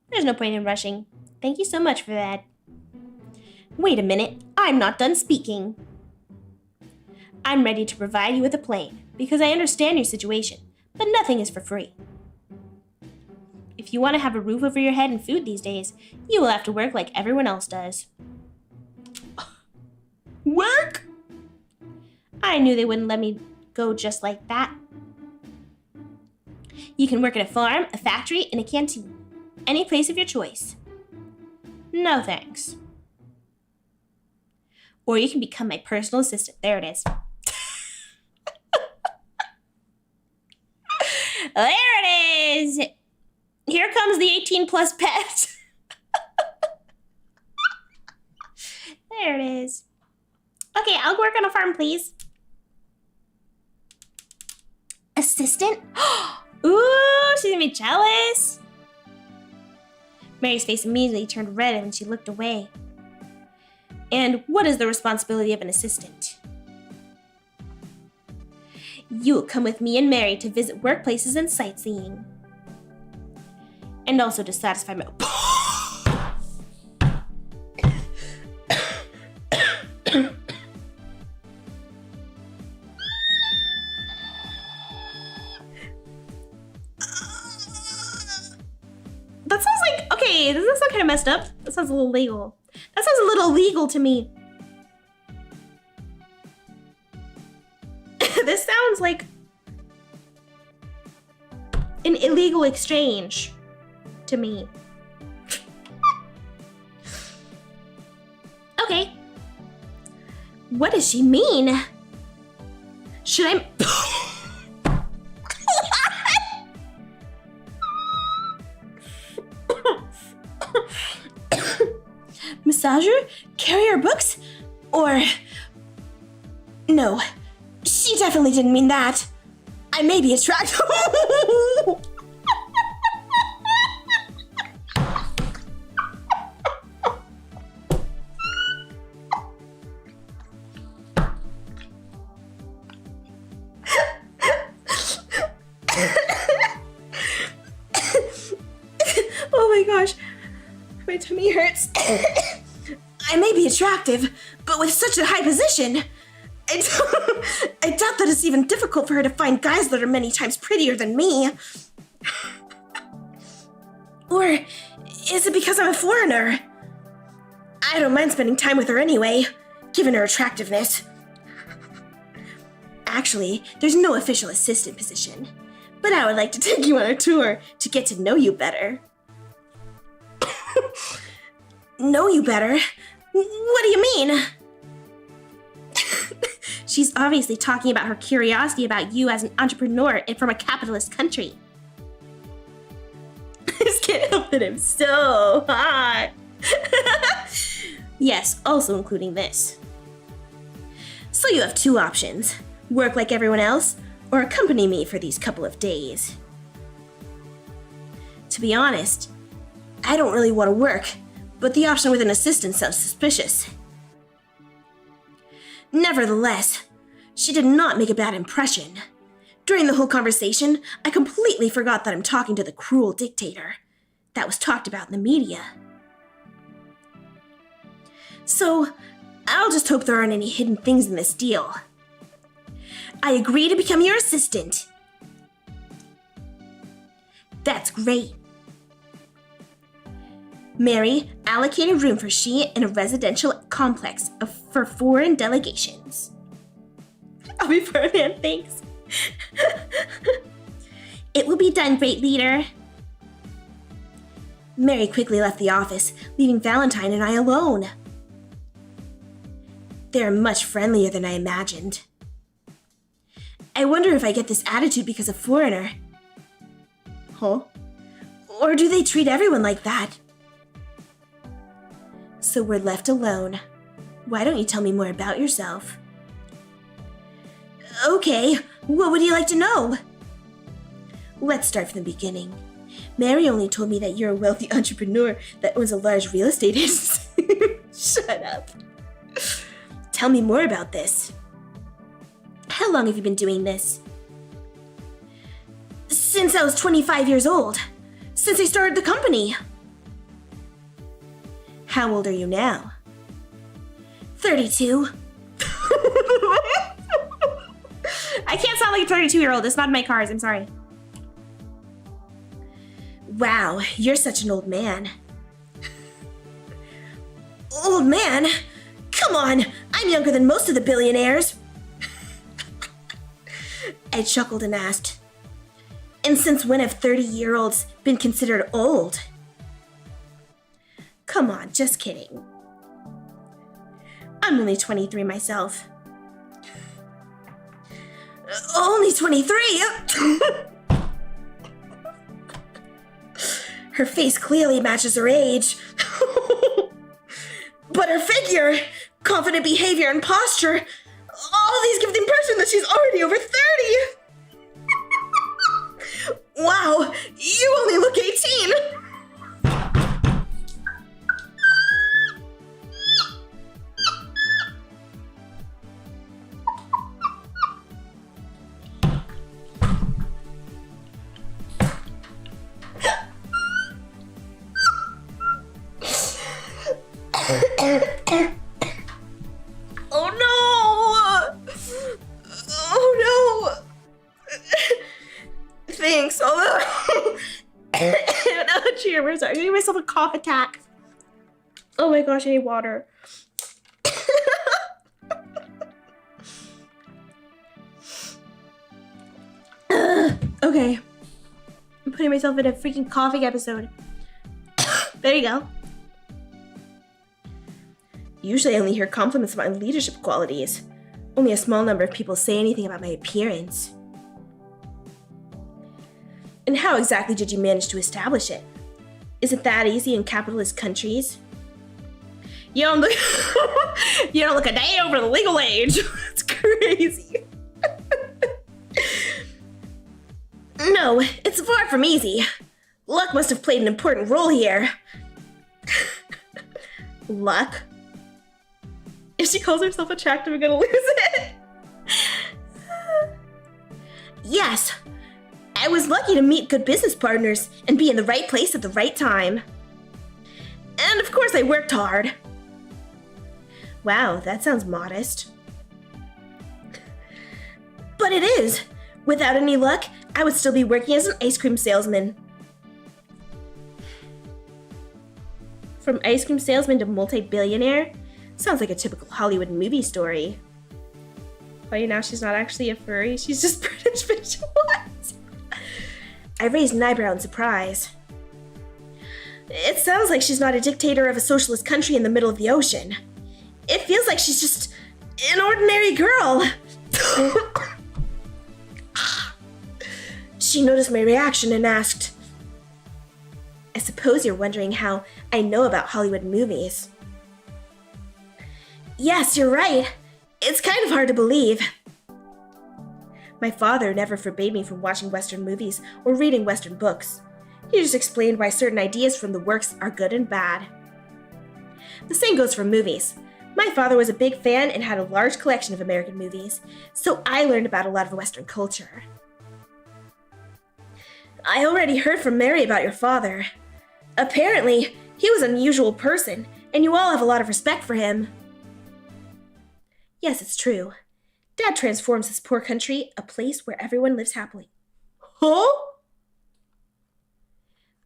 There's no point in rushing. Thank you so much for that. Wait a minute, I'm not done speaking. I'm ready to provide you with a plane, because I understand your situation, but nothing is for free. If you want to have a roof over your head and food these days, you will have to work like everyone else does. Work? I knew they wouldn't let me go just like that. You can work at a farm, a factory, and a canteen. Any place of your choice. No thanks. Or you can become my personal assistant. There it is. There it is. Here comes the 18 plus pet. There it is. Okay, I'll work on a farm, please. assistant? Ooh, she's gonna be jealous. Mary's face immediately turned red and she looked away. And what is the responsibility of an assistant? You will come with me and Mary to visit workplaces and sightseeing. And also to satisfy my... That sounds like... Okay, does that sound kind of messed up? That sounds a little legal. That sounds a little illegal to me. This sounds like an illegal exchange to me. Okay. What does she mean? Should I... Massager? Carry our books? Or... No. She definitely didn't mean that. I may be attracted. Oh my gosh. My tummy hurts. I may be attractive, but with such a high position, I doubt that it's even difficult for her to find guys that are many times prettier than me. Or is it because I'm a foreigner? I don't mind spending time with her anyway, given her attractiveness. Actually, there's no official assistant position, but I would like to take you on a tour to get to know you better. Know you better? What do you mean? She's obviously talking about her curiosity about you as an entrepreneur and from a capitalist country. I just can't help it, I'm so hot. Yes, also including this. So you have two options. Work like everyone else, or accompany me for these couple of days. To be honest, I don't really want to work, but the option with an assistant sounds suspicious. Nevertheless, she did not make a bad impression. During the whole conversation, I completely forgot that I'm talking to the cruel dictator that was talked about in the media. So, I'll just hope there aren't any hidden things in this deal. I agree to become your assistant. That's great. Mary, allocate a room for she in a residential complex for foreign delegations. I'll be Ferdinand, thanks. It will be done, great leader. Mary quickly left the office, leaving Valentine and I alone. They're much friendlier than I imagined. I wonder if I get this attitude because of foreigner. Huh? Or do they treat everyone like that? So we're left alone. Why don't you tell me more about yourself? Okay, what would you like to know? Let's start from the beginning. Mary only told me that you're a wealthy entrepreneur that owns a large real estate agency. Shut up. Tell me more about this. How long have you been doing this? Since I was 25 years old. Since I started the company. How old are you now? 32. I can't sound like a 32-year-old. It's not in my cars. I'm sorry. Wow, you're such an old man. Old man? Come on, I'm younger than most of the billionaires. I chuckled and asked, and since when have 30-year-olds been considered old? Come on, just kidding. I'm only 23 myself. Only 23? Her face clearly matches her age. But her figure, confident behavior, and posture, all these give the impression that she's already over 30. Wow, you only look 18! Oh no! Oh no! Thanks, although... no, cheers. I'm giving myself a cough attack. Oh my gosh, I need water. Okay. I'm putting myself in a freaking coughing episode. There you go. Usually I only hear compliments about my leadership qualities. Only a small number of people say anything about my appearance. And how exactly did you manage to establish it? Is it that easy in capitalist countries? You don't look, you don't look a day over the legal age. That's crazy. No, it's far from easy. Luck must have played an important role here. Luck? If she calls herself attractive, I'm gonna lose it. Yes, I was lucky to meet good business partners and be in the right place at the right time. And of course I worked hard. Wow, that sounds modest. But it is. Without any luck, I would still be working as an ice cream salesman. From ice cream salesman to multi-billionaire? Sounds like a typical Hollywood movie story. Funny now she's not actually a furry, she's just British bitch. What? I raised an eyebrow in surprise. It sounds like she's not a dictator of a socialist country in the middle of the ocean. It feels like she's just an ordinary girl. She noticed my reaction and asked, I suppose you're wondering how I know about Hollywood movies. Yes, you're right. It's kind of hard to believe. My father never forbade me from watching Western movies or reading Western books. He just explained why certain ideas from the works are good and bad. The same goes for movies. My father was a big fan and had a large collection of American movies, so I learned about a lot of Western culture. I already heard from Mary about your father. Apparently, he was an unusual person, and you all have a lot of respect for him. Yes, it's true. Dad transforms this poor country a place where everyone lives happily. Huh?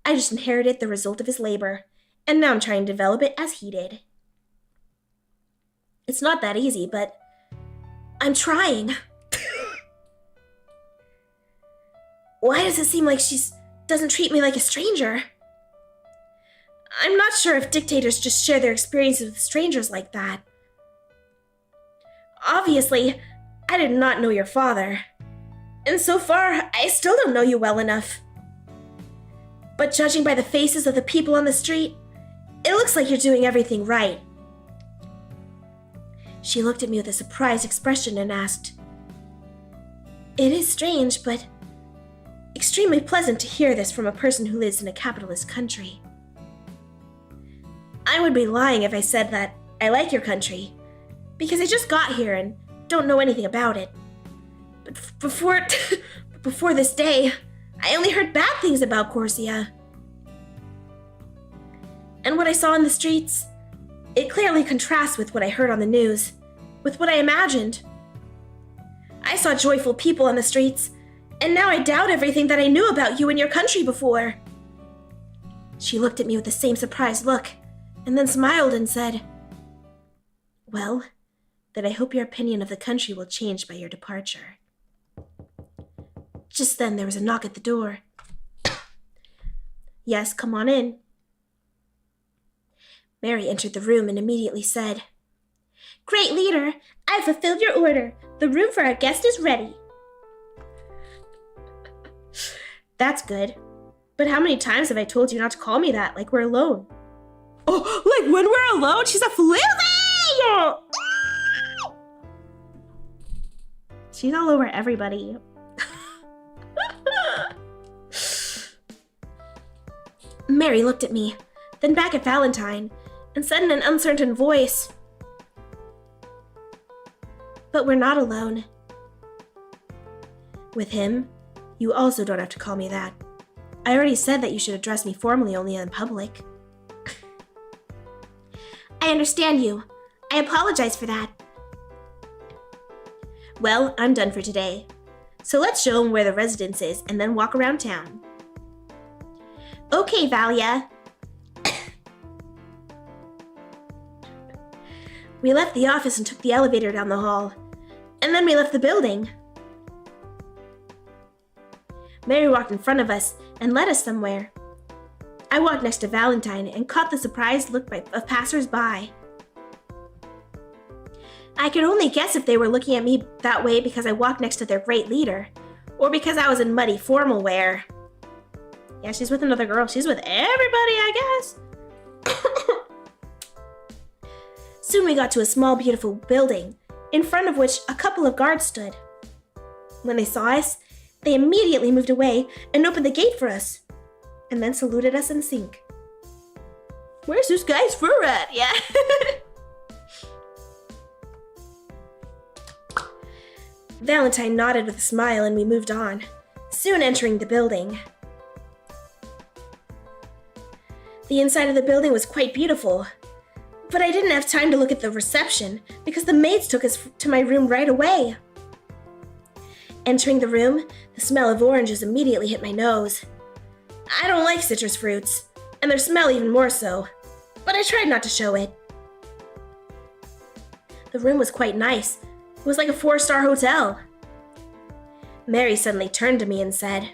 I just inherited the result of his labor, and now I'm trying to develop it as he did. It's not that easy, but I'm trying. Why does it seem like she doesn't treat me like a stranger? I'm not sure if dictators just share their experiences with strangers like that. Obviously, I did not know your father. And so far, I still don't know you well enough. But judging by the faces of the people on the street, it looks like you're doing everything right. She looked at me with a surprised expression and asked, It is strange, but extremely pleasant to hear this from a person who lives in a capitalist country. I would be lying if I said that I like your country, because I just got here and don't know anything about it. But before this day, I only heard bad things about Corsia. And what I saw in the streets, it clearly contrasts with what I heard on the news, with what I imagined. I saw joyful people on the streets, and now I doubt everything that I knew about you and your country before. She looked at me with the same surprised look, and then smiled and said, Well, then I hope your opinion of the country will change by your departure. Just then there was a knock at the door. Yes, come on in. Mary entered the room and immediately said, Great leader, I've fulfilled your order. The room for our guest is ready. That's good. But how many times have I told you not to call me that, like we're alone? Oh, like when we're alone? She's a floozy! She's all over everybody. Mary looked at me, then back at Valentine, and said in an uncertain voice, "But we're not alone. With him, you also don't have to call me that. I already said that you should address me formally only in public." "I understand you. I apologize for that." "Well, I'm done for today. So let's show him where the residence is and then walk around town." "Okay, Valia." We left the office and took the elevator down the hall. And then we left the building. Mary walked in front of us and led us somewhere. I walked next to Valentine and caught the surprised look of passers-by. I could only guess if they were looking at me that way because I walked next to their great leader, or because I was in muddy formal wear. Yeah, she's with another girl. She's with everybody, I guess. Soon we got to a small, beautiful building, in front of which a couple of guards stood. When they saw us, they immediately moved away and opened the gate for us, and then saluted us in sync. "Where's this guy's fur at?" Yeah. Valentine nodded with a smile and we moved on, soon entering the building. The inside of the building was quite beautiful, but I didn't have time to look at the reception because the maids took us to my room right away. Entering the room, the smell of oranges immediately hit my nose. I don't like citrus fruits, and their smell even more so, but I tried not to show it. The room was quite nice. It was like a 4-star hotel. Mary suddenly turned to me and said,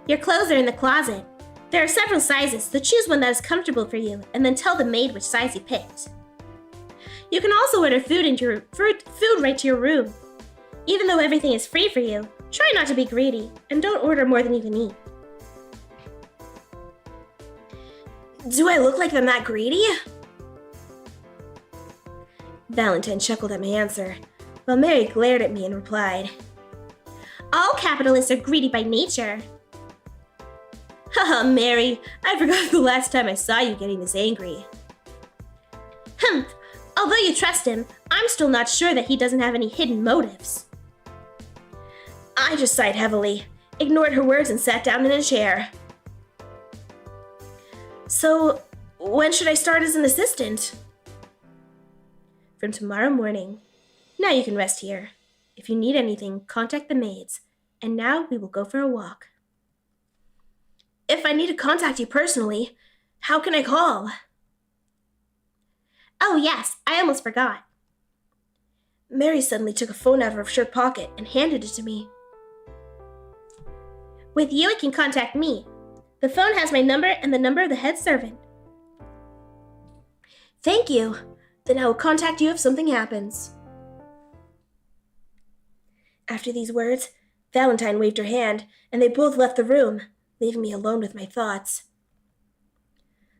"Your clothes are in the closet. There are several sizes, so choose one that is comfortable for you, and then tell the maid which size you picked. You can also order food right to your room. Even though everything is free for you, try not to be greedy, and don't order more than you can eat." Do I look like I'm that greedy? Valentine chuckled at my answer, while Mary glared at me and replied, "All capitalists are greedy by nature." Haha, Mary, I forgot the last time I saw you getting this angry. Humph, although you trust him, I'm still not sure that he doesn't have any hidden motives. I just sighed heavily, ignored her words, and sat down in a chair. "So, when should I start as an assistant?" "From tomorrow morning. Now you can rest here. If you need anything, contact the maids. And now we will go for a walk." "If I need to contact you personally, how can I call?" "Oh yes, I almost forgot." Mary suddenly took a phone out of her shirt pocket and handed it to me. "With you, it can contact me. The phone has my number and the number of the head servant." "Thank you. Then I will contact you if something happens." After these words, Valentine waved her hand, and they both left the room, leaving me alone with my thoughts.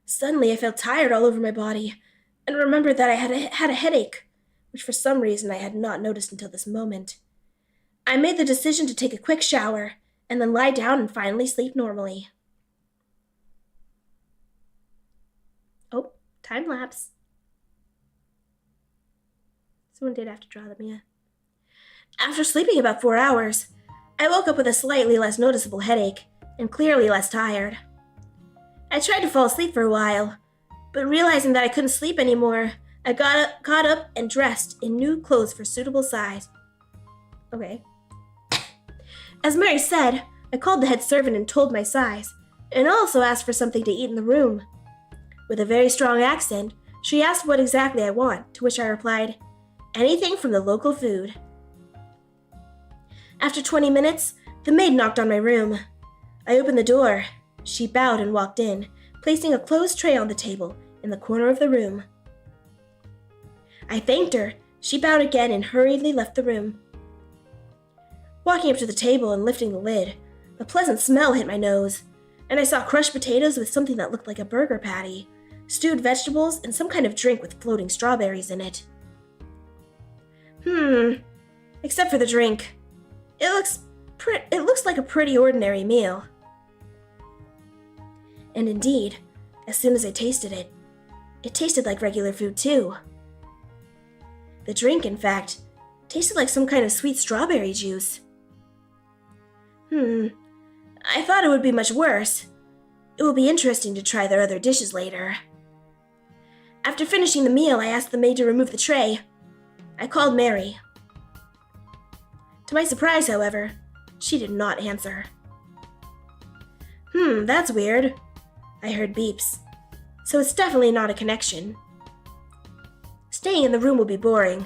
Suddenly, I felt tired all over my body, and remembered that I had a headache, which for some reason I had not noticed until this moment. I made the decision to take a quick shower, and then lie down and finally sleep normally. Oh, time lapse. Someone did have to draw them, yeah. After sleeping about 4 hours, I woke up with a slightly less noticeable headache and clearly less tired. I tried to fall asleep for a while, but realizing that I couldn't sleep anymore, I got up and dressed in new clothes for suitable size. Okay. As Mary said, I called the head servant and told my size, and also asked for something to eat in the room. With a very strong accent, she asked what exactly I want, to which I replied, "Anything from the local food." After 20 minutes, the maid knocked on my room. I opened the door. She bowed and walked in, placing a closed tray on the table in the corner of the room. I thanked her. She bowed again and hurriedly left the room. Walking up to the table and lifting the lid, a pleasant smell hit my nose, and I saw crushed potatoes with something that looked like a burger patty, stewed vegetables, and some kind of drink with floating strawberries in it. Except for the drink. It looks like a pretty ordinary meal. And indeed, as soon as I tasted it, it tasted like regular food too. The drink, in fact, tasted like some kind of sweet strawberry juice. I thought it would be much worse. It will be interesting to try their other dishes later. After finishing the meal, I asked the maid to remove the tray. I called Mary. To my surprise, however, she did not answer. That's weird. I heard beeps. So it's definitely not a connection. Staying in the room will be boring,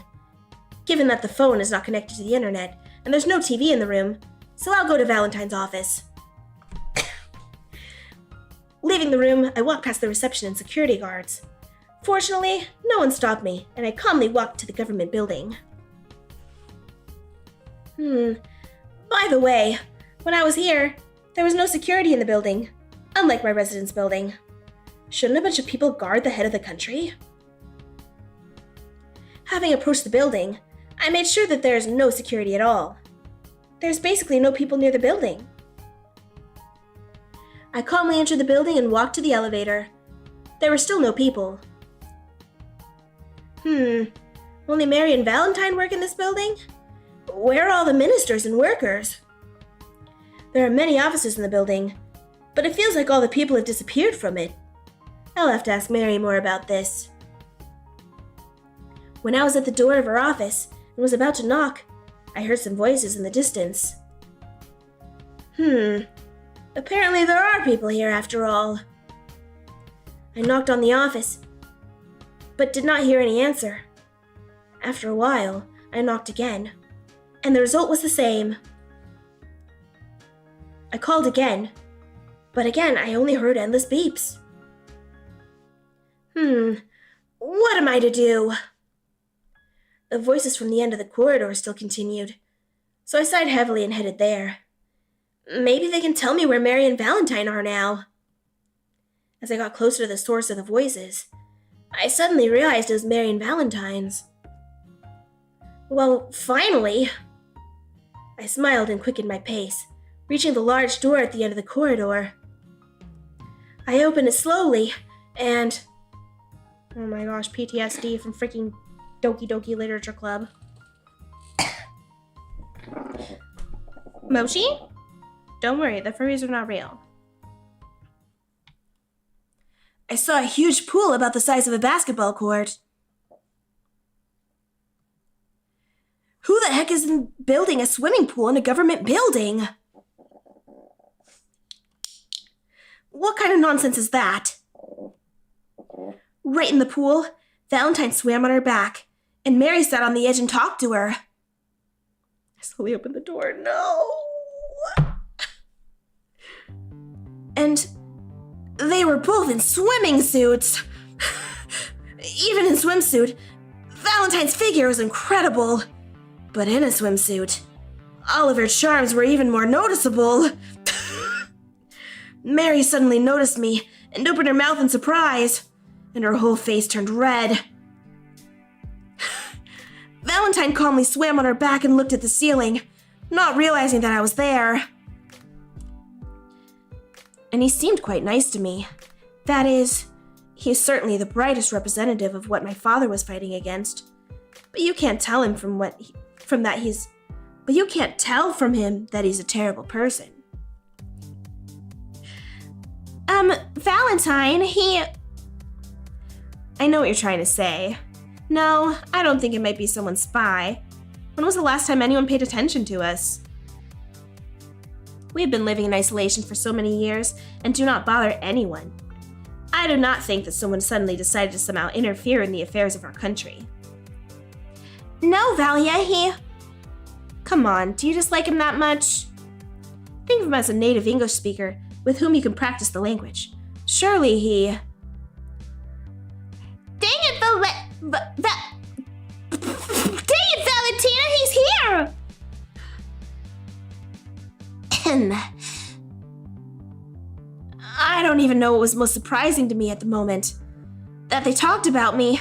given that the phone is not connected to the internet and there's no TV in the room, so I'll go to Valentine's office. Leaving the room, I walked past the reception and security guards. Fortunately, no one stopped me, and I calmly walked to the government building. By the way, when I was here, there was no security in the building, unlike my residence building. Shouldn't a bunch of people guard the head of the country? Having approached the building, I made sure that there is no security at all. There's basically no people near the building. I calmly entered the building and walked to the elevator. There were still no people. Only Mary and Valentine work in this building? Where are all the ministers and workers? There are many offices in the building, but it feels like all the people have disappeared from it. I'll have to ask Mary more about this. When I was at the door of her office and was about to knock, I heard some voices in the distance. Apparently there are people here after all. I knocked on the office, but did not hear any answer. After a while, I knocked again, and the result was the same. I called again, but again I only heard endless beeps. What am I to do? The voices from the end of the corridor still continued, so I sighed heavily and headed there. Maybe they can tell me where Mary and Valentine are now. As I got closer to the source of the voices, I suddenly realized it was Mary and Valentine's. Well, finally! I smiled and quickened my pace, reaching the large door at the end of the corridor. I opened it slowly, and... oh my gosh, PTSD from freaking Doki Doki Literature Club. Moshi? Don't worry, the furries are not real. I saw a huge pool about the size of a basketball court. Who the heck is building a swimming pool in a government building? What kind of nonsense is that? Right in the pool, Valentine swam on her back, and Mary sat on the edge and talked to her. I slowly opened the door. No! And they were both in swimming suits. Even in swimsuit, Valentine's figure was incredible. But in a swimsuit, all of her charms were even more noticeable. Mary suddenly noticed me and opened her mouth in surprise, and her whole face turned red. Valentine calmly swam on her back and looked at the ceiling, not realizing that I was there. And he seemed quite nice to me. That is, he is certainly the brightest representative of what my father was fighting against. But you can't tell him that he's a terrible person. Valentine, I know what you're trying to say. No, I don't think it might be someone's spy. When was the last time anyone paid attention to us? We have been living in isolation for so many years and do not bother anyone. I do not think that someone suddenly decided to somehow interfere in the affairs of our country. No, Valia, Come on, do you dislike him that much? Think of him as a native English speaker with whom you can practice the language. Surely he... Dang it, Valentina, he's here! I don't even know what was most surprising to me at the moment. That they talked about me.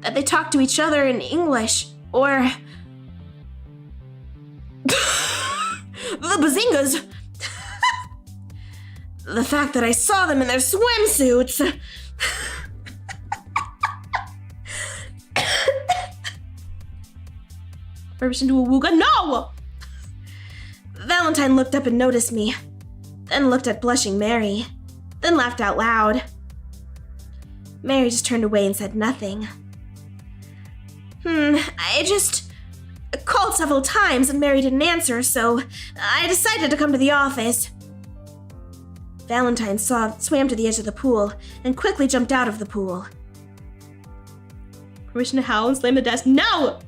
That they talked to each other in English. Or... the Bazingas! the fact that I saw them in their swimsuits. Burst into a wooga. No! Valentine looked up and noticed me, then looked at blushing Mary, then laughed out loud. Mary just turned away and said nothing. I just called several times and Mary didn't answer, so I decided to come to the office. Valentine swam to the edge of the pool and quickly jumped out of the pool. Permission to howl and slam the desk. No!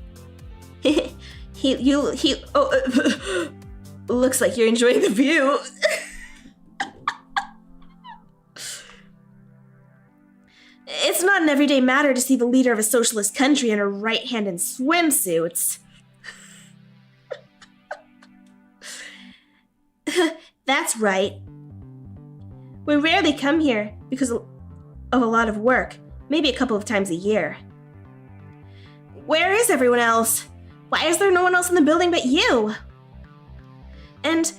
Looks like you're enjoying the view. It's not an everyday matter to see the leader of a socialist country in her right hand in swimsuits. That's right. We rarely come here because of a lot of work, maybe a couple of times a year. Where is everyone else? Why is there no one else in the building but you? And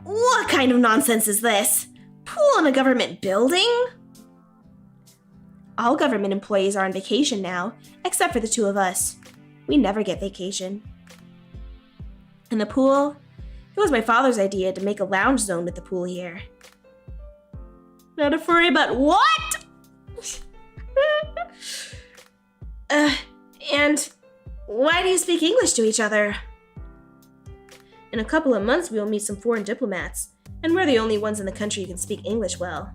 what kind of nonsense is this? Pool in a government building? All government employees are on vacation now, except for the two of us. We never get vacation. And the pool? It was my father's idea to make a lounge zone with the pool here. Not a furry, but what? And why do you speak English to each other? In a couple of months, we will meet some foreign diplomats, and we're the only ones in the country who can speak English well.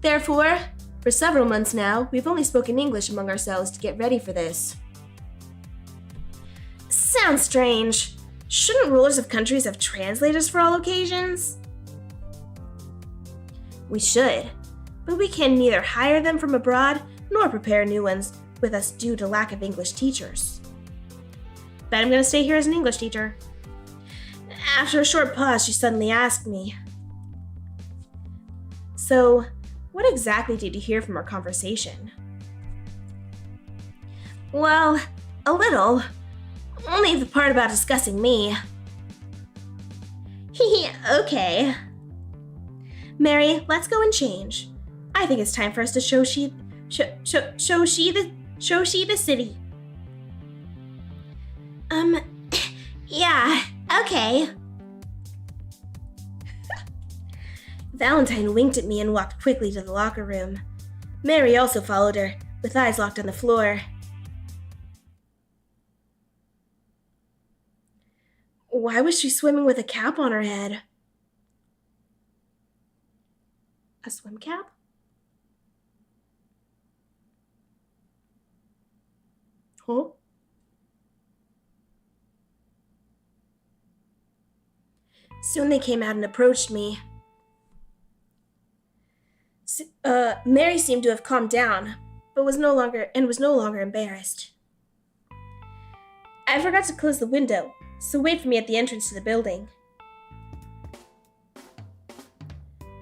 Therefore, for several months now, we've only spoken English among ourselves to get ready for this. Sounds strange. Shouldn't rulers of countries have translators for all occasions? We should, but we can neither hire them from abroad nor prepare new ones with us due to lack of English teachers. Bet I'm gonna stay here as an English teacher. After a short pause, she suddenly asked me, "So, what exactly did you hear from our conversation?" Well, a little. Only the part about discussing me. Okay. Mary, let's go and change. I think it's time for us to show she the city. Yeah, okay. Valentine winked at me and walked quickly to the locker room. Mary also followed her, with eyes locked on the floor. Why was she swimming with a cap on her head? A swim cap? Huh? Soon they came out and approached me. Mary seemed to have calmed down, but was no longer embarrassed. I forgot to close the window, so wait for me at the entrance to the building.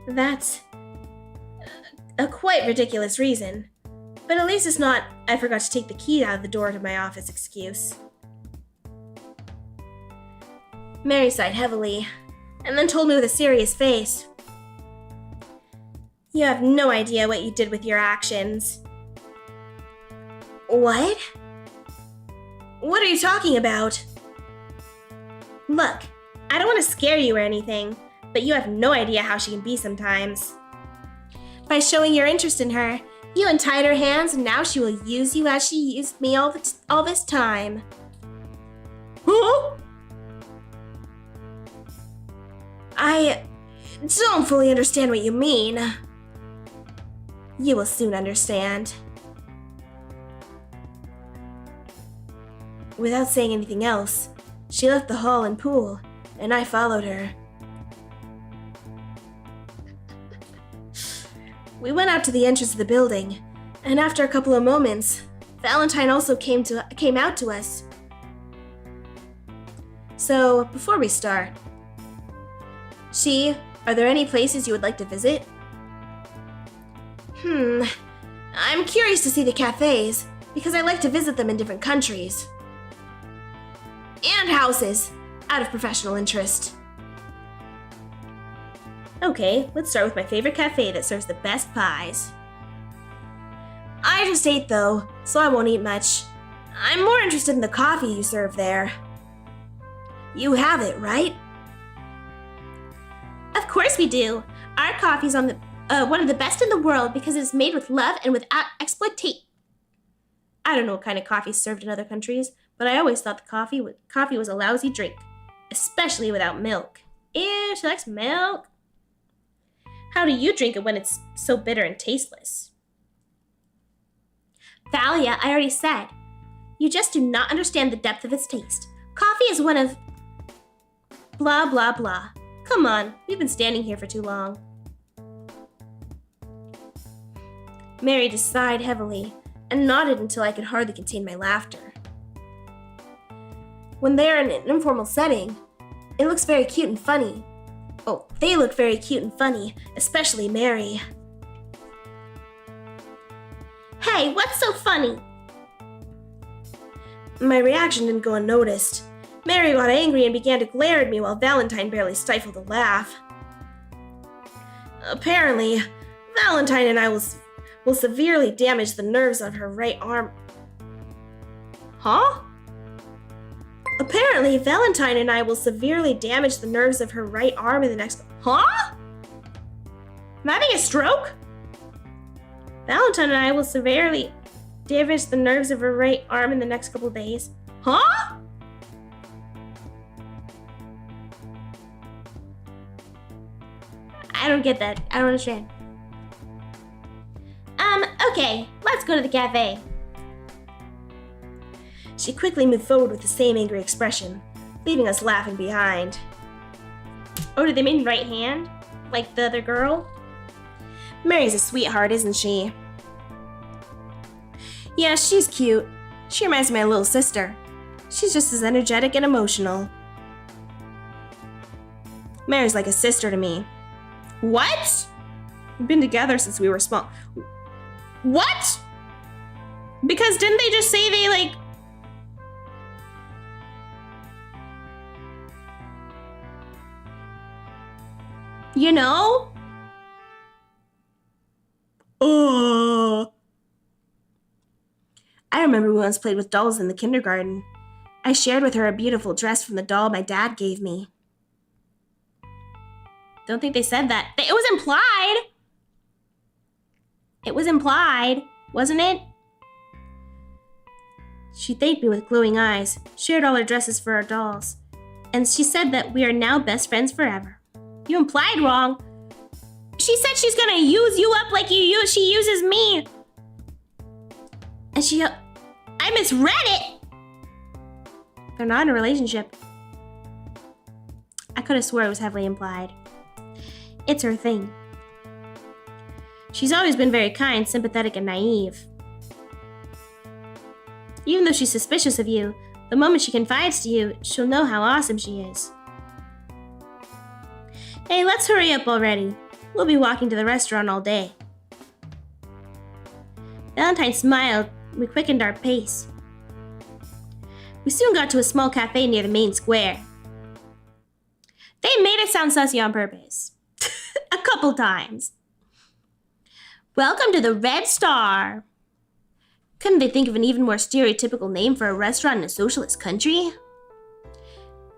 That's a quite ridiculous reason, but at least it's not I forgot to take the key out of the door to my office excuse. Mary sighed heavily, and then told me with a serious face, "You have no idea what you did with your actions." What? What are you talking about? Look, I don't want to scare you or anything, but you have no idea how she can be sometimes. By showing your interest in her, you untied her hands and now she will use you as she used me all this time. Huh? I don't fully understand what you mean. You will soon understand. Without saying anything else, she left the hall and pool, and I followed her. We went out to the entrance of the building, and after a couple of moments, Valentine also came out to us. So, before we start, are there any places you would like to visit? I'm curious to see the cafes, because I like to visit them in different countries. And houses, out of professional interest. Okay, let's start with my favorite cafe that serves the best pies. I just ate though, so I won't eat much. I'm more interested in the coffee you serve there. You have it, right? Of course we do. Our coffee's one of the best in the world because it's made with love and without exploitation. I don't know what kind of coffee is served in other countries, but I always thought the coffee was a lousy drink, especially without milk. Ew, she likes milk. How do you drink it when it's so bitter and tasteless? Thalia, I already said. You just do not understand the depth of its taste. Coffee is one of... blah, blah, blah. Come on, we've been standing here for too long. Mary just sighed heavily and nodded until I could hardly contain my laughter. When they are in an informal setting, it looks very cute and funny. Oh, they look very cute and funny, especially Mary. Hey, what's so funny? My reaction didn't go unnoticed. Mary got angry and began to glare at me while Valentine barely stifled a laugh. Apparently, Valentine and I will severely damage the nerves of her right arm. Huh? Apparently, Valentine and I will severely damage the nerves of her right arm in the next... Huh? Am I having a stroke? Valentine and I will severely damage the nerves of her right arm in the next couple of days. Huh? I don't get that. I don't understand. Okay, let's go to the cafe. She quickly moved forward with the same angry expression, leaving us laughing behind. Oh, did they mean right hand? Like the other girl? Mary's a sweetheart, isn't she? Yeah, she's cute. She reminds me of my little sister. She's just as energetic and emotional. Mary's like a sister to me. What? We've been together since we were small. What? Because didn't they just say they like... You know? I remember we once played with dolls in the kindergarten. I shared with her a beautiful dress from the doll my dad gave me. Don't think they said that. It was implied! It was implied, wasn't it? She thanked me with glowing eyes, shared all her dresses for our dolls, and she said that we are now best friends forever. You implied wrong. She said she's gonna use you up like she uses me. And I misread it. They're not in a relationship. I could have swore it was heavily implied. It's her thing. She's always been very kind, sympathetic, and naive. Even though she's suspicious of you, the moment she confides to you, she'll know how awesome she is. Hey, let's hurry up already. We'll be walking to the restaurant all day. Valentine smiled. We quickened our pace. We soon got to a small cafe near the main square. They made it sound sussy on purpose. A couple times. Welcome to the Red Star. Couldn't they think of an even more stereotypical name for a restaurant in a socialist country?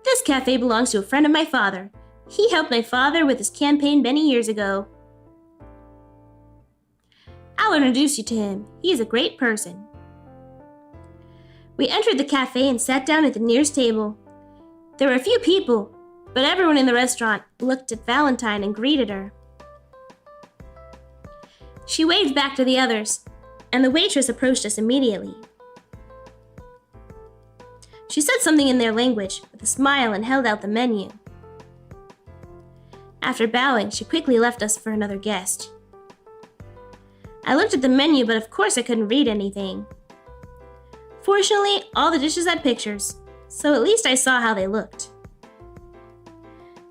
This cafe belongs to a friend of my father. He helped my father with his campaign many years ago. I'll introduce you to him. He is a great person. We entered the cafe and sat down at the nearest table. There were a few people, but everyone in the restaurant looked at Valentine and greeted her. She waved back to the others, and the waitress approached us immediately. She said something in their language with a smile and held out the menu. After bowing, she quickly left us for another guest. I looked at the menu, but of course I couldn't read anything. Fortunately, all the dishes had pictures, so at least I saw how they looked.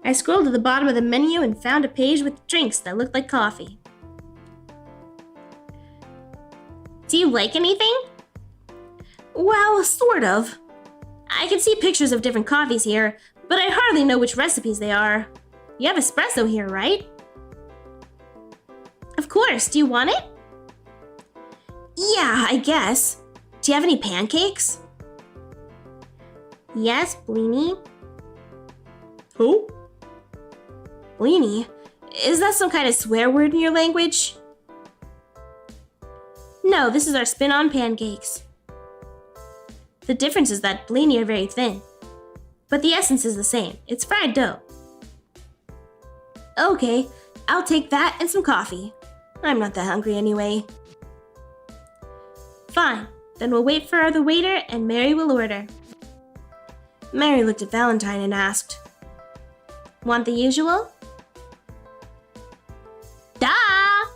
I scrolled to the bottom of the menu and found a page with drinks that looked like coffee. Do you like anything? Well, sort of. I can see pictures of different coffees here, but I hardly know which recipes they are. You have espresso here, right? Of course, do you want it? Yeah, I guess. Do you have any pancakes? Yes, Bleenie. Who? Bleenie? Is that some kind of swear word in your language? No, this is our spin-on pancakes. The difference is that Bleenie are very thin, but the essence is the same. It's fried dough. Okay, I'll take that and some coffee. I'm not that hungry anyway. Fine, then we'll wait for the waiter and Mary will order. Mary looked at Valentine and asked, "Want the usual?" Duh!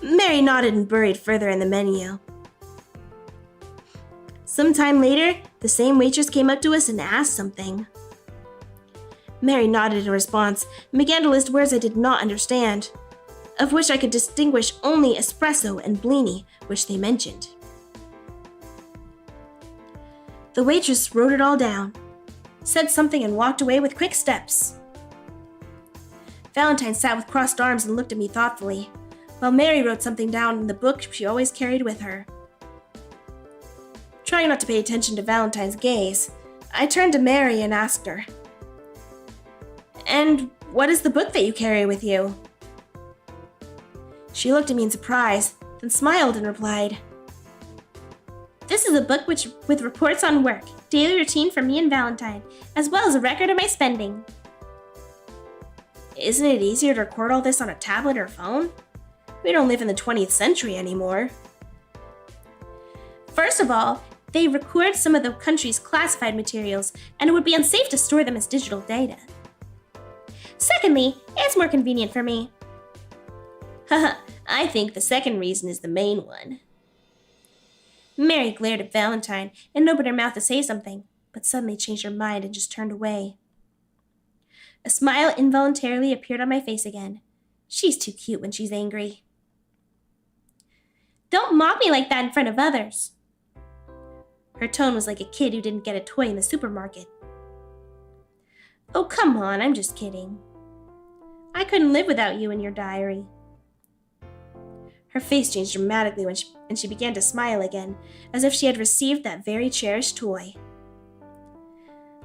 Mary nodded and buried further in the menu. Sometime later, the same waitress came up to us and asked something. Mary nodded in response and began to list words I did not understand, of which I could distinguish only espresso and Bleenie, which they mentioned. The waitress wrote it all down, said something and walked away with quick steps. Valentine sat with crossed arms and looked at me thoughtfully, while Mary wrote something down in the book she always carried with her. Trying not to pay attention to Valentine's gaze, I turned to Mary and asked her, "And what is the book that you carry with you?" She looked at me in surprise, then smiled and replied, "This is a book with reports on work, daily routine for me and Valentine, as well as a record of my spending." Isn't it easier to record all this on a tablet or phone? We don't live in the 20th century anymore. First of all, they record some of the country's classified materials, and it would be unsafe to store them as digital data. Secondly, it's more convenient for me. Haha, I think the second reason is the main one. Mary glared at Valentine and opened her mouth to say something, but suddenly changed her mind and just turned away. A smile involuntarily appeared on my face again. She's too cute when she's angry. Don't mock me like that in front of others. Her tone was like a kid who didn't get a toy in the supermarket. Oh, come on, I'm just kidding. I couldn't live without you in your diary. Her face changed dramatically and she began to smile again, as if she had received that very cherished toy.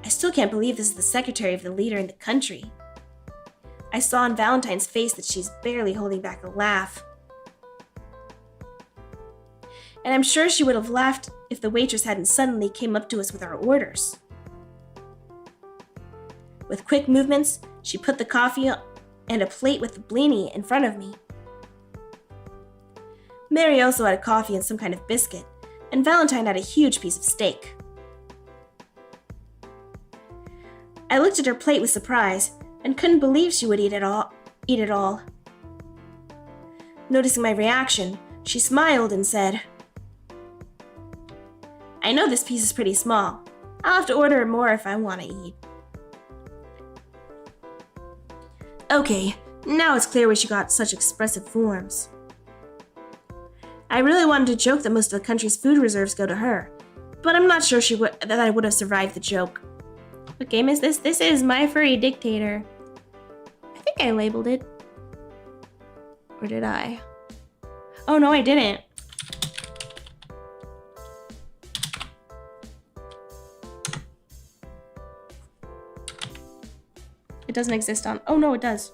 I still can't believe this is the secretary of the leader in the country. I saw on Valentine's face that she's barely holding back a laugh. And I'm sure she would have laughed if the waitress hadn't suddenly came up to us with our orders. With quick movements, she put the coffee and a plate with the Bleenie in front of me. Mary also had a coffee and some kind of biscuit, and Valentine had a huge piece of steak. I looked at her plate with surprise and couldn't believe she would eat it all. Noticing my reaction, she smiled and said, "I know this piece is pretty small. I'll have to order more if I want to eat." Okay, now it's clear where she got such expressive forms. I really wanted to joke that most of the country's food reserves go to her, but I'm not sure that I would have survived the joke. What game is this? This is My Furry Dictator. I think I labeled it. Or did I? Oh no, I didn't. It doesn't exist on... Oh no, it does.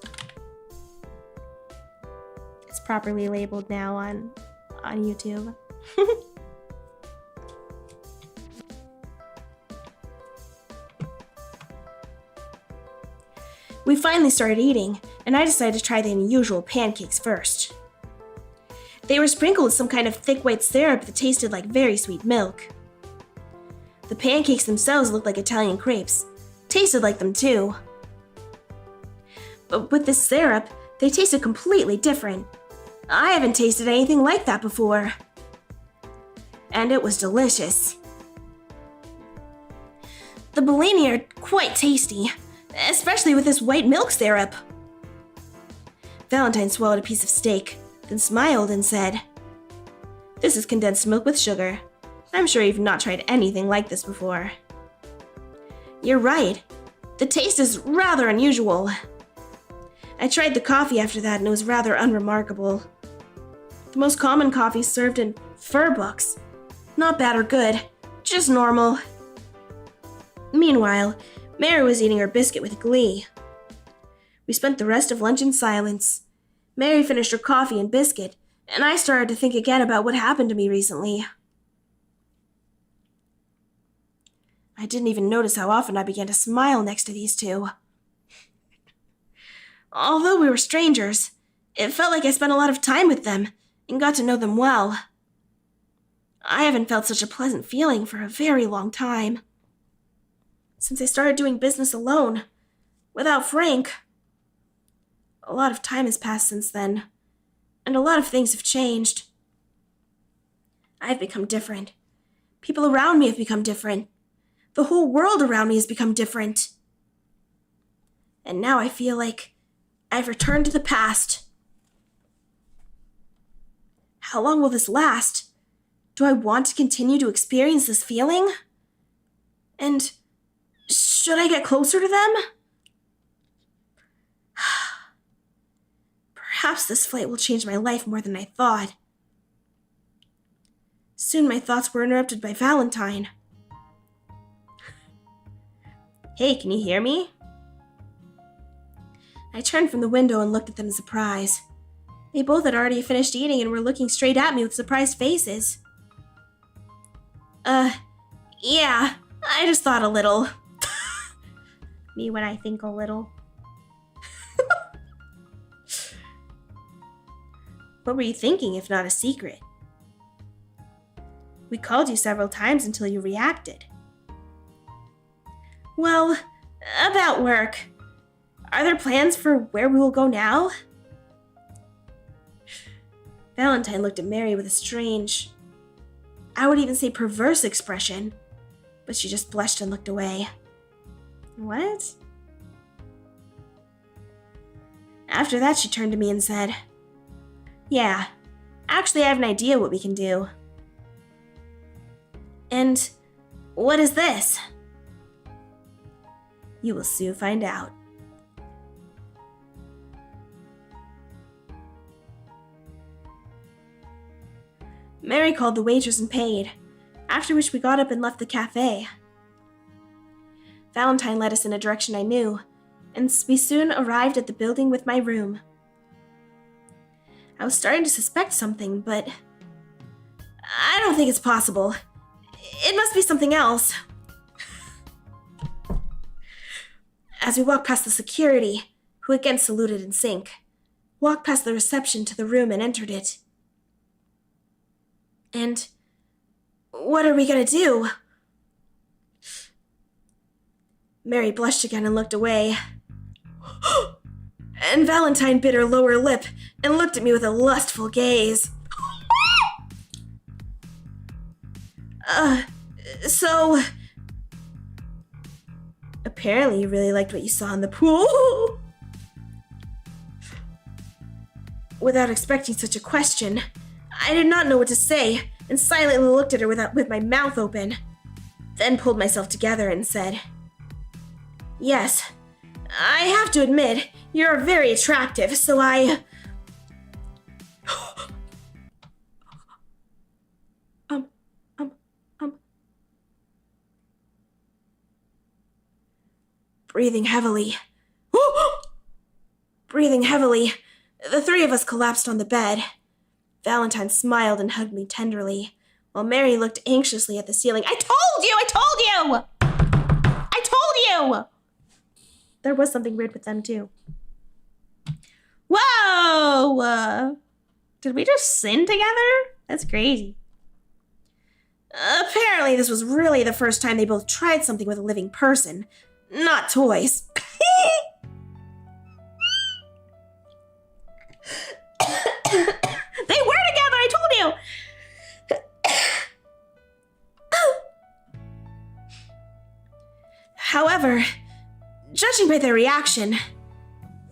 It's properly labeled now on YouTube. We finally started eating, and I decided to try the unusual pancakes first. They were sprinkled with some kind of thick white syrup that tasted like very sweet milk. The pancakes themselves looked like Italian crepes, tasted like them too. But with this syrup, they tasted completely different. I haven't tasted anything like that before. And it was delicious. The Bleenie are quite tasty, especially with this white milk syrup. Valentine swallowed a piece of steak, then smiled and said, "This is condensed milk with sugar. I'm sure you've not tried anything like this before." You're right. The taste is rather unusual. I tried the coffee after that and it was rather unremarkable. The most common coffee served in fur books. Not bad or good, just normal. Meanwhile, Mary was eating her biscuit with glee. We spent the rest of lunch in silence. Mary finished her coffee and biscuit, and I started to think again about what happened to me recently. I didn't even notice how often I began to smile next to these two. Although we were strangers, it felt like I spent a lot of time with them and got to know them well. I haven't felt such a pleasant feeling for a very long time. Since I started doing business alone, without Frank. A lot of time has passed since then, and a lot of things have changed. I've become different. People around me have become different. The whole world around me has become different. And now I feel like I've returned to the past. How long will this last? Do I want to continue to experience this feeling? And should I get closer to them? Perhaps this flight will change my life more than I thought. Soon my thoughts were interrupted by Valentine. Hey, can you hear me? I turned from the window and looked at them in surprise. They both had already finished eating and were looking straight at me with surprised faces. Yeah, I just thought a little. Me when I think a little. What were you thinking, if not a secret? We called you several times until you reacted. Well, about work. Are there plans for where we will go now? Valentine looked at Mary with a strange, I would even say perverse expression, but she just blushed and looked away. What? After that, she turned to me and said, Yeah, actually I have an idea what we can do. And what is this? You will soon find out. Mary called the waitress and paid, after which we got up and left the cafe. Valentine led us in a direction I knew, and we soon arrived at the building with my room. I was starting to suspect something, but I don't think it's possible. It must be something else. As we walked past the security, who again saluted in sync, walked past the reception to the room and entered it. And what are we gonna do? Mary blushed again and looked away. And Valentine bit her lower lip and looked at me with a lustful gaze. So... Apparently you really liked what you saw in the pool. Without expecting such a question, I did not know what to say and silently looked at her with my mouth open. Then pulled myself together and said, Yes, I have to admit, you're very attractive, so I... Breathing heavily. Breathing heavily, the three of us collapsed on the bed. Valentine smiled and hugged me tenderly, while Mary looked anxiously at the ceiling. I told you! There was something weird with them, too. Whoa! Did we just sin together? That's crazy. Apparently, this was really the first time they both tried something with a living person, not toys. They were together, I told you! However, judging by their reaction,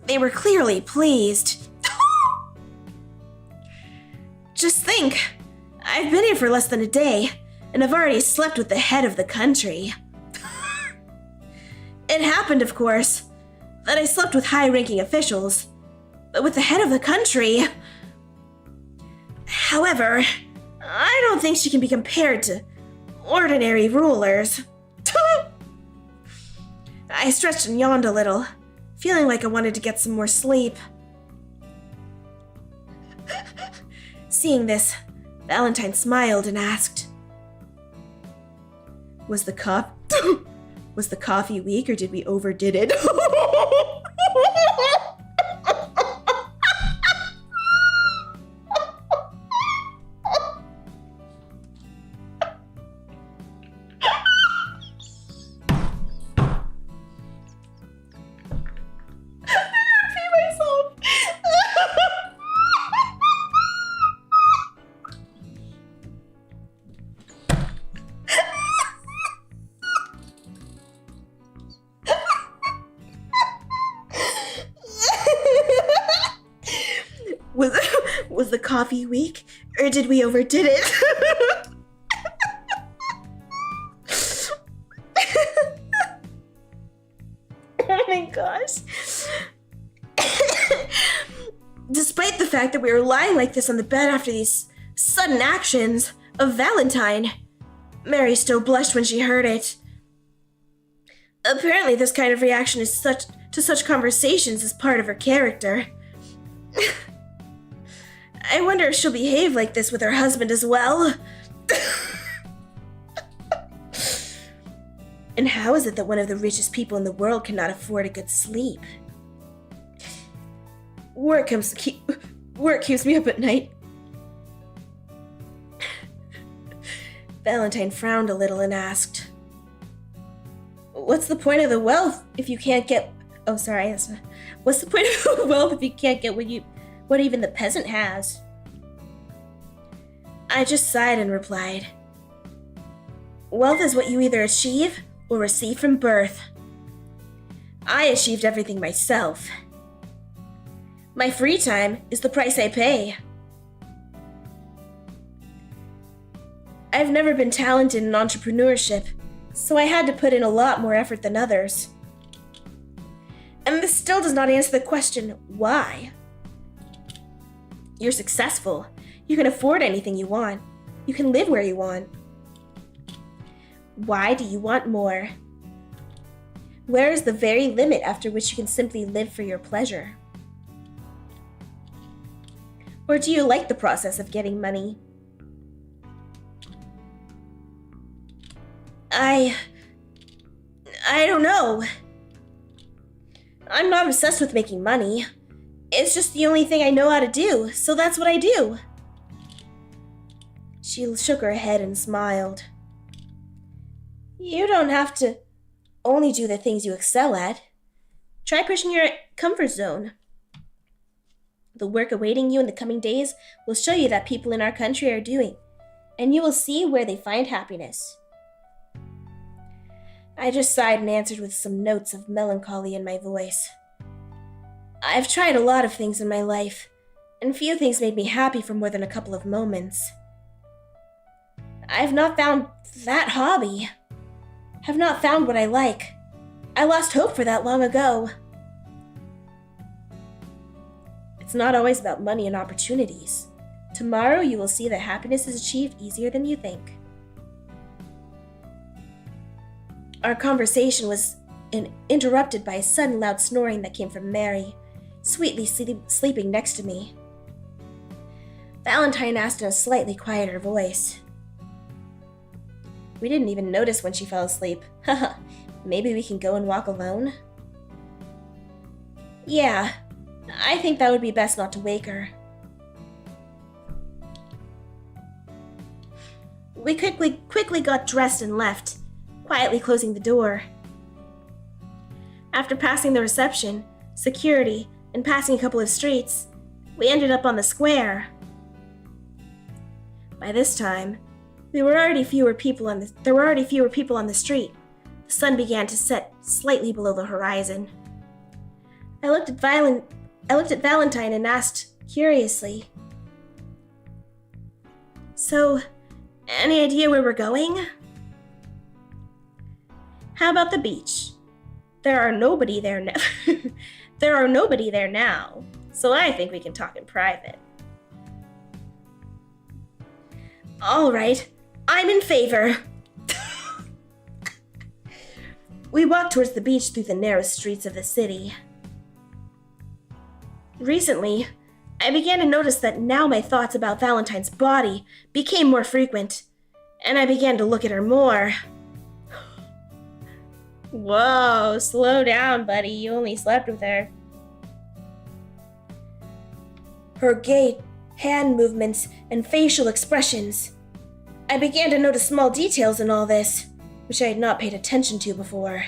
they were clearly pleased. Just think, I've been here for less than a day, and I've already slept with the head of the country. It happened, of course, that I slept with high-ranking officials, with the head of the country. However, I don't think she can be compared to ordinary rulers. I stretched and yawned a little, feeling like I wanted to get some more sleep. Seeing this, Valentine smiled and asked, Was the coffee weak, or did we overdid it? Was the coffee weak, or did we overdid it? Oh my gosh. Despite the fact that we were lying like this on the bed after these sudden actions of Valentine, Mary still blushed when she heard it. Apparently this kind of reaction to such conversations is part of her character. I wonder if she'll behave like this with her husband as well. And how is it that one of the richest people in the world cannot afford a good sleep? Work keeps me up at night. Valentine frowned a little and asked, What's the point of the wealth if you can't get... What's the point of the wealth if you can't get what even the peasant has? I just sighed and replied, Wealth is what you either achieve or receive from birth. I achieved everything myself. My free time is the price I pay. I've never been talented in entrepreneurship, so I had to put in a lot more effort than others. And this still does not answer the question, why? You're successful. You can afford anything you want. You can live where you want. Why do you want more? Where is the very limit after which you can simply live for your pleasure? Or do you like the process of getting money? I don't know. I'm not obsessed with making money. It's just the only thing I know how to do, so that's what I do. She shook her head and smiled. You don't have to only do the things you excel at. Try pushing your comfort zone. The work awaiting you in the coming days will show you that people in our country are doing, and you will see where they find happiness. I just sighed and answered with some notes of melancholy in my voice. I've tried a lot of things in my life, and few things made me happy for more than a couple of moments. I've not found that hobby. Have not found what I like. I lost hope for that long ago. It's not always about money and opportunities. Tomorrow you will see that happiness is achieved easier than you think. Our conversation was interrupted by a sudden loud snoring that came from Mary, sweetly sleeping next to me. Valentine asked in a slightly quieter voice. We didn't even notice when she fell asleep. Haha, maybe we can go and walk alone? Yeah, I think that would be best not to wake her. We quickly got dressed and left, quietly closing the door. After passing the reception, security, and passing a couple of streets, we ended up on the square. By this time, there were already fewer people on the street. The sun began to set slightly below the horizon. I looked at Valentine and asked curiously, So, any idea where we're going? How about the beach? There are nobody there now. so I think we can talk in private. All right, I'm in favor. We walked towards the beach through the narrow streets of the city. Recently, I began to notice that now my thoughts about Valentine's body became more frequent, and I began to look at her more. Whoa, slow down, buddy. You only slept with her. Her gait, hand movements, and facial expressions. I began to notice small details in all this, which I had not paid attention to before.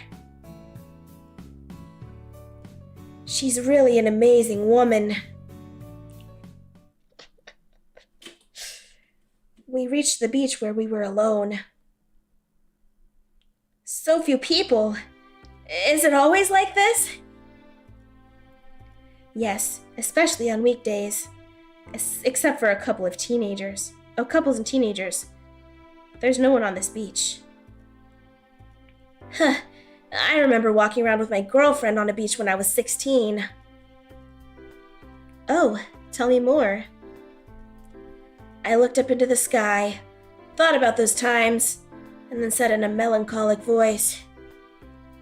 She's really an amazing woman. We reached the beach where we were alone. So few people. Is it always like this? Yes, especially on weekdays. Except for a couple of teenagers. Oh, couples and teenagers. There's no one on this beach. Huh. I remember walking around with my girlfriend on a beach when I was 16. Oh, tell me more. I looked up into the sky, thought about those times, and then said in a melancholic voice,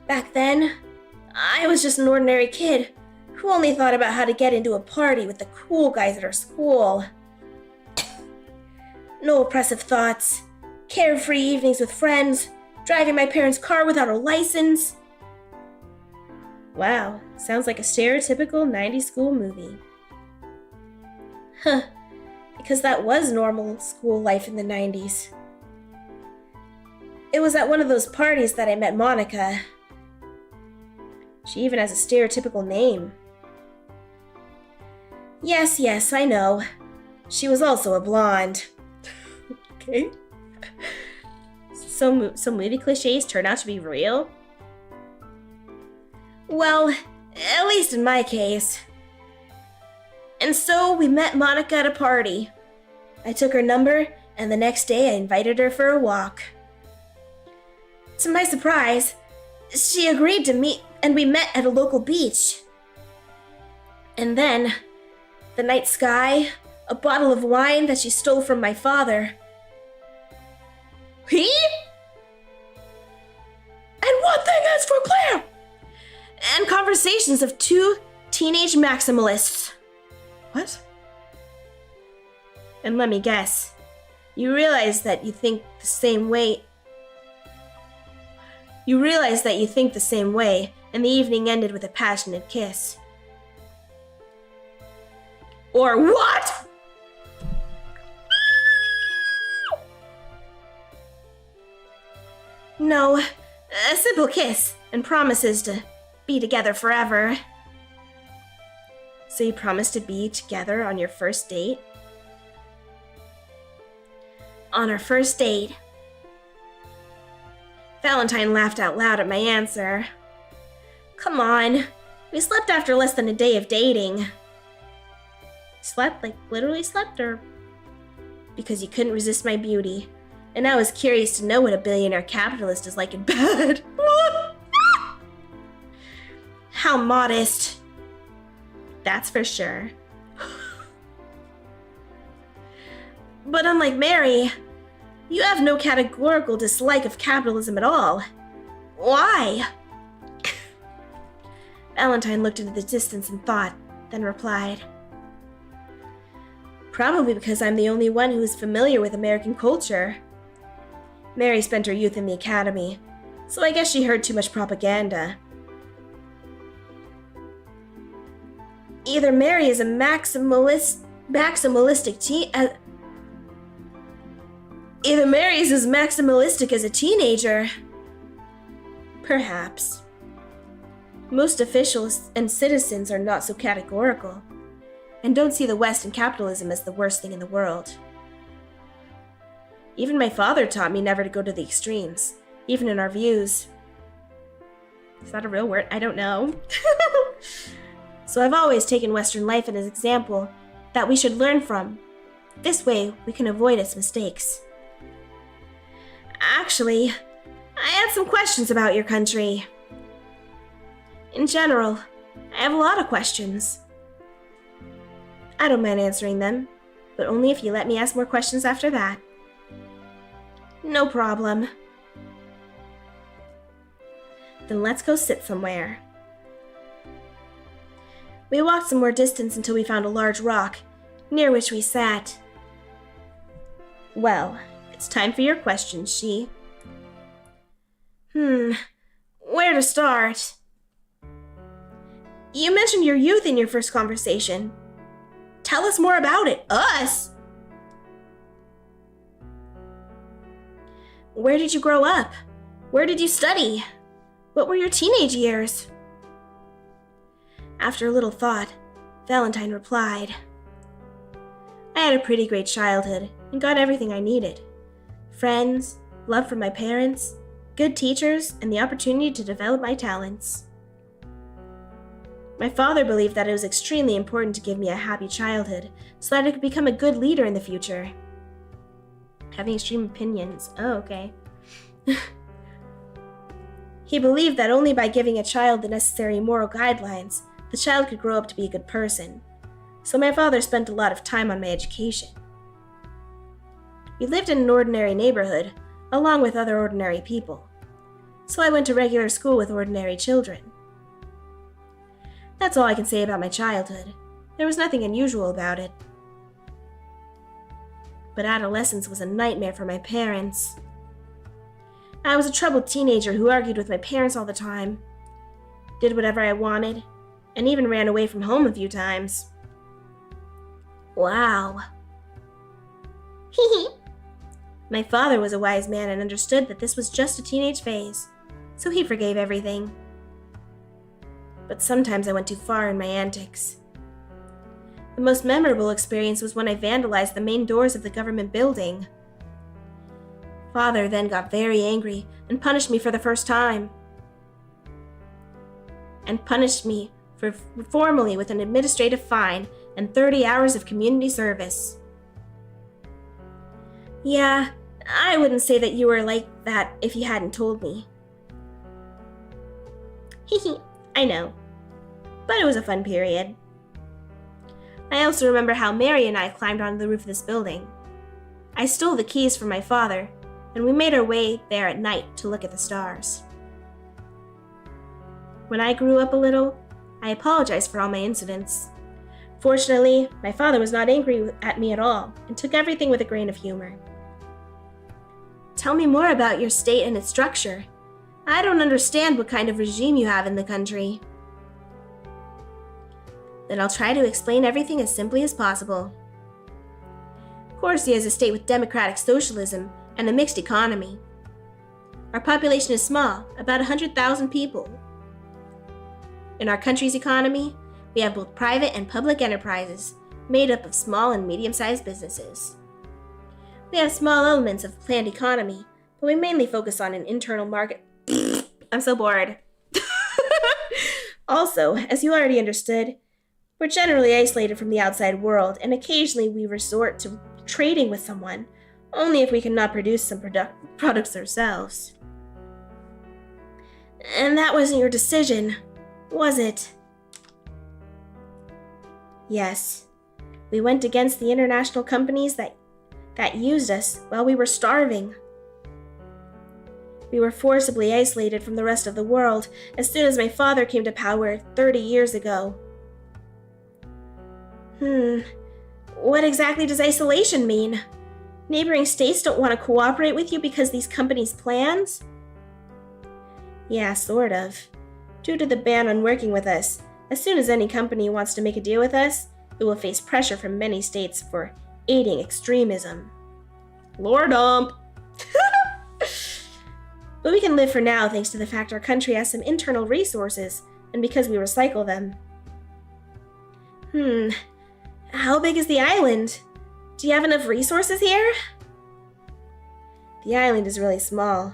"Back then, I was just an ordinary kid who only thought about how to get into a party with the cool guys at our school. No oppressive thoughts, carefree evenings with friends, driving my parents' car without a license." Wow, sounds like a stereotypical 90s school movie. Huh, because that was normal school life in the 90s. It was at one of those parties that I met Monica. She even has a stereotypical name. Yes, I know. She was also a blonde. Okay. So movie cliches turn out to be real? Well, at least in my case. And so we met Monica at a party. I took her number, and the next day I invited her for a walk. To my surprise, she agreed to meet, and we met at a local beach. And then, the night sky, a bottle of wine that she stole from my father. He? And one thing is for clear! And conversations of two teenage maximalists. What? And let me guess, you realize that you think the same way. And the evening ended with a passionate kiss. Or what? No, a simple kiss and promises to be together forever. So you promised to be together on your first date? On our first date. Valentine laughed out loud at my answer. Come on, we slept after less than a day of dating. Slept, like literally slept, or because you couldn't resist my beauty, and I was curious to know what a billionaire capitalist is like in bed. How modest. That's for sure. But unlike Mary, you have no categorical dislike of capitalism at all. Why? Valentine looked into the distance and thought, then replied, Probably because I'm the only one who is familiar with American culture. Mary spent her youth in the academy, so I guess she heard too much propaganda. Either Mary is a Either Mary is as maximalistic as a teenager. Perhaps. Most officials and citizens are not so categorical, and don't see the West and capitalism as the worst thing in the world. Even my father taught me never to go to the extremes, even in our views. Is that a real word? I don't know. So I've always taken Western life as an example that we should learn from. This way, we can avoid its mistakes. Actually, I had some questions about your country. In general, I have a lot of questions. I don't mind answering them, but only if you let me ask more questions after that. No problem. Then let's go sit somewhere. We walked some more distance until we found a large rock, near which we sat. Well, it's time for your questions, she. Where to start? You mentioned your youth in your first conversation. Tell us more about it. Us! Where did you grow up? Where did you study? What were your teenage years? After a little thought, Valentine replied, I had a pretty great childhood and got everything I needed. Friends, love from my parents, good teachers, and the opportunity to develop my talents. My father believed that it was extremely important to give me a happy childhood so that I could become a good leader in the future. Having extreme opinions. Oh, okay. He believed that only by giving a child the necessary moral guidelines, the child could grow up to be a good person. So my father spent a lot of time on my education. We lived in an ordinary neighborhood, along with other ordinary people. So I went to regular school with ordinary children. That's all I can say about my childhood. There was nothing unusual about it. But adolescence was a nightmare for my parents. I was a troubled teenager who argued with my parents all the time, did whatever I wanted, and even ran away from home a few times. Wow. My father was a wise man and understood that this was just a teenage phase, so he forgave everything. But sometimes I went too far in my antics. The most memorable experience was when I vandalized the main doors of the government building. Father then got very angry and punished me for the first time. And punished me formally with an administrative fine and 30 hours of community service. Yeah, I wouldn't say that you were like that if you hadn't told me. I know. But it was a fun period. I also remember how Mary and I climbed onto the roof of this building. I stole the keys from my father, and we made our way there at night to look at the stars. When I grew up a little, I apologized for all my incidents. Fortunately, my father was not angry at me at all and took everything with a grain of humor. Tell me more about your state and its structure. I don't understand what kind of regime you have in the country. Then I'll try to explain everything as simply as possible. Corsia is a state with democratic socialism and a mixed economy. Our population is small, about 100,000 people. In our country's economy, we have both private and public enterprises, made up of small and medium-sized businesses. We have small elements of planned economy, but we mainly focus on an internal market. I'm so bored. Also, as you already understood, we're generally isolated from the outside world, and occasionally we resort to trading with someone, only if we cannot produce some products ourselves. And that wasn't your decision, was it? Yes. We went against the international companies that used us while we were starving. We were forcibly isolated from the rest of the world as soon as my father came to power 30 years ago. What exactly does isolation mean? Neighboring states don't want to cooperate with you because these companies' plans? Yeah, sort of. Due to the ban on working with us, as soon as any company wants to make a deal with us, it will face pressure from many states for aiding extremism. Lore dump! But we can live for now thanks to the fact our country has some internal resources, and because we recycle them. How big is the island? Do you have enough resources here? The island is really small,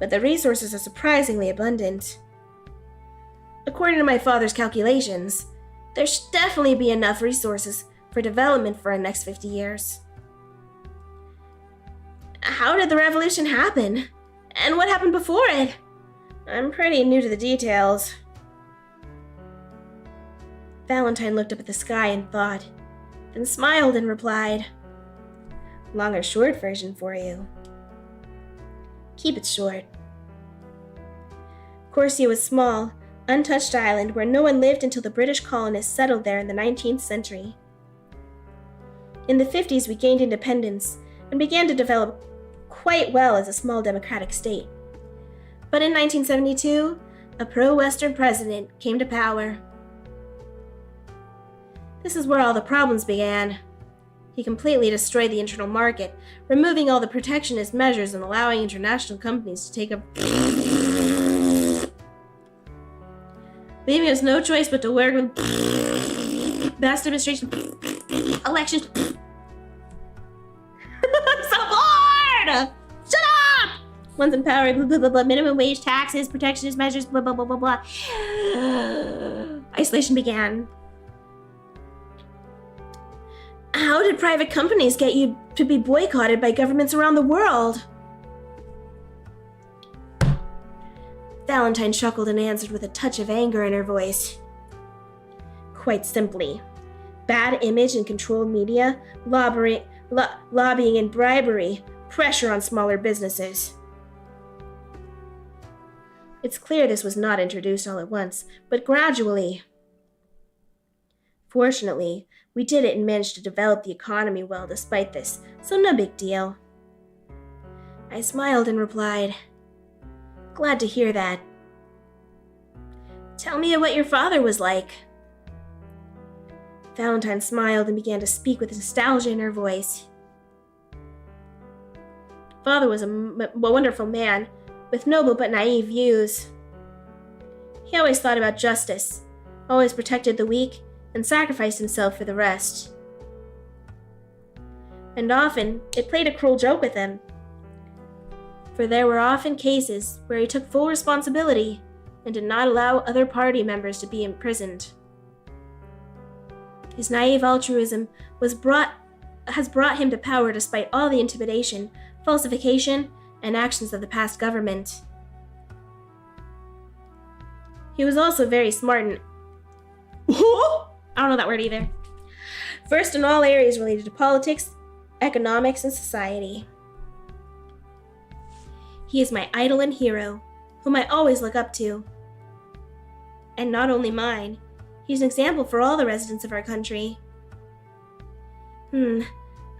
but the resources are surprisingly abundant. According to my father's calculations, there should definitely be enough resources for development for the next 50 years. How did the revolution happen? And what happened before it? I'm pretty new to the details. Valentine looked up at the sky and thought. then smiled and replied, "Long or short version for you?" "Keep it short." Corsia was a small, untouched island where no one lived until the British colonists settled there in the 19th century. In the 50s, we gained independence and began to develop quite well as a small democratic state. But in 1972, a pro-Western president came to power. This is where all the problems began. He completely destroyed the internal market, removing all the protectionist measures and allowing international companies to take up, leaving us no choice but to work with best administration, elections. I'm so bored! Shut up! Once in power, blah, blah, blah, blah, minimum wage, taxes, protectionist measures, blah, blah, blah, blah, blah. Isolation began. How did private companies get you to be boycotted by governments around the world? Valentine chuckled and answered with a touch of anger in her voice. Quite simply, bad image and controlled media, lobbying and bribery, pressure on smaller businesses. It's clear this was not introduced all at once, but gradually. Fortunately, we did it and managed to develop the economy well despite this, so no big deal. I smiled and replied, "Glad to hear that. Tell me what your father was like." Valentine smiled and began to speak with nostalgia in her voice. Father was a wonderful man, with noble but naive views. He always thought about justice, always protected the weak, and sacrificed himself for the rest. And often, it played a cruel joke with him, for there were often cases where he took full responsibility and did not allow other party members to be imprisoned. His naive altruism has brought him to power despite all the intimidation, falsification, and actions of the past government. He was also very smart and I don't know that word either. First in all areas related to politics, economics, and society. He is my idol and hero, whom I always look up to. And not only mine, he's an example for all the residents of our country.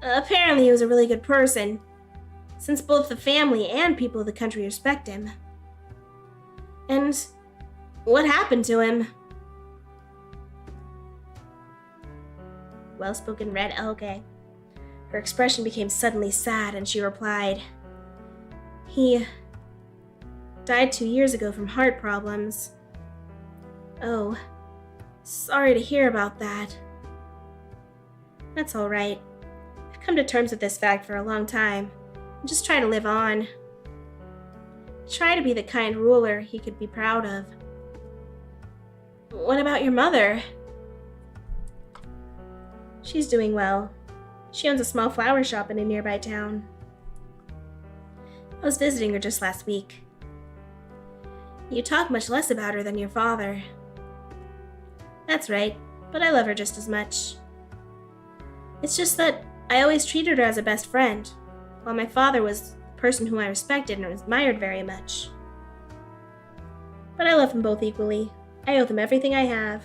Apparently he was a really good person, since both the family and people of the country respect him. And what happened to him? Well-spoken red, okay. Her expression became suddenly sad and she replied, "He died 2 years ago from heart problems." "Oh, sorry to hear about that." "That's all right. I've come to terms with this fact for a long time and just try to live on. Try to be the kind ruler he could be proud of." "What about your mother?" "She's doing well. She owns a small flower shop in a nearby town. I was visiting her just last week." "You talk much less about her than your father." "That's right, but I love her just as much. It's just that I always treated her as a best friend, while my father was a person whom I respected and admired very much. But I love them both equally. I owe them everything I have."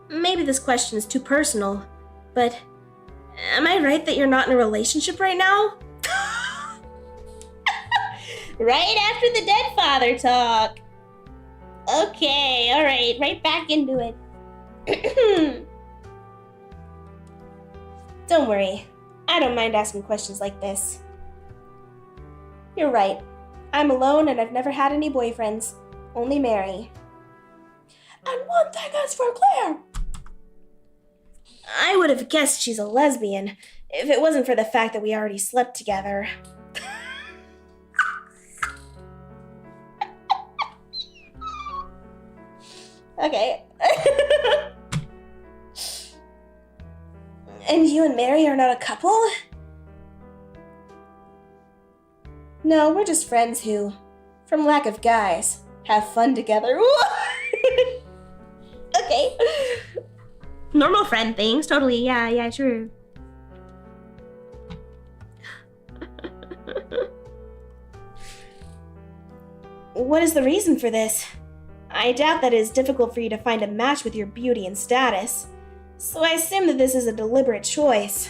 Maybe this question is too personal, but am I right that you're not in a relationship right now? Right after the dead father talk. Okay, alright, right back into it. Don't worry, I don't mind asking questions like this. You're right, I'm alone and I've never had any boyfriends, only Mary. And one thing is for Claire. I would have guessed she's a lesbian if it wasn't for the fact that we already slept together. Okay. And you and Mary are not a couple? No, we're just friends who, from lack of guys, have fun together. Okay. Normal friend things, totally. Yeah, sure. What is the reason for this? I doubt that it is difficult for you to find a match with your beauty and status, so I assume that this is a deliberate choice.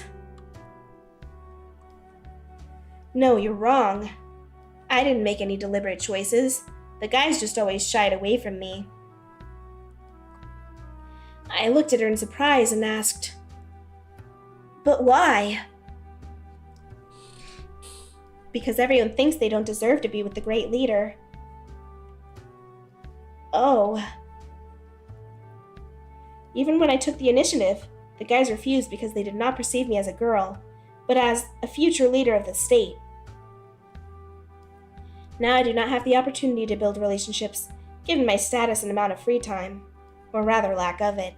No, you're wrong. I didn't make any deliberate choices. The guys just always shied away from me. I looked at her in surprise and asked, "But why?" Because everyone thinks they don't deserve to be with the great leader. Oh. Even when I took the initiative, the guys refused because they did not perceive me as a girl, but as a future leader of the state. Now I do not have the opportunity to build relationships, given my status and amount of free time, or rather lack of it.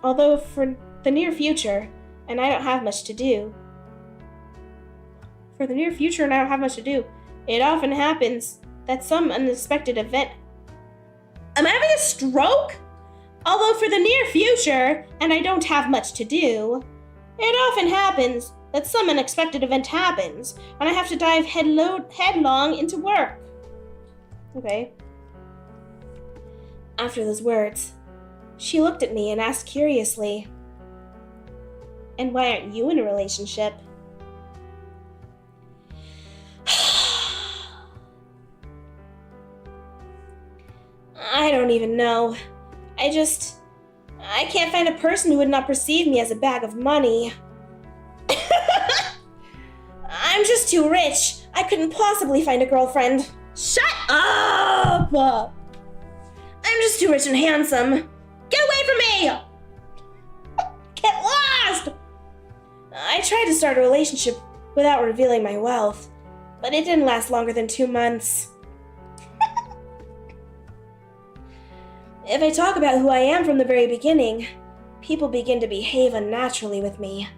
Although for the near future, and I don't have much to do, it often happens that some unexpected event... I'm having a stroke? Although for the near future, and I don't have much to do, it often happens that some unexpected event happens, and I have to dive headlong into work. Okay. After those words, she looked at me and asked curiously, "And why aren't you in a relationship?" I don't even know. I can't find a person who would not perceive me as a bag of money. I'm just too rich. I couldn't possibly find a girlfriend. Shut up! I'm just too rich and handsome. Get away from me! Get lost! I tried to start a relationship without revealing my wealth, but it didn't last longer than 2 months. If I talk about who I am from the very beginning, people begin to behave unnaturally with me.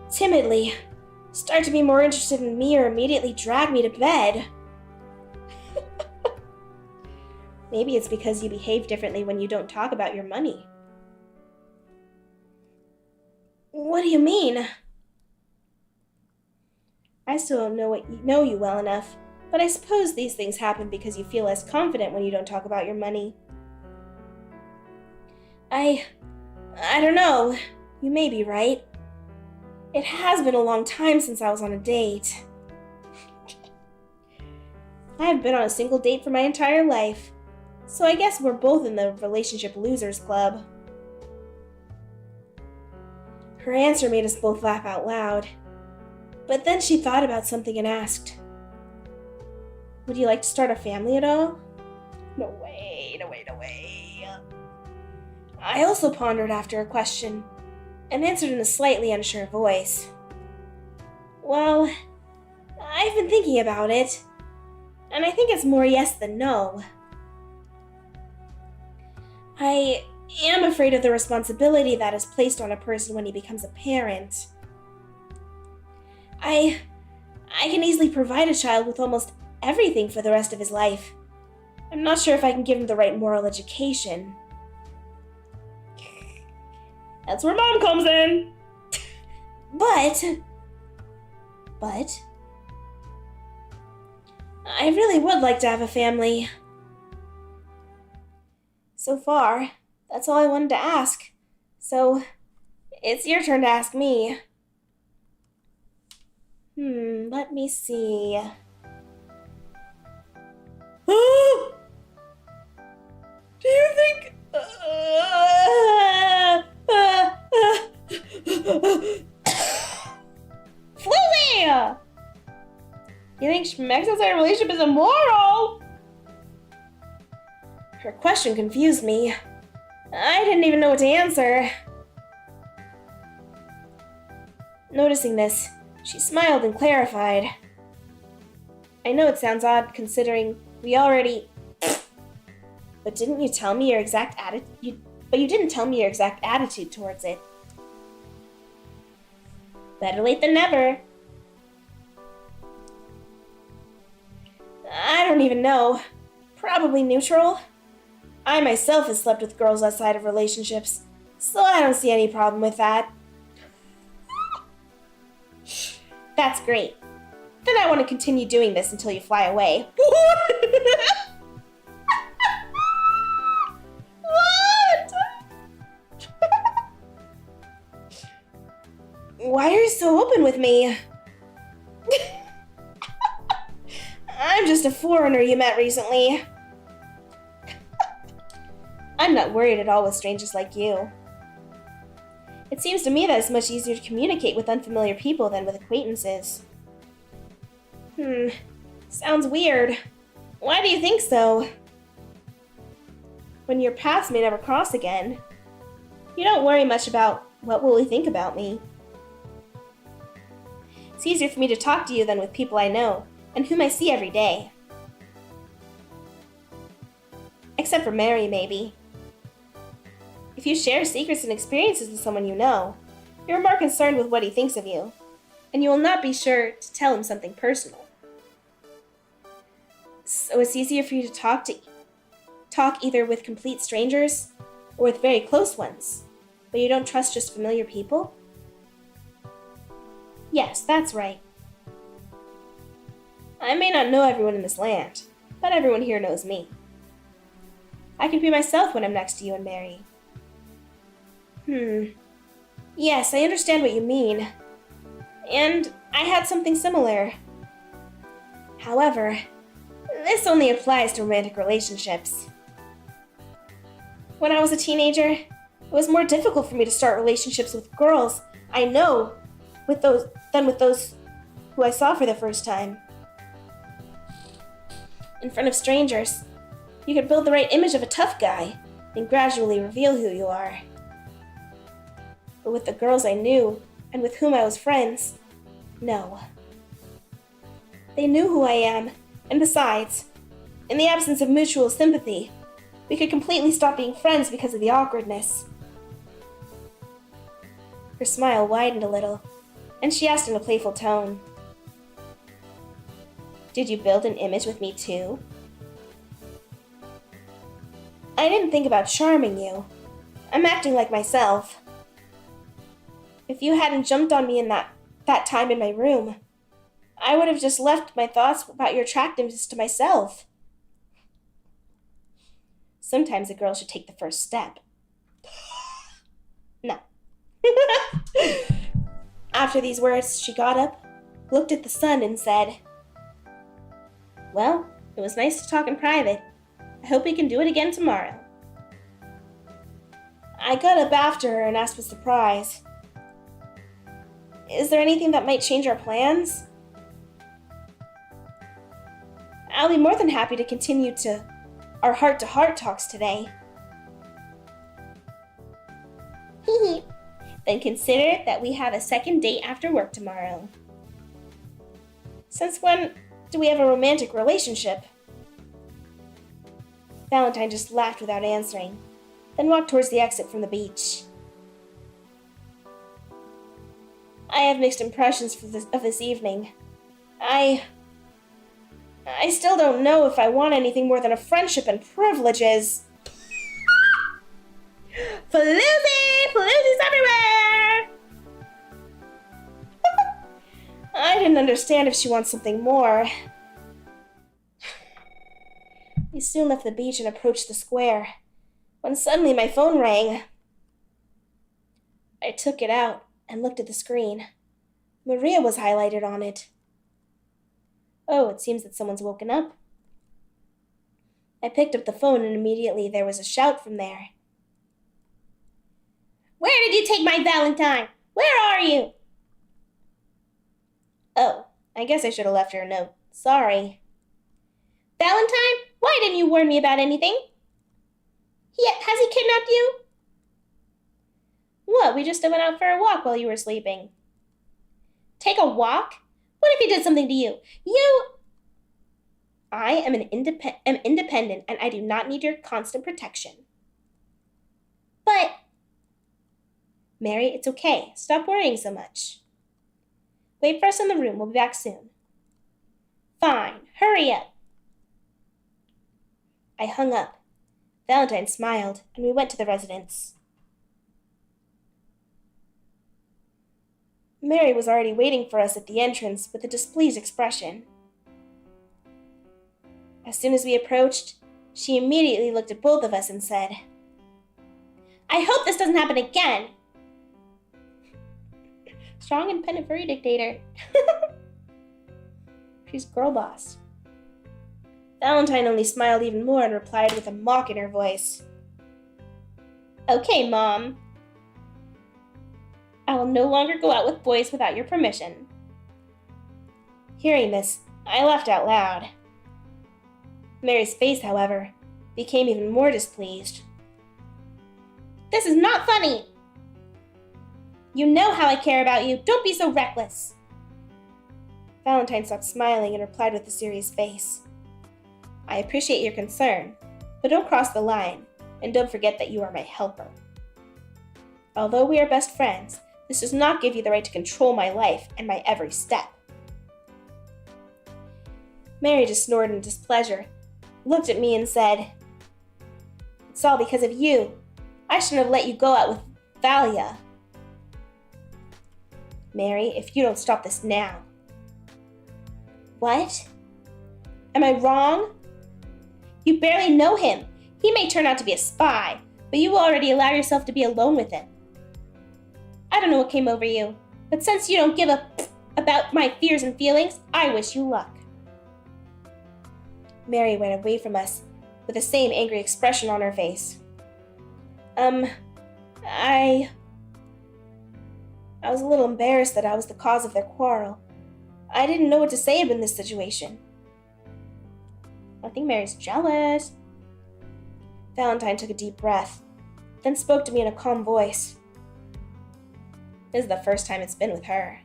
Timidly, start to be more interested in me or immediately drag me to bed. Maybe it's because you behave differently when you don't talk about your money. What do you mean? I still don't know you well enough, but I suppose these things happen because you feel less confident when you don't talk about your money. I don't know. You may be right. It has been a long time since I was on a date. I haven't been on a single date for my entire life, so I guess we're both in the relationship losers club. Her answer made us both laugh out loud, but then she thought about something and asked, "Would you like to start a family at all?" No way. I also pondered after her question and answered in a slightly unsure voice. Well, I've been thinking about it, and I think it's more yes than no. I am afraid of the responsibility that is placed on a person when he becomes a parent. I can easily provide a child with almost everything for the rest of his life. I'm not sure if I can give him the right moral education. That's where Mom comes in. But I really would like to have a family. So far, that's all I wanted to ask. So, it's your turn to ask me. Let me see. Do you think... Floozy! You think Schmeck's outside relationship is immoral? Her question confused me. I didn't even know what to answer. Noticing this, she smiled and clarified. I know it sounds odd considering we already... But didn't you tell me your exact attitude? But you didn't tell me your exact attitude towards it. Better late than never. I don't even know. Probably neutral. I myself have slept with girls outside of relationships, so I don't see any problem with that. That's great. Then I want to continue doing this until you fly away. What? Why are you so open with me? I'm just a foreigner you met recently. I'm not worried at all with strangers like you. It seems to me that it's much easier to communicate with unfamiliar people than with acquaintances. Sounds weird. Why do you think so? When your paths may never cross again, you don't worry much about what will we think about me. It's easier for me to talk to you than with people I know and whom I see every day. Except for Mary, maybe. If you share secrets and experiences with someone you know, you're more concerned with what he thinks of you, and you will not be sure to tell him something personal. So it's easier for you to talk either with complete strangers or with very close ones, but you don't trust just familiar people? Yes, that's right. I may not know everyone in this land, but everyone here knows me. I can be myself when I'm next to you and Mary. Yes, I understand what you mean. And I had something similar. However, this only applies to romantic relationships. When I was a teenager, it was more difficult for me to start relationships with girls I know than with those who I saw for the first time. In front of strangers, you could build the right image of a tough guy and gradually reveal who you are. But with the girls I knew and with whom I was friends, no. They knew who I am, and besides, in the absence of mutual sympathy, we could completely stop being friends because of the awkwardness. Her smile widened a little, and she asked in a playful tone, "Did you build an image with me too?" I didn't think about charming you. I'm acting like myself. If you hadn't jumped on me in that time in my room, I would have just left my thoughts about your attractiveness to myself. Sometimes a girl should take the first step. No. After these words, she got up, looked at the sun, and said, "Well, it was nice to talk in private. I hope we can do it again tomorrow." I got up after her and asked with surprise, "Is there anything that might change our plans?" "I'll be more than happy to continue our heart-to-heart talks today." Then consider that we have a second date after work tomorrow. Since when do we have a romantic relationship? Valentine just laughed without answering, then walked towards the exit from the beach. I have mixed impressions of this evening. I still don't know if I want anything more than a friendship and privileges. Floozies everywhere! I didn't understand if she wants something more. We soon left the beach and approached the square, when suddenly my phone rang. I took it out and looked at the screen. Maria was highlighted on it. Oh, it seems that someone's woken up. I picked up the phone and immediately there was a shout from there. "Where did you take my Valentine? Where are you?" "Oh, I guess I should have left her a note. Sorry." "Valentine, why didn't you warn me about anything? Has he kidnapped you?" "What, we just went out for a walk while you were sleeping." "Take a walk? What if he did something to you? I am independent and I do not need your constant protection." "But..." "Mary, it's okay. Stop worrying so much. Wait for us in the room. We'll be back soon." "Fine. Hurry up." I hung up. Valentine smiled, and we went to the residence. Mary was already waiting for us at the entrance with a displeased expression. As soon as we approached, she immediately looked at both of us and said, "I hope this doesn't happen again." Strong independent furry dictator. She's girl boss. Valentine only smiled even more and replied with a mock in her voice. "Okay, Mom. I will no longer go out with boys without your permission." Hearing this, I laughed out loud. Mary's face, however, became even more displeased. "This is not funny. You know how I care about you. Don't be so reckless." Valentine stopped smiling and replied with a serious face. "I appreciate your concern, but don't cross the line, and don't forget that you are my helper. Although we are best friends, this does not give you the right to control my life and my every step." Mary just snorted in displeasure, looked at me and said, "It's all because of you. I shouldn't have let you go out with Valia." "Mary, if you don't stop this now." "What? Am I wrong? You barely know him. He may turn out to be a spy, but you will already allow yourself to be alone with him. I don't know what came over you, but since you don't give a about my fears and feelings, I wish you luck." Mary went away from us with the same angry expression on her face. I was a little embarrassed that I was the cause of their quarrel. I didn't know what to say in this situation. "I think Mary's jealous." Valentine took a deep breath, then spoke to me in a calm voice. "This is the first time it's been with her.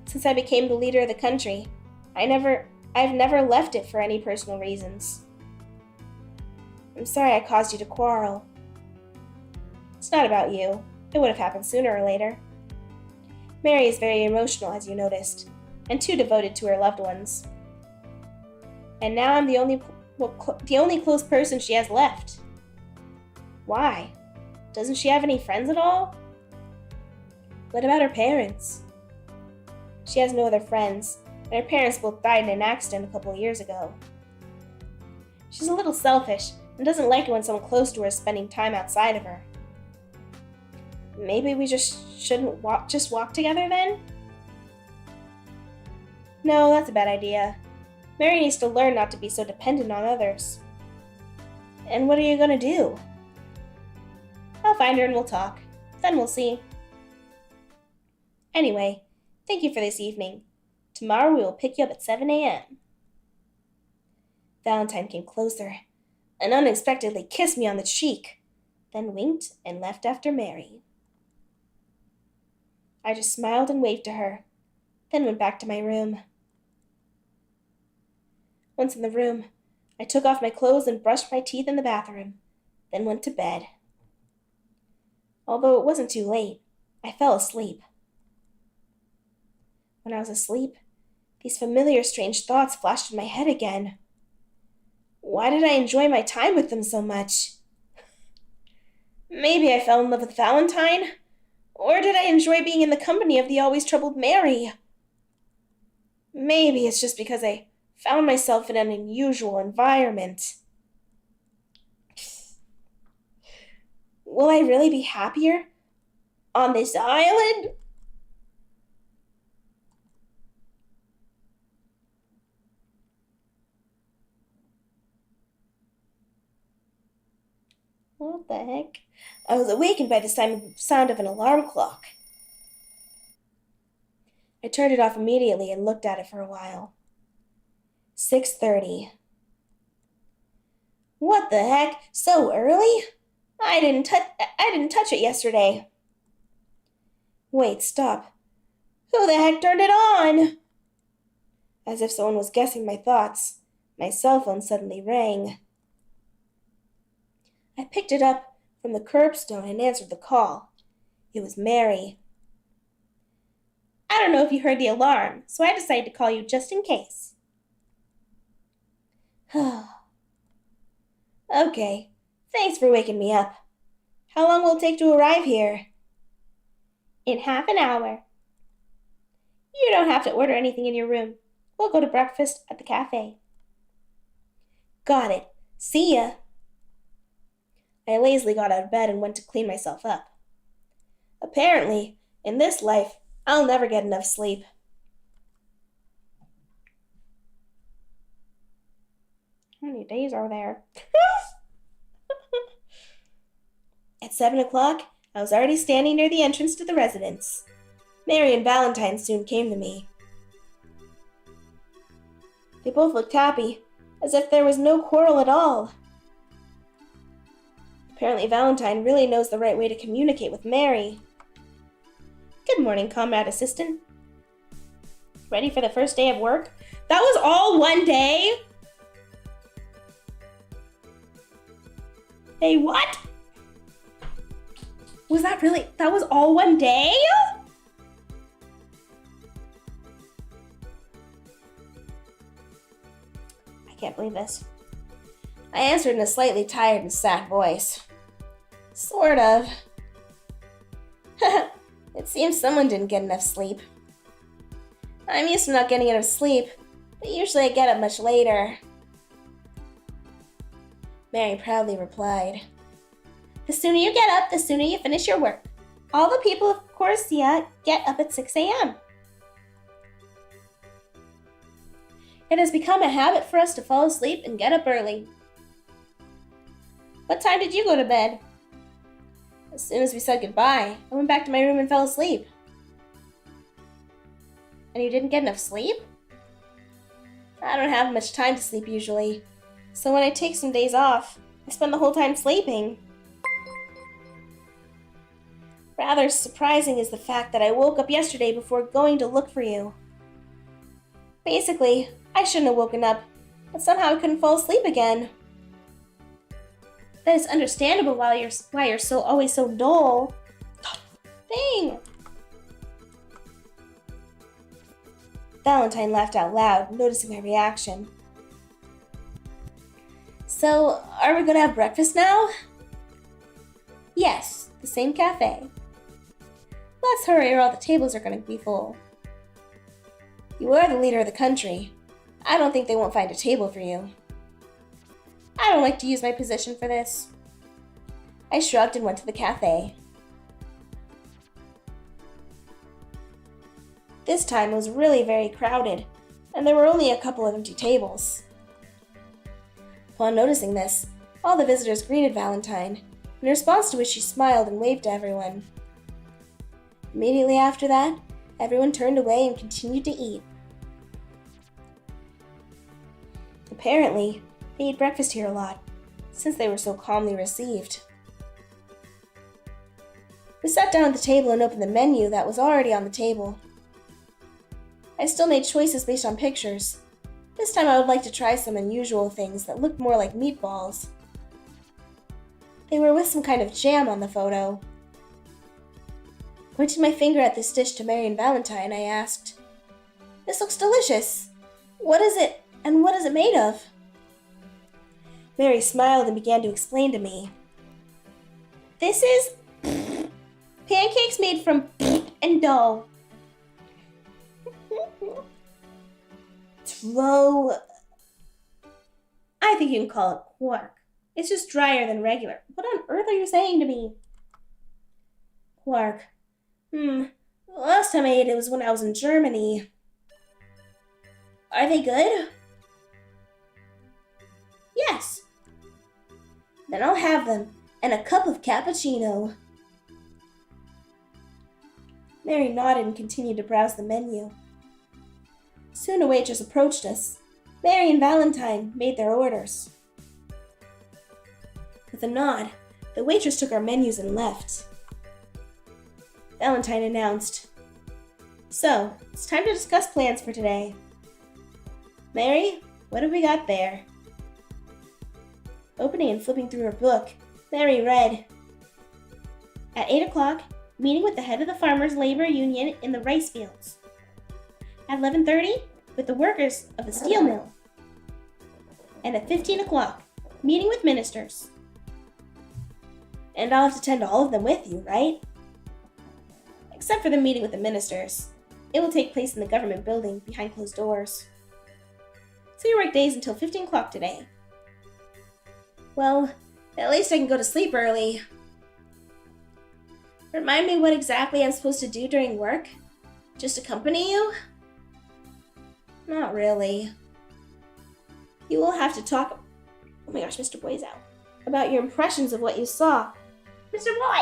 Since I became the leader of the country, I've never left it for any personal reasons. I'm sorry I caused you to quarrel. It's not about you. It would have happened sooner or later. Mary is very emotional, as you noticed, and too devoted to her loved ones. And now I'm the only close person she has left. Why? Doesn't she have any friends at all? What about her parents? She has no other friends, and her parents both died in an accident a couple of years ago. She's a little selfish and doesn't like it when someone close to her is spending time outside of her. Maybe we shouldn't walk together then? No, that's a bad idea. Mary needs to learn not to be so dependent on others. And what are you going to do?" "I'll find her and we'll talk. Then we'll see. Anyway, thank you for this evening. Tomorrow we will pick you up at 7 a.m. Valentine came closer and unexpectedly kissed me on the cheek, then winked and left after Mary. I just smiled and waved to her, then went back to my room. Once in the room, I took off my clothes and brushed my teeth in the bathroom, then went to bed. Although it wasn't too late, I fell asleep. When I was asleep, these familiar strange thoughts flashed in my head again. Why did I enjoy my time with them so much? Maybe I fell in love with Valentine, or did I enjoy being in the company of the always troubled Mary? Maybe it's just because I found myself in an unusual environment. Will I really be happier on this island? What the heck? I was awakened by the sound of an alarm clock. I turned it off immediately and looked at it for a while. 6:30. What the heck? So early? I didn't touch it yesterday. Wait, stop. Who the heck turned it on? As if someone was guessing my thoughts, my cell phone suddenly rang. I picked it up from the curbstone and answered the call. It was Mary. I don't know if you heard the alarm, so I decided to call you just in case. Okay, thanks for waking me up. How long will it take to arrive here? In half an hour. You don't have to order anything in your room. We'll go to breakfast at the cafe. Got it. See ya. I lazily got out of bed and went to clean myself up. Apparently, in this life, I'll never get enough sleep. How many days are there? At 7 o'clock, I was already standing near the entrance to the residence. Mary and Valentine soon came to me. They both looked happy, as if there was no quarrel at all. Apparently Valentine really knows the right way to communicate with Mary. Good morning, comrade assistant. Ready for the first day of work? That was all one day? Hey, what? That was all one day? I can't believe this. I answered in a slightly tired and sad voice. Sort of. It seems someone didn't get enough sleep. I'm used to not getting enough sleep, but usually I get up much later. Mary proudly replied, The sooner you get up, the sooner you finish your work. All the people of Corsia get up at 6 a.m. It has become a habit for us to fall asleep and get up early. What time did you go to bed? As soon as we said goodbye, I went back to my room and fell asleep. And you didn't get enough sleep? I don't have much time to sleep usually, so when I take some days off, I spend the whole time sleeping. Rather surprising is the fact that I woke up yesterday before going to look for you. Basically, I shouldn't have woken up, but somehow I couldn't fall asleep again. That is understandable why you're always so dull. Dang! Valentine laughed out loud, noticing my reaction. So, are we gonna have breakfast now? Yes, the same cafe. Let's hurry or all the tables are gonna be full. You are the leader of the country. I don't think they won't find a table for you. I don't like to use my position for this. I shrugged and went to the cafe. This time it was really very crowded, and there were only a couple of empty tables. Upon noticing this, all the visitors greeted Valentine, in response to which she smiled and waved to everyone. Immediately after that, everyone turned away and continued to eat. Apparently, they eat breakfast here a lot, since they were so calmly received. We sat down at the table and opened the menu that was already on the table. I still made choices based on pictures. This time I would like to try some unusual things that looked more like meatballs. They were with some kind of jam on the photo. Pointing my finger at this dish to Mary and Valentine, I asked, "This looks delicious. What is it, and what is it made of?" Mary smiled and began to explain to me. This is pancakes made from and dough. I think you can call it quark. It's just drier than regular. What on earth are you saying to me? Quark. The last time I ate it was when I was in Germany. Are they good? Yes. Then I'll have them, and a cup of cappuccino. Mary nodded and continued to browse the menu. Soon a waitress approached us. Mary and Valentine made their orders. With a nod, the waitress took our menus and left. Valentine announced, "So, it's time to discuss plans for today. Mary, what have we got there?" Opening and flipping through her book, Mary read, "At 8 o'clock, meeting with the head of the Farmers' Labor Union in the rice fields. At 11:30, with the workers of the steel mill. And at 15 o'clock, Meeting with ministers. And I'll have to attend all of them with you, right? Except for the meeting with the ministers. It will take place in the government building behind closed doors. So you work days until 15 o'clock today. Well, at least I can go to sleep early. Remind me what exactly I'm supposed to do during work? Just accompany you? Not really. You will have to talk... Oh my gosh, Mr. Boy's out. About your impressions of what you saw. Mr. Boy!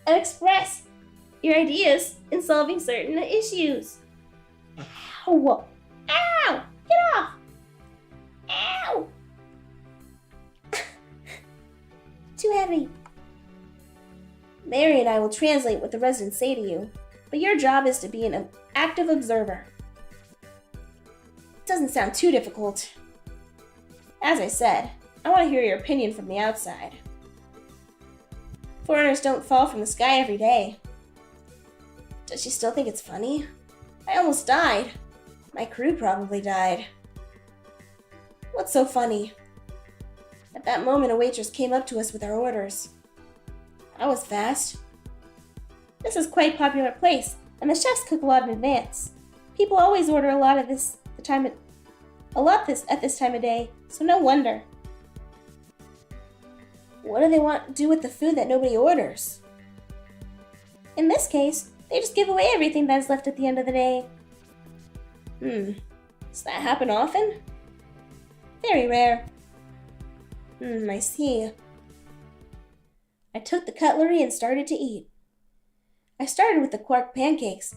And express your ideas in solving certain issues. Ow! Ow! Get off! Ow! Too heavy. Mary and I will translate what the residents say to you, but your job is to be an active observer. It doesn't sound too difficult. As I said, I want to hear your opinion from the outside. Foreigners don't fall from the sky every day. Does she still think it's funny? I almost died. My crew probably died. What's so funny? At that moment, a waitress came up to us with our orders. That was fast. This is quite a popular place, and the chefs cook a lot in advance. People always order a lot at this time of day, so no wonder. What do they want to do with the food that nobody orders? In this case, they just give away everything that is left at the end of the day. Does that happen often? Very rare. I see. I took the cutlery and started to eat. I started with the quark pancakes.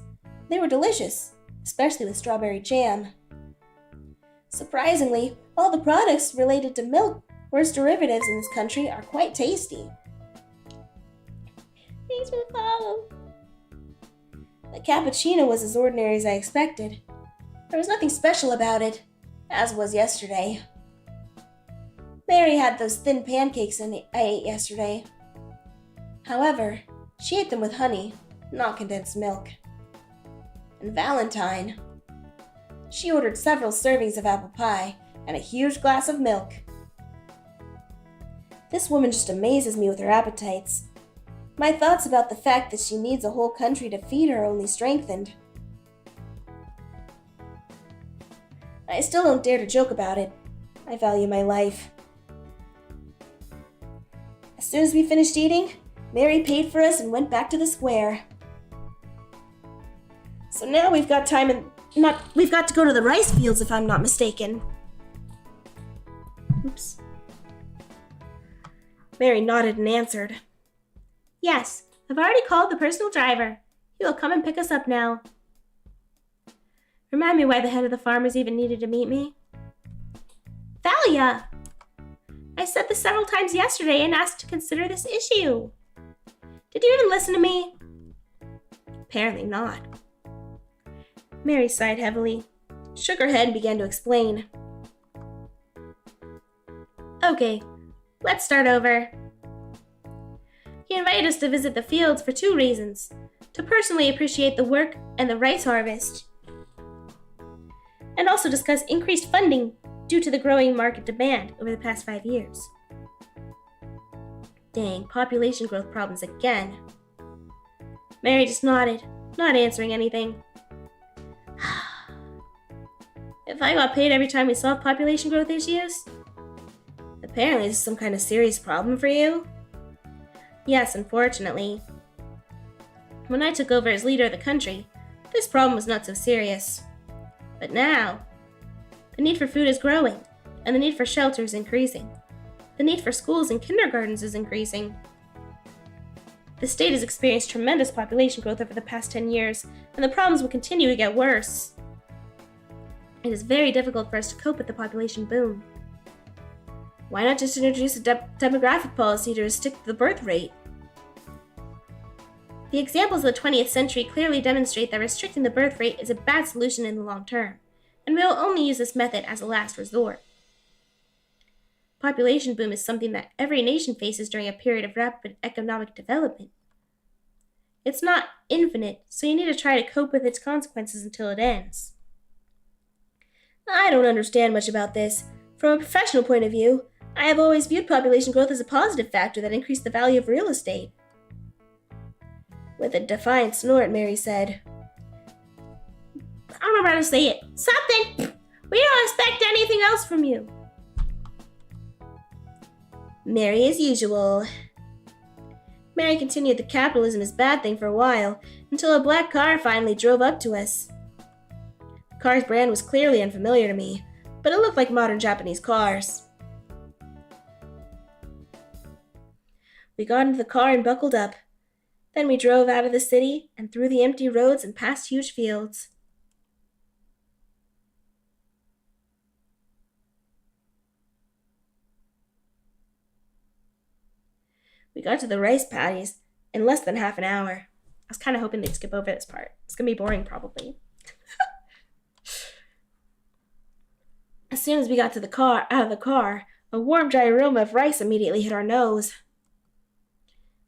They were delicious, especially with strawberry jam. Surprisingly, all the products related to milk or its derivatives in this country are quite tasty. Thanks for the follow. The cappuccino was as ordinary as I expected. There was nothing special about it, as was yesterday. Mary had those thin pancakes I ate yesterday. However, she ate them with honey, not condensed milk. And Valentine, she ordered several servings of apple pie and a huge glass of milk. This woman just amazes me with her appetites. My thoughts about the fact that she needs a whole country to feed her only strengthened. I still don't dare to joke about it. I value my life. As soon as we finished eating, Mary paid for us and went back to the square. So now we've got to go to the rice fields if I'm not mistaken. Oops. Mary nodded and answered. Yes, I've already called the personal driver. He will come and pick us up now. Remind me why the head of the farmers even needed to meet me? Thalia! I said this several times yesterday and asked to consider this issue. Did you even listen to me? Apparently not. Mary sighed heavily, shook her head and began to explain. Okay, let's start over. He invited us to visit the fields for 2 reasons. To personally appreciate the work and the rice harvest, and also discuss increased funding due to the growing market demand over the past 5 years. Dang, population growth problems again. Mary just nodded, not answering anything. If I got paid every time we solved population growth issues? Apparently this is some kind of serious problem for you? Yes, unfortunately. When I took over as leader of the country, this problem was not so serious. But now, the need for food is growing, and the need for shelter is increasing. The need for schools and kindergartens is increasing. The state has experienced tremendous population growth over the past 10 years, and the problems will continue to get worse. It is very difficult for us to cope with the population boom. Why not just introduce a demographic policy to restrict the birth rate? The examples of the 20th century clearly demonstrate that restricting the birth rate is a bad solution in the long term, and we will only use this method as a last resort. Population boom is something that every nation faces during a period of rapid economic development. It's not infinite, so you need to try to cope with its consequences until it ends. I don't understand much about this. From a professional point of view, I have always viewed population growth as a positive factor that increased the value of real estate. With a defiant snort, Mary said, I don't remember how to say it. Something! We don't expect anything else from you. Mary as usual. Mary continued that capitalism is a bad thing for a while, until a black car finally drove up to us. The car's brand was clearly unfamiliar to me, but it looked like modern Japanese cars. We got into the car and buckled up. Then we drove out of the city and through the empty roads and past huge fields. We got to the rice paddies in less than half an hour. I was kind of hoping they'd skip over this part. It's going to be boring, probably. As soon as we got out of the car, a warm, dry aroma of rice immediately hit our nose.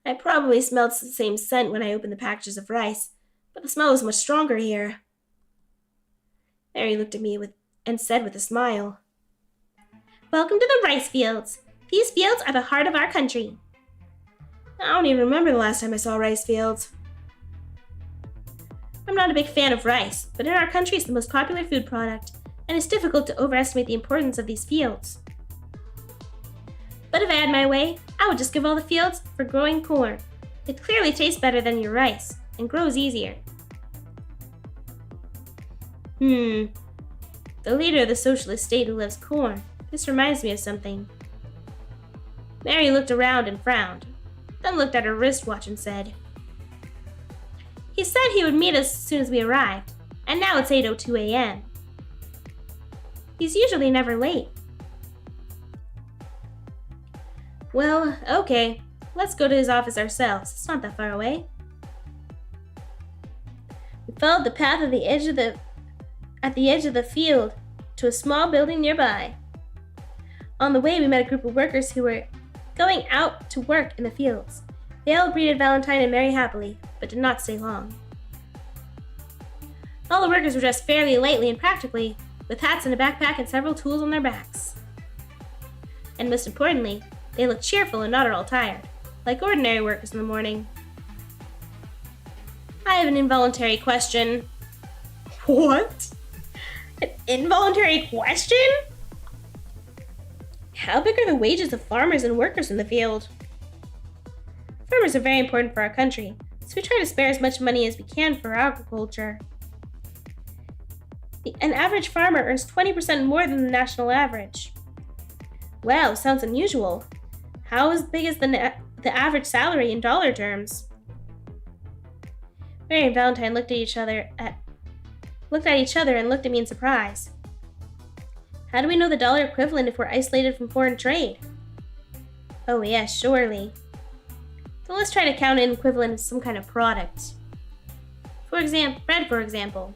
I probably smelled the same scent when I opened the packages of rice, but the smell was much stronger here. Mary looked at me and said with a smile, Welcome to the rice fields. These fields are the heart of our country. I don't even remember the last time I saw rice fields. I'm not a big fan of rice, but in our country it's the most popular food product, and it's difficult to overestimate the importance of these fields. But if I had my way, I would just give all the fields for growing corn. It clearly tastes better than your rice, and grows easier. The leader of the socialist state who loves corn. This reminds me of something. Mary looked around and frowned, then looked at her wristwatch and said, He said he would meet us as soon as we arrived, and now it's 8:02 a.m. He's usually never late. Well, okay. Let's go to his office ourselves. It's not that far away. We followed the path at the edge of the field to a small building nearby. On the way, we met a group of workers who were going out to work in the fields. They all greeted Valentine and Mary happily, but did not stay long. All the workers were dressed fairly lightly and practically, with hats and a backpack and several tools on their backs. And most importantly, they looked cheerful and not at all tired, like ordinary workers in the morning. I have an involuntary question. What? An involuntary question? How big are the wages of farmers and workers in the field? Farmers are very important for our country, so we try to spare as much money as we can for agriculture. An average farmer earns 20% more than the national average. Wow, sounds unusual. How big is the average salary in dollar terms? Mary and Valentine looked at each other and looked at me in surprise. How do we know the dollar equivalent if we're isolated from foreign trade? Oh yes, surely. So let's try to count an equivalent of some kind of product. For example, bread for example.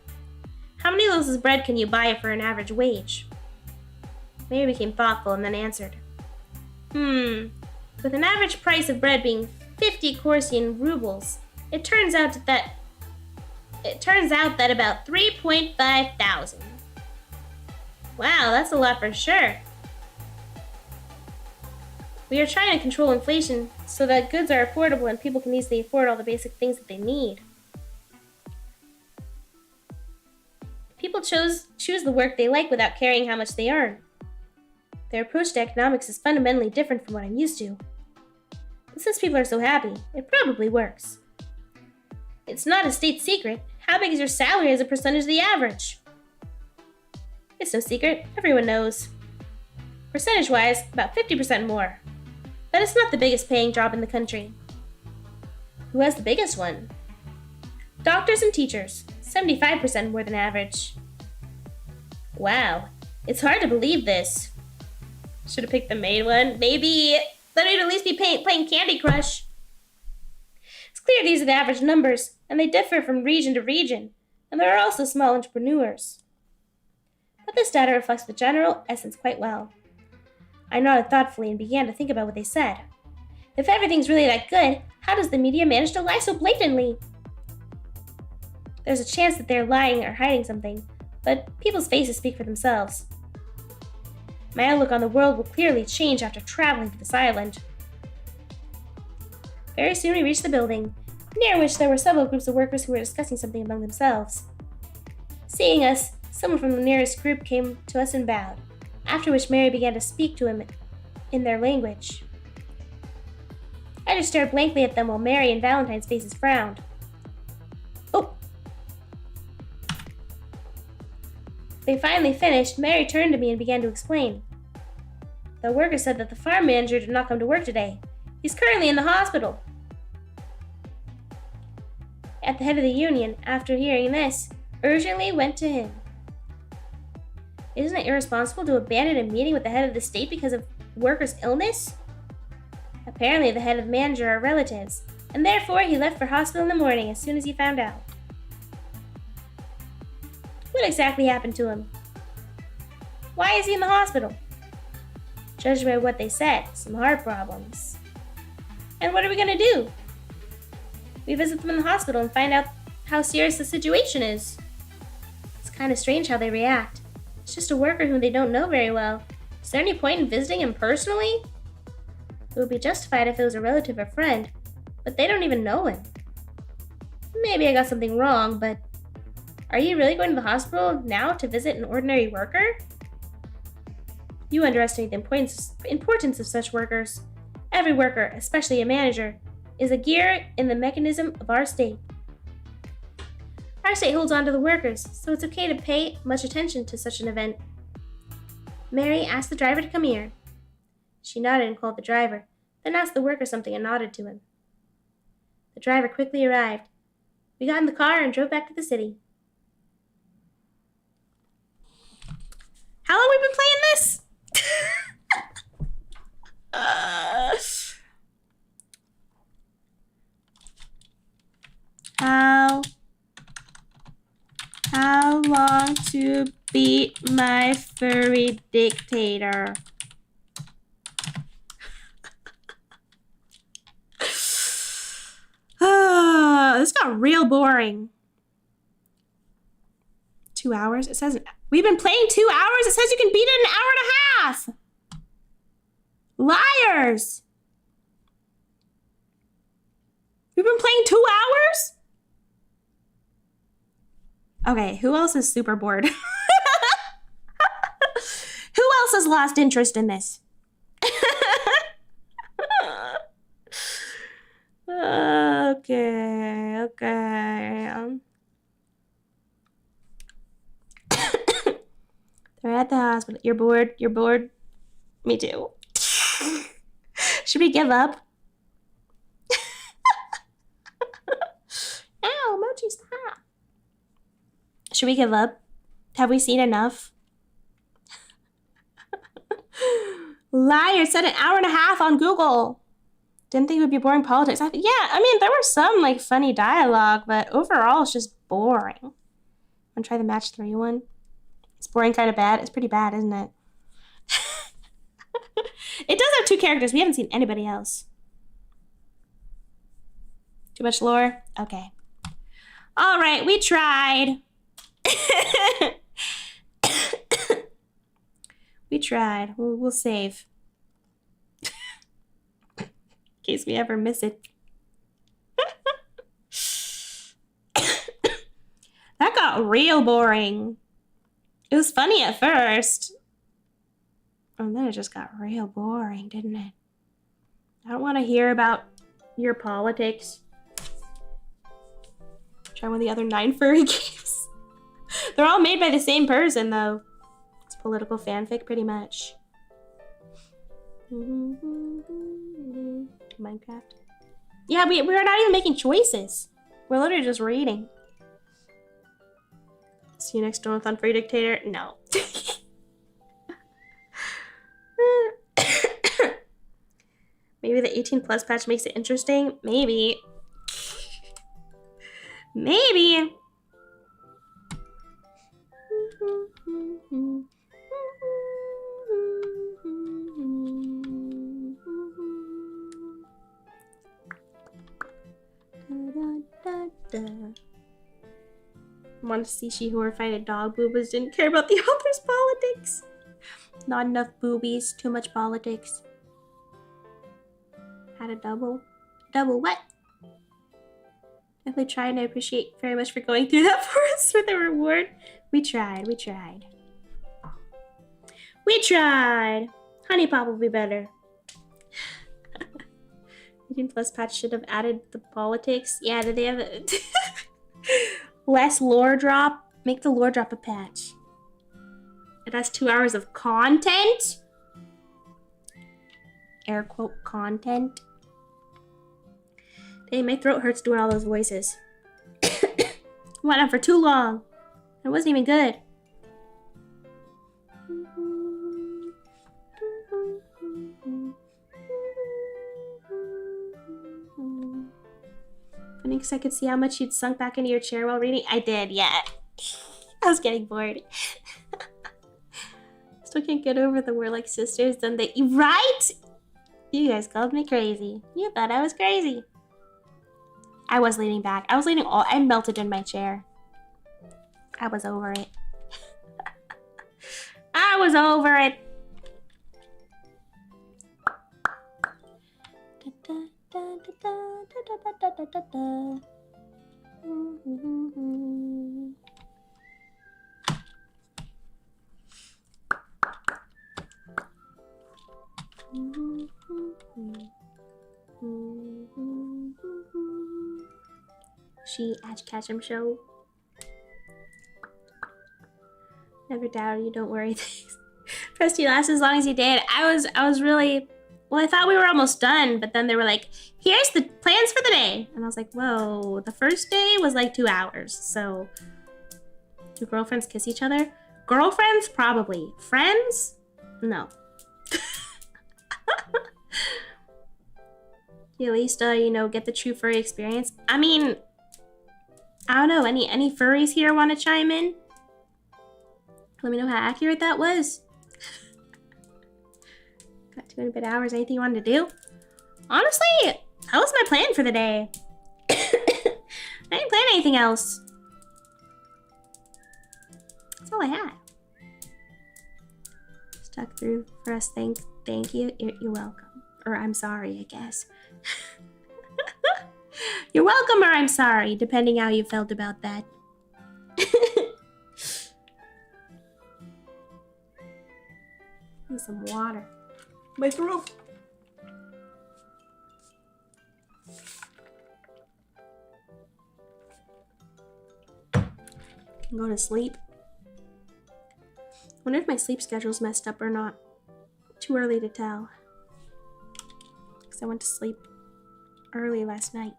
How many loaves of bread can you buy for an average wage? Mary became thoughtful and then answered. With an average price of bread being 50 Korsian rubles, it turns out that about 3.5 thousand. Wow, that's a lot for sure. We are trying to control inflation so that goods are affordable and people can easily afford all the basic things that they need. People choose the work they like without caring how much they earn. Their approach to economics is fundamentally different from what I'm used to. But since people are so happy, it probably works. It's not a state secret. How big is your salary as a percentage of the average? It's no secret. Everyone knows. Percentage-wise, about 50% more. But it's not the biggest paying job in the country. Who has the biggest one? Doctors and teachers, 75% more than average. Wow, it's hard to believe this. Should have picked the maid one. Maybe then we'd at least be playing Candy Crush. It's clear these are the average numbers, and they differ from region to region, and there are also small entrepreneurs. But this data reflects the general essence quite well. I nodded thoughtfully and began to think about what they said. If everything's really that good, how does the media manage to lie so blatantly? There's a chance that they're lying or hiding something, but people's faces speak for themselves. My outlook on the world will clearly change after traveling to this island. Very soon we reached the building, near which there were several groups of workers who were discussing something among themselves. Seeing us, someone from the nearest group came to us and bowed, after which Mary began to speak to him in their language. I just stared blankly at them while Mary and Valentine's faces frowned. Oh! They finally finished. Mary turned to me and began to explain. The worker said that the farm manager did not come to work today. He's currently in the hospital. At the head of the union, after hearing this, urgently went to him. Isn't it irresponsible to abandon a meeting with the head of the state because of worker's illness? Apparently the head of the manager are relatives, and therefore he left for hospital in the morning as soon as he found out. What exactly happened to him? Why is he in the hospital? Judging by what they said, some heart problems. And what are we going to do? We visit them in the hospital and find out how serious the situation is. It's kind of strange how they react. It's just a worker whom they don't know very well. Is there any point in visiting him personally? It would be justified if it was a relative or friend, but they don't even know him. Maybe I got something wrong, but are you really going to the hospital now to visit an ordinary worker? You underestimate the importance of such workers. Every worker, especially a manager, is a gear in the mechanism of our state. Our state holds on to the workers, so it's okay to pay much attention to such an event. Mary asked the driver to come here. She nodded and called the driver, then asked the worker something and nodded to him. The driver quickly arrived. We got in the car and drove back to the city. How long have we been playing this? How long to beat my furry dictator? This got real boring. 2 hours? It says we've been playing 2 hours? It says you can beat it in an hour and a half. Liars! We've been playing 2 hours? Okay, who else is super bored? Who else has lost interest in this? Okay. They're at the hospital. You're bored? Me too. Should we give up? Ow, Mochi, stop. Should we give up? Have we seen enough? Liar, said an hour and a half on Google. Didn't think it would be boring politics. Yeah, I mean, there were some like funny dialogue, but overall it's just boring. Wanna try the match 3 one? It's boring, kind of bad. It's pretty bad, isn't it? It does have 2 characters. We haven't seen anybody else. Too much lore? Okay. All right, we tried. We tried. We'll save. In case we ever miss it. That got real boring. It was funny at first. And then it just got real boring, didn't it? I don't want to hear about your politics. Try one of the other 9 furry games. They're all made by the same person, though. It's political fanfic, pretty much. Minecraft. Yeah, we're not even making choices. We're literally just reading. See you next Donathon Furry Dictator? No. Maybe the 18+ patch makes it interesting? Maybe. Maybe. I wanted to see she horrified at dog boobas, didn't care about the author's politics. Not enough boobies, too much politics. Had a double. Double what? Definitely tried, and I appreciate very much for going through that for us for the reward. We tried. We tried. Honey Pop will be better. 18 plus patch should have added the politics. Yeah, did they have it? Less lore drop? Make the lore drop a patch. It has 2 hours of content? Air quote content. Dang, my throat hurts doing all those voices. Went on for too long. It wasn't even good. Funny because I could see how much you'd sunk back into your chair while reading. I did, yeah. I was getting bored. Still can't get over the we're like sisters. Then they, right? You guys called me crazy. You thought I was crazy. I was leaning back. I was leaning all. I melted in my chair. I was over it. I was over it. She Ash Ketchum show. Never doubt you, don't worry. Pressed you last as long as you did. I was really, well, I thought we were almost done, but then they were like, here's the plans for the day. And I was like, whoa, the first day was like 2 hours. So do girlfriends kiss each other? Girlfriends, probably. Friends? No. You at least, get the true furry experience. I mean, I don't know. Any furries here want to chime in? Let me know how accurate that was. Got 2 and a bit hours. Anything you wanted to do? Honestly, that was my plan for the day. I didn't plan anything else. That's all I had. Stuck through for us. Thank you. You're welcome. Or I'm sorry, I guess. You're welcome or I'm sorry, depending how you felt about that. Need some water. My throat. Can go to sleep. Wonder if my sleep schedule's messed up or not. Too early to tell. Because I went to sleep early last night.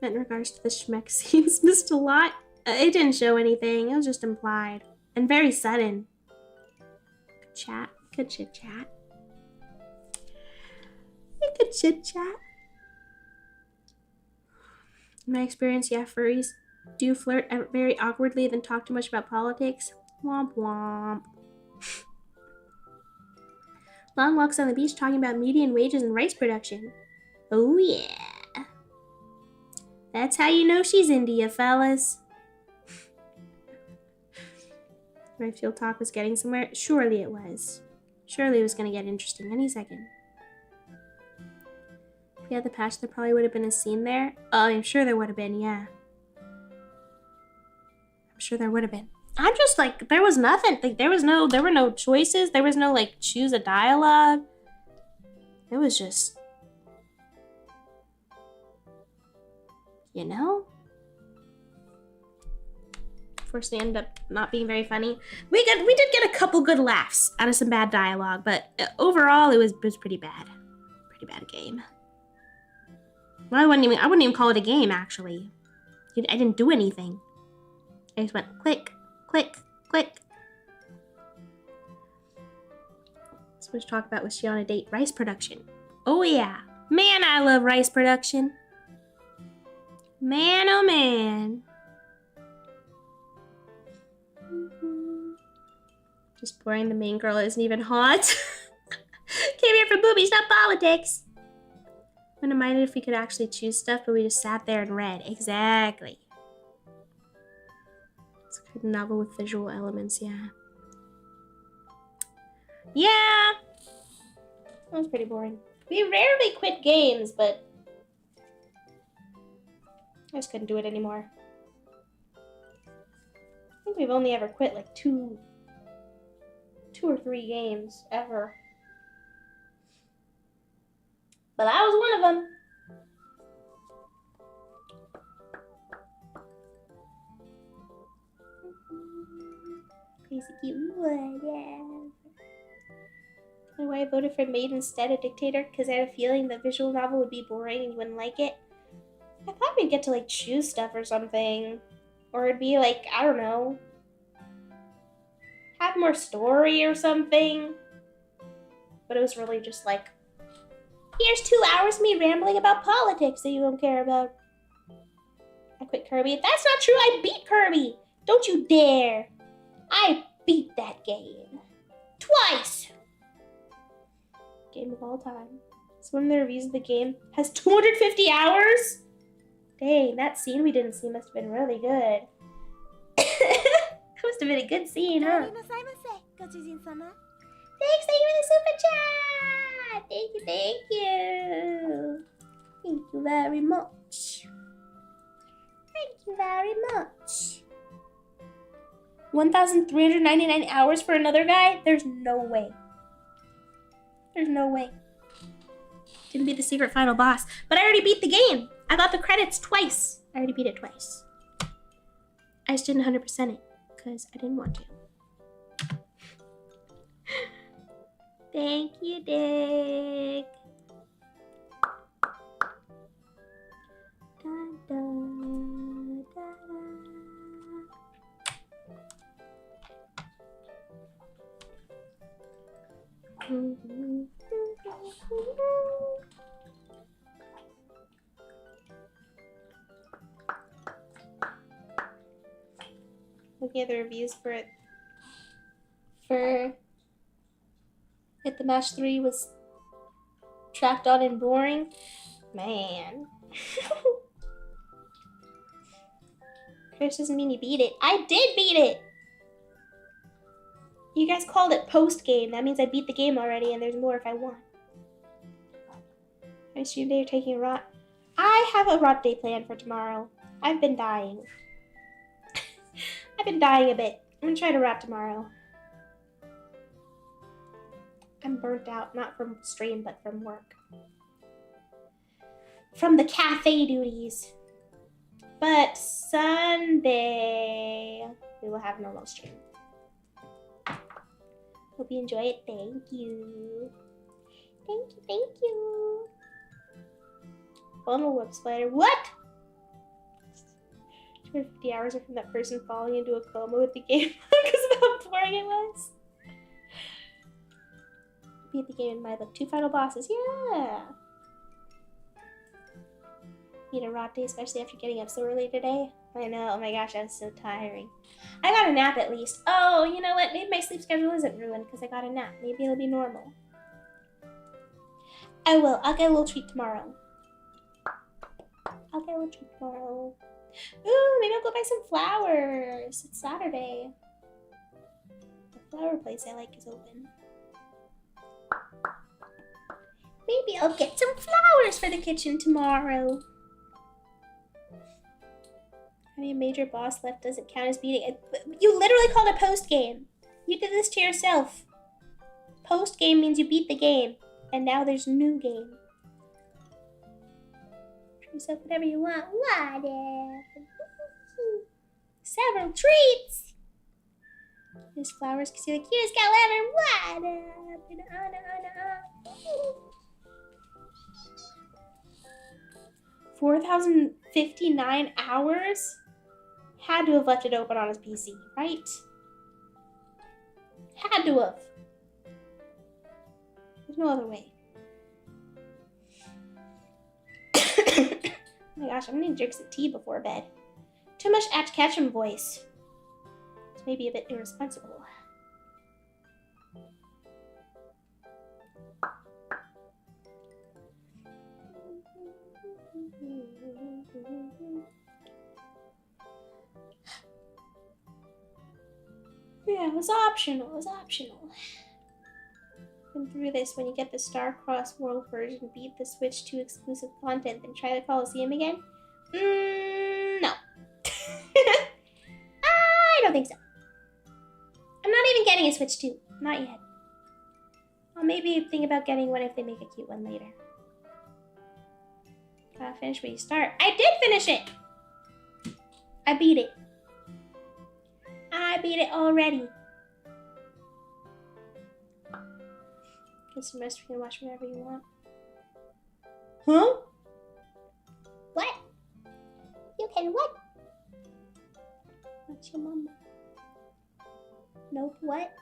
But in regards to the Schmeck scenes, missed a lot. It didn't show anything. It was just implied. And very sudden. Good chat. Good chit chat. Good chit chat. In my experience, yeah, furries do flirt very awkwardly, then talk too much about politics. Womp womp. Long walks on the beach talking about median wages and rice production. Oh yeah. That's how you know she's into you, fellas. My field talk was getting somewhere. Surely it was. Surely it was going to get interesting any second. If we had the patch, there probably would have been a scene there. Oh, I'm sure there would have been, yeah. I'm sure there would have been. I'm just like, there was nothing. Like, there were no choices. There was no, like, choose a dialogue. It was just, Unfortunately, ended up not being very funny. We did get a couple good laughs out of some bad dialogue, but overall, it was pretty bad. Pretty bad game. Well, I wouldn't even call it a game, actually. I didn't do anything. I just went click, click, click. So much talk about was she on a date? Rice production. Oh yeah. Man, I love rice production. Man, oh man. Just boring, the main girl isn't even hot. Came here for boobies, not politics. Wouldn't have minded if we could actually choose stuff, but we just sat there and read. Exactly. It's okay. A novel with visual elements, yeah. Yeah! That was pretty boring. We rarely quit games, but I just couldn't do it anymore. I think we've only ever quit like two or three games ever. But that was one of them. Crazy cute, whatever. And why I voted for Maid instead of Dictator? Because I had a feeling the visual novel would be boring and you wouldn't like it. I thought we'd get to like choose stuff or something. Or it'd be like, I don't know, have more story or something. But it was really just like, here's 2 hours of me rambling about politics that you don't care about. I quit Kirby. That's not true. I beat Kirby. Don't you dare. I beat that game. Twice. Game of all time. So one of the reviews of the game has 250 hours? Dang, that scene we didn't see must have been really good. That must have been a good scene, huh? Thanks, thank you for the super chat! Thank you, thank you! Thank you very much. Thank you very much. 1,399 hours for another guy? There's no way. There's no way. Didn't beat the secret final boss, but I already beat the game. I got the credits twice. I already beat it twice. I just didn't 100% it because I didn't want to. Thank you, Dick. Da, da, da, da. Looking at the reviews for it. Hit the Match 3 was tracked on and boring. Man. Chris doesn't mean you beat it. I did beat it! You guys called it post-game. That means I beat the game already and there's more if I want. I assume they're taking a rot. I have a rot day planned for tomorrow. I've been dying. I've been dying a bit. I'm gonna try to rot tomorrow. I'm burnt out, not from stream, but from work. From the cafe duties. But Sunday, we will have normal stream. Hope you enjoy it. Thank you. Thank you, thank you. Funnel web spider. What? 250 hours are from that person falling into a coma with the game because of how boring it was. Beat the game in my book. 2 final bosses. Yeah. Need a rot day, especially after getting up so early today. I know. Oh my gosh, that was so tiring. I got a nap at least. Oh, you know what? Maybe my sleep schedule isn't ruined because I got a nap. Maybe it'll be normal. I will. I'll get a little treat tomorrow. Ooh, maybe I'll go buy some flowers. It's Saturday. The flower place I like is open. Maybe I'll get some flowers for the kitchen tomorrow. Having a major boss left doesn't count as beating it. You literally called it post-game. You did this to yourself. Post-game means you beat the game. And now there's new game. Try yourself whatever you want. Whatever. Several treats. There's flowers because you're the cutest gal ever. Whatever. 4,059 hours? Had to have left it open on his PC, right? Had to have. There's no other way. Oh my gosh, I'm gonna drink some tea before bed. Too much Ash Ketchum voice. It's maybe a bit irresponsible. Yeah, it was optional. It was optional. And through this, when you get the Star-Crossed World version, beat the Switch 2 exclusive content, then try the Coliseum again? No. I don't think so. I'm not even getting a Switch 2. Not yet. I'll maybe think about getting one if they make a cute one later. Gotta finish where you start. I did finish it! I beat it. I beat it already. Get some rest. You can watch whenever you want. Huh? What? You can what? That's your mama. Nope, what?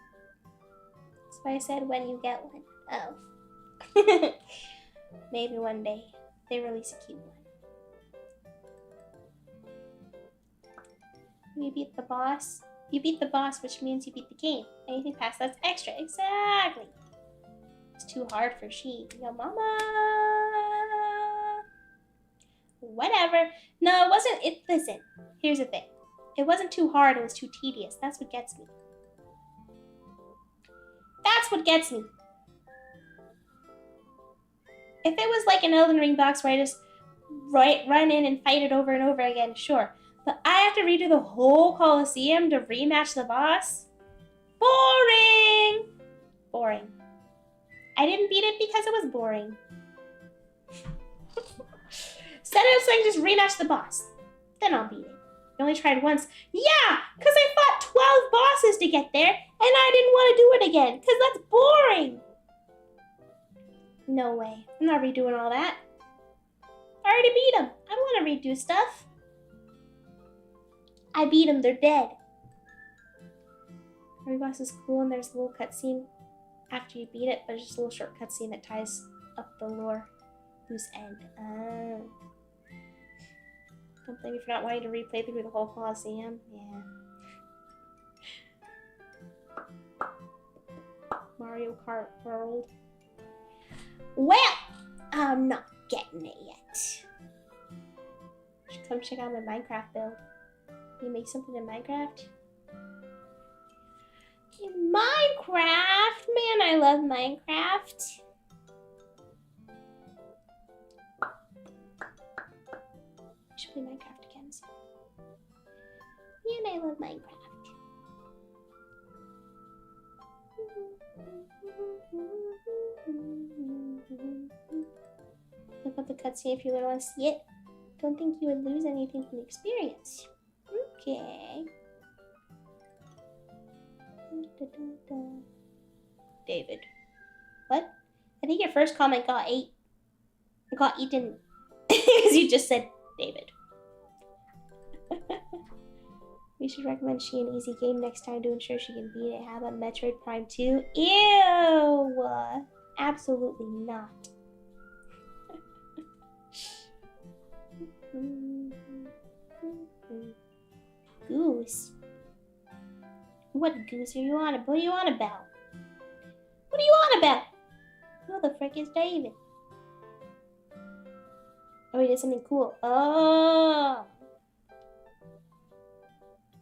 That's why I said when you get one. Oh. Maybe one day they release a cute one. You beat the boss. You beat the boss, which means you beat the game. Anything past that's extra. Exactly. It's too hard for she. Yo, mama. Whatever. No, it wasn't. Listen, here's the thing. It wasn't too hard. It was too tedious. That's what gets me. That's what gets me. If it was like an Elden Ring box where I just run in and fight it over and over again, sure. But I have to redo the whole Coliseum to rematch the boss? Boring! Boring. I didn't beat it because it was boring. Instead of saying just rematch the boss, then I'll beat it. I only tried once. Yeah, because I fought 12 bosses to get there, and I didn't want to do it again, because that's boring. No way. I'm not redoing all that. I already beat them. I don't want to redo stuff. I beat them. They're dead. Every boss is cool, and there's a little cutscene after you beat it, but it's just a little short cutscene that ties up the lore. Loose end. Don't blame me for not wanting to replay through the whole Coliseum. Yeah. Mario Kart World. Well, I'm not getting it yet. Should come check out my Minecraft build. You make something in Minecraft? In Minecraft? Man, I love Minecraft. I should play Minecraft again soon. Man, I love Minecraft. Look up the cutscene if you really want to see it. Don't think you would lose anything from the experience. Okay. David. What? I think your first comment got eaten because you just said David. We should recommend she an easy game next time to ensure she can beat it. How about Metroid Prime 2? Ew! Absolutely not. Goose? What goose are you on about? What are you on about? What are you on about? Who the frick is David? Oh, he did something cool. Oh!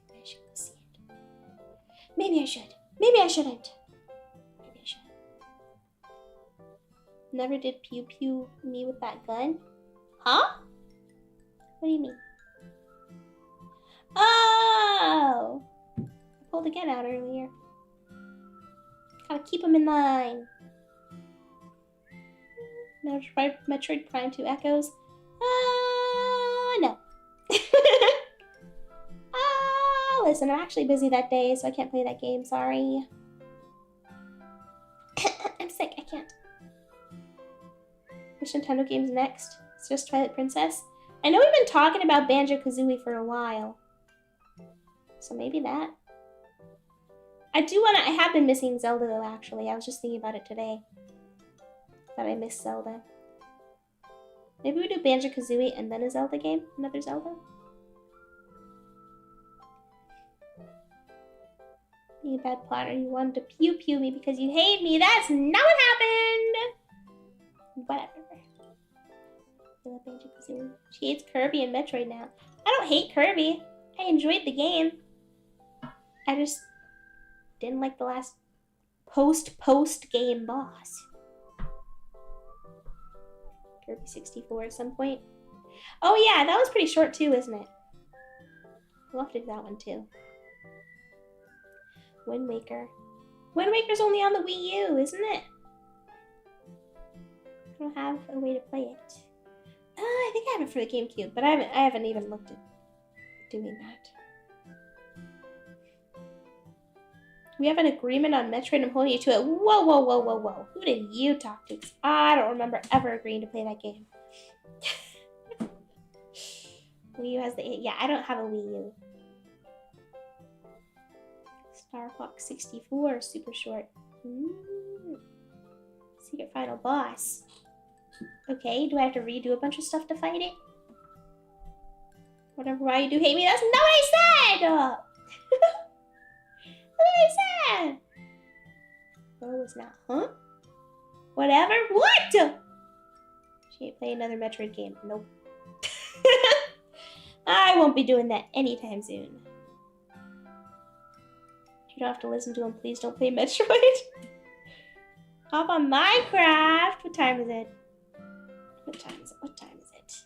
I should go see it. Maybe I should. Maybe I shouldn't. Maybe I should. Never did pew pew me with that gun? Huh? What do you mean? Oh! I pulled a gun out earlier. Gotta keep him in line. Metroid Prime 2 Echoes? No. Listen, I'm actually busy that day, so I can't play that game, sorry. I'm sick, I can't. Which Nintendo game's next? It's just Twilight Princess? I know we've been talking about Banjo-Kazooie for a while. So maybe that. I have been missing Zelda though, actually. I was just thinking about it today. That I miss Zelda. Maybe we do Banjo-Kazooie and then a Zelda game? Another Zelda? You bad plotter. You wanted to pew-pew me because you hate me. That's not what happened! Whatever. I love Banjo-Kazooie. She hates Kirby and Metroid now. I don't hate Kirby. I enjoyed the game. Didn't like the last post game boss. Kirby 64 at some point. Oh yeah, that was pretty short too, isn't it? We'll have to do that one too. Wind Waker. Wind Waker's only on the Wii U, isn't it? I don't have a way to play it. I think I have it for the GameCube, but I haven't even looked at doing that. We have an agreement on Metroid. I'm holding you to it. Whoa, whoa, whoa, whoa, whoa. Who did you talk to? I don't remember ever agreeing to play that game. Wii U has the... Yeah, I don't have a Wii U. Star Fox 64, super short. Secret final boss. Okay, do I have to redo a bunch of stuff to fight it? Whatever, why you do hate me, that's not what I said! That's what I said! Oh, it's not, huh? Whatever, what? She ain't playing another Metroid game, nope. I won't be doing that anytime soon. You don't have to listen to him, please don't play Metroid. Hop on Minecraft! What time is it? What time is it? What time is it?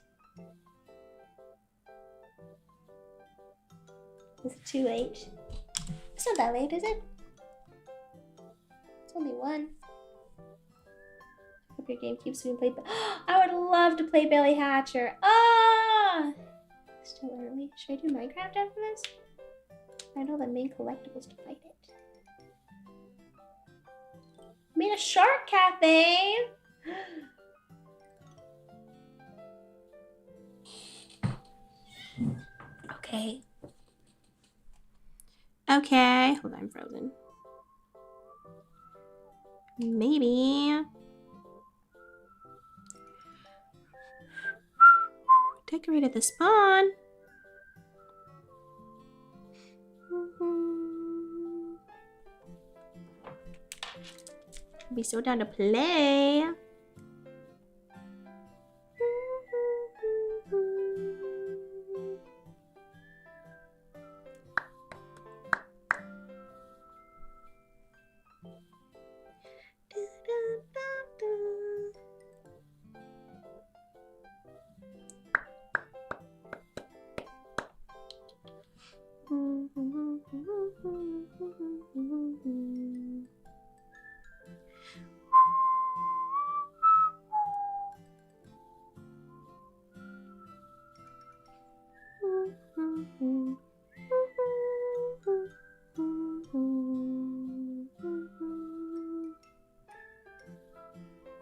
Is it too late? It's not that late, is it? It's only 1. Hope your game keeps being played. I would love to play Billy Hatcher. Ah! Still early. Should I do Minecraft after this? Find all the main collectibles to fight it. Made a shark cafe! Okay. Okay. Hold on, I'm frozen. Maybe. Decorated the spawn. Be so down to play.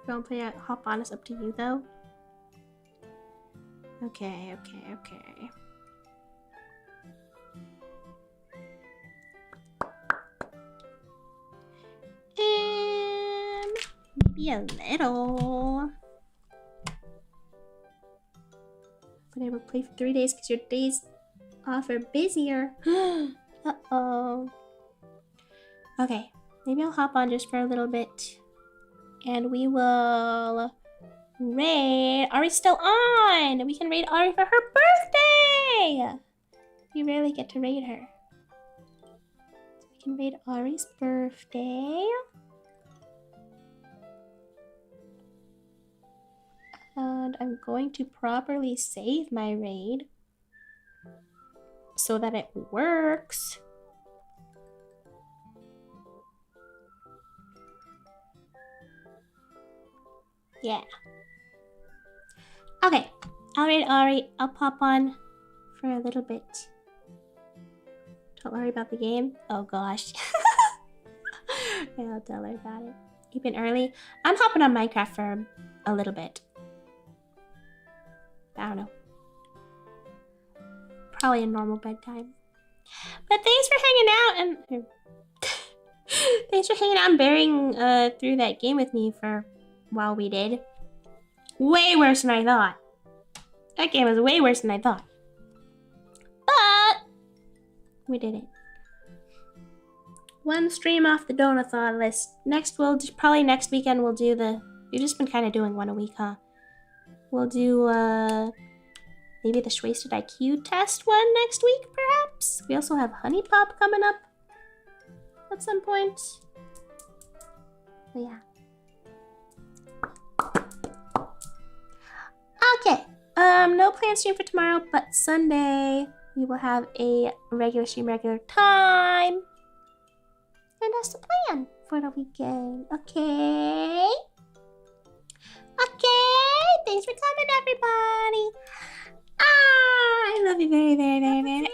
Don't play it. Hop on. It's up to you, though. Okay. Maybe a little. But I will play for 3 days because your days off are busier. Uh-oh. Okay. Maybe I'll hop on just for a little bit. And we will raid. Ari's still on! We can raid Ari for her birthday! We rarely get to raid her. So we can raid Ari's birthday. And I'm going to properly save my raid so that it works. Yeah. Okay. I'll raid Ari. I'll pop on for a little bit. Don't worry about the game. Oh gosh. Yeah, I'll tell her about it. Even early. I'm hopping on Minecraft for a little bit. I don't know. Probably a normal bedtime. But thanks for hanging out and thanks for hanging out and bearing through that game with me for while we did. Way worse than I thought. That game was way worse than I thought. But we did it. One stream off the Donathon list. Probably next weekend we'll do the... We've just been kind of doing one a week, huh? We'll do maybe the Wasted IQ test one next week, perhaps. We also have Honey Pop coming up. at some point. But yeah. Okay. No planned stream for tomorrow, but Sunday we will have a regular stream, regular time. And that's the plan for the weekend. Okay. Okay. Thanks for coming, everybody. I love you very, very, very, very much.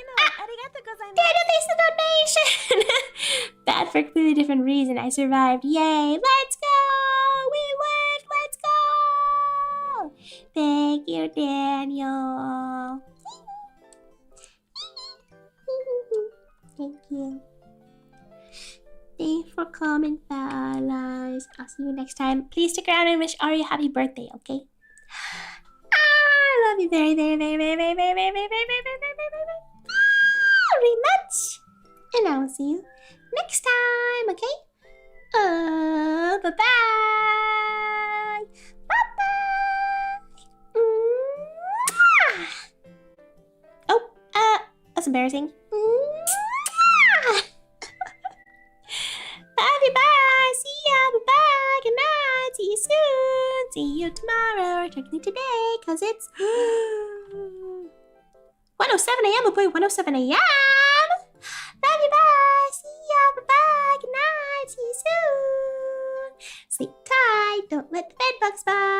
Daniel, thanks for the donation. Bad for a completely different reason. I survived. Yay. Let's go. We lived. Let's go. Thank you, Daniel. Thank you. Thanks for coming, fellas. I'll see you next time. Please stick around and wish Ari a happy birthday, okay? I love you very, very, very, very, very, very, very, very, very, very, very, very much. And I will see you next time, okay? Bye-bye. Bye-bye. Oh, that's embarrassing. Love you, bye. See ya, bye-bye. Good night. See you soon. See you tomorrow, or technically today, because it's 1:07 a.m. Oh boy, 1:07 a.m. Love you, bye. See ya, bye-bye. Good night. See you soon. Sleep tight. Don't let the bed bugs bite.